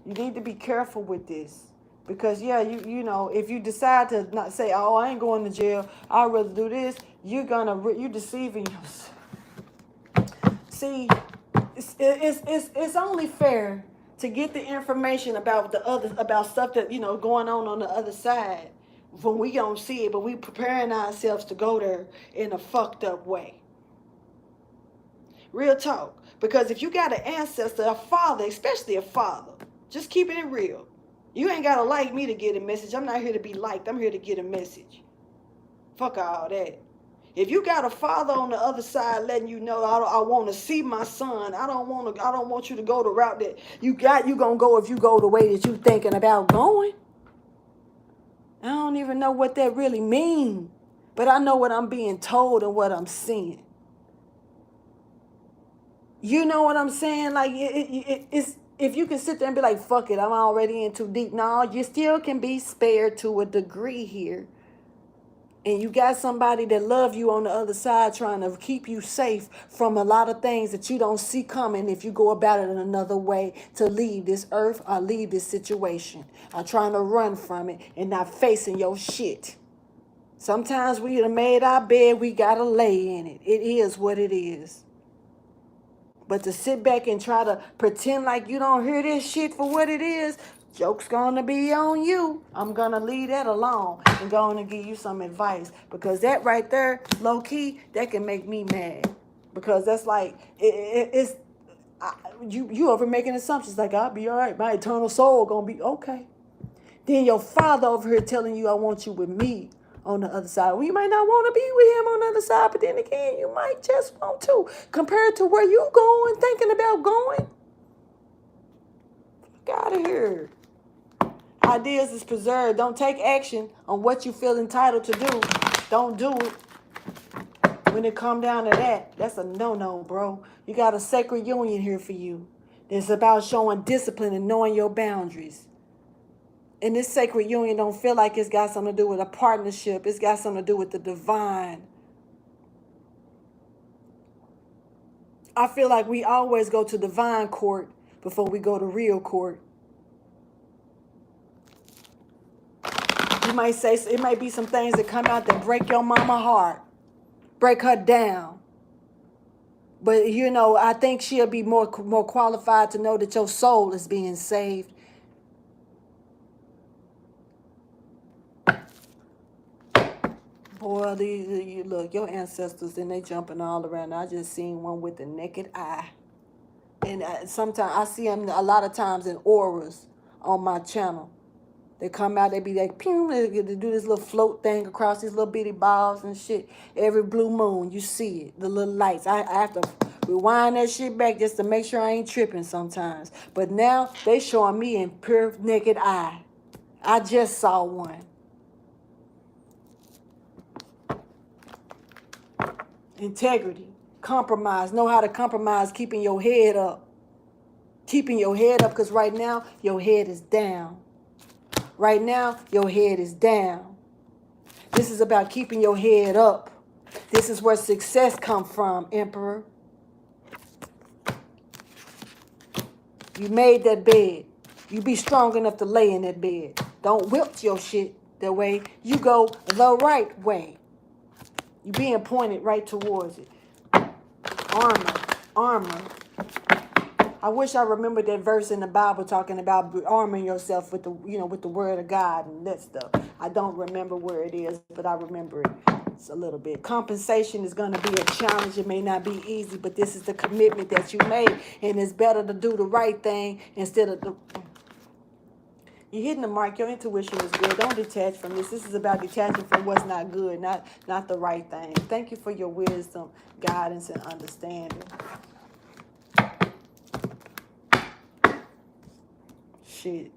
[SPEAKER 1] You need to be careful with this. Because, yeah, you know, if you decide to not say, oh, I ain't going to jail, I'd rather do this, you're deceiving yourself. See, it's only fair to get the information about stuff that, going on the other side when we don't see it, but we preparing ourselves to go there in a fucked up way. Real talk. Because if you got an ancestor, a father, especially a father, just keeping it real. You ain't got to like me to get a message. I'm not here to be liked. I'm here to get a message. Fuck all that. If you got a father on the other side letting you know, I want to see my son. I don't want you to go the route that you going to go if you go the way that you thinking about going. I don't even know what that really means. But I know what I'm being told and what I'm seeing. You know what I'm saying? Like it's if you can sit there and be like, fuck it, I'm already in too deep. No, you still can be spared to a degree here. And you got somebody that love you on the other side trying to keep you safe from a lot of things that you don't see coming if you go about it in another way to leave this earth or leave this situation or trying to run from it and not facing your shit. Sometimes we done made our bed, we gotta lay in it. It is what it is. But to sit back and try to pretend like you don't hear this shit for what it is, joke's gonna be on you. I'm gonna leave that alone and gonna give you some advice, because that right there, low key, that can make me mad, because that's like it's you over making assumptions like I'll be all right, my eternal soul gonna be okay. Then your father over here telling you I want you with me on the other side. Well, you might not want to be with him on the other side, but then again, you might just want to. Compared to where you going, thinking about going. Get out of here. Ideas is preserved. Don't take action on what you feel entitled to do. Don't do it. When it come down to that, that's a no-no, bro. You got a sacred union here for you. It's about showing discipline and knowing your boundaries. And this sacred union don't feel like it's got something to do with a partnership. It's got something to do with the divine. I feel like we always go to divine court before we go to real court. You might say it might be some things that come out that break your mama heart, break her down. But you know, I think she'll be more qualified to know that your soul is being saved. Boy, look, your ancestors, and they jumping all around. I just seen one with the naked eye. And sometimes I see them a lot of times in auras on my channel. They come out, they be like, pew, they do this little float thing across these little bitty balls and shit. Every blue moon, you see it, the little lights. I have to rewind that shit back just to make sure I ain't tripping sometimes. But now they showing me in pure naked eye. I just saw one. Integrity, compromise, know how to compromise, keeping your head up. Keeping your head up, because right now, your head is down. Right now, your head is down. This is about keeping your head up. This is where success comes from, Emperor. You made that bed. You be strong enough to lay in that bed. Don't wilt your shit that way. You go the right way. You being pointed right towards it. Armor. I wish I remembered that verse in the Bible talking about arming yourself with the, with the word of God and that stuff. I don't remember where it is, but I remember it. It's a little bit. Compensation is going to be a challenge. It may not be easy, but this is the commitment that you made, and it's better to do the right thing instead of the... You're hitting the mark. Your intuition is good. Don't detach from this. This is about detaching from what's not good, not the right thing. Thank you for your wisdom, guidance, and understanding. Shit.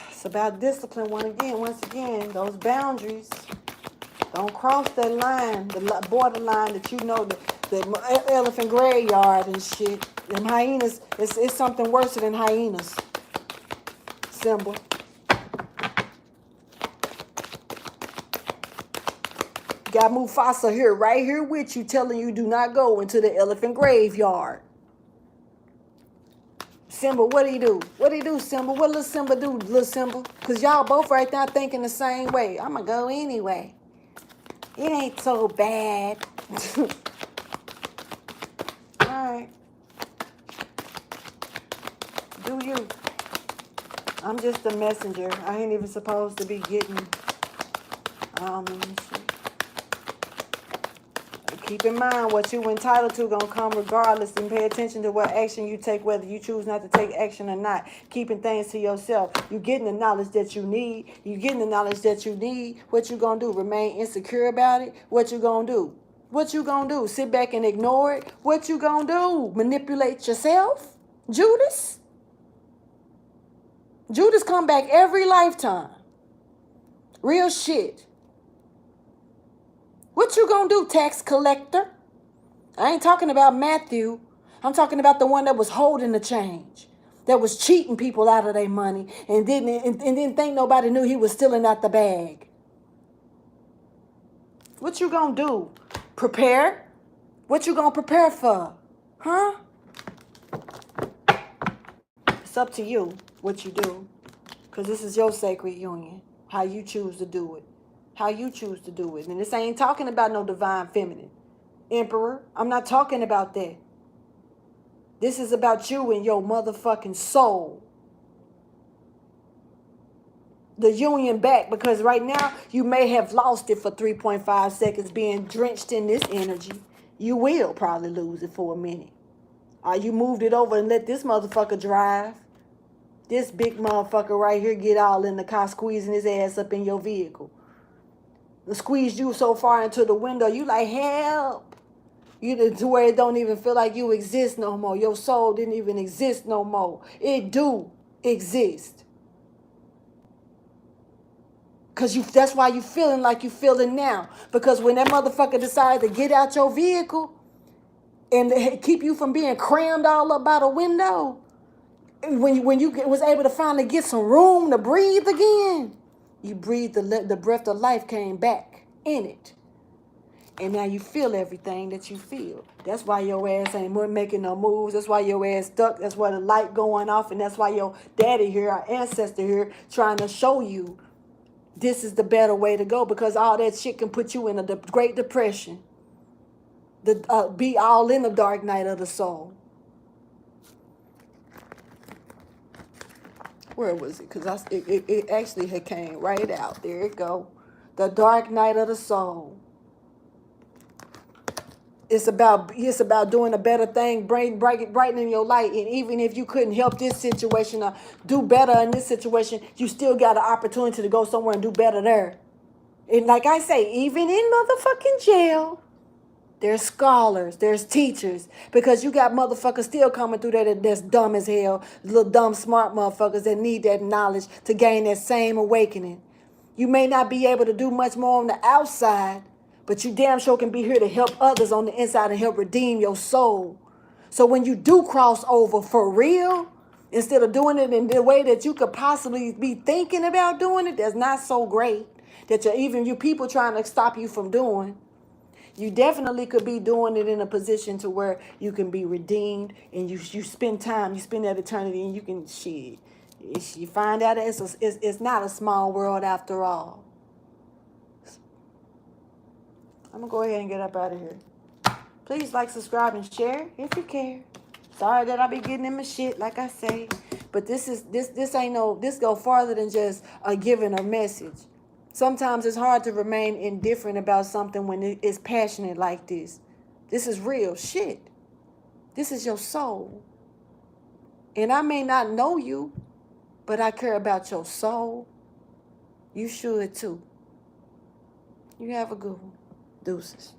[SPEAKER 1] It's about discipline once again, those boundaries. Don't cross that line, the borderline that you know, the elephant graveyard and shit. Them hyenas, it's something worse than hyenas. Symbol. Got Mufasa here, right here with you, telling you do not go into the elephant graveyard. Simba, what do you do? What do you do, Simba? What little Simba do, little Simba? Because y'all both right now thinking the same way. I'm going to go anyway. It ain't so bad. All right. Do you. I'm just a messenger. I ain't even supposed to be getting shit. Keep in mind what you entitled to gonna come regardless, and pay attention to what action you take, whether you choose not to take action or not. Keeping things to yourself. You getting the knowledge that you need. You getting the knowledge that you need. What you gonna do? Remain insecure about it? What you gonna do? What you gonna do? Sit back and ignore it? What you gonna do? Manipulate yourself? Judas? Judas come back every lifetime. Real shit. What you gonna do, tax collector? I ain't talking about Matthew. I'm talking about the one that was holding the change, that was cheating people out of their money and didn't think nobody knew he was stealing out the bag. What you gonna do? Prepare? What you gonna prepare for? Huh? It's up to you what you do. Because this is your sacred union. How you choose to do it. How you choose to do it. And this ain't talking about no divine feminine. Emperor, I'm not talking about that. This is about you and your motherfucking soul. The union back, because right now you may have lost it for 3.5 seconds being drenched in this energy. You will probably lose it for a minute. Or you moved it over and let this motherfucker drive. This big motherfucker right here get all in the car squeezing his ass up in your vehicle. Squeeze you so far into the window, you like, help. You to where it don't even feel like you exist no more. Your soul didn't even exist no more. It do exist. Because that's why you feeling like you feeling now. Because when that motherfucker decided to get out your vehicle and keep you from being crammed all up by the window, when you was able to finally get some room to breathe again, you breathed, the breath of life came back in it. And now you feel everything that you feel. That's why your ass ain't making no moves. That's why your ass stuck. That's why the light going off. And that's why your daddy here, our ancestor here, trying to show you this is the better way to go, because all that shit can put you in a Great Depression. Be all in the dark night of the soul. Where was it? Because it actually had came right out. There it go. The dark night of the soul. It's about doing a better thing, brightening your light. And even if you couldn't help this situation or do better in this situation, you still got an opportunity to go somewhere and do better there. And like I say, even in motherfucking jail, there's scholars, there's teachers, because you got motherfuckers still coming through there that's dumb as hell, little dumb smart motherfuckers that need that knowledge to gain that same awakening. You may not be able to do much more on the outside, but you damn sure can be here to help others on the inside and help redeem your soul. So when you do cross over for real, instead of doing it in the way that you could possibly be thinking about doing it, that's not so great, that you people trying to stop you from doing, you definitely could be doing it in a position to where you can be redeemed, and you spend time, you spend that eternity, and you can, shit, you find out that it's not a small world after all. I'm going to go ahead and get up out of here. Please like, subscribe, and share if you care. Sorry that I be getting in my shit, like I say. But this go farther than just giving a message. Sometimes it's hard to remain indifferent about something when it's passionate like this. This is real shit. This is your soul. And I may not know you, but I care about your soul. You should too. You have a good one. Deuces.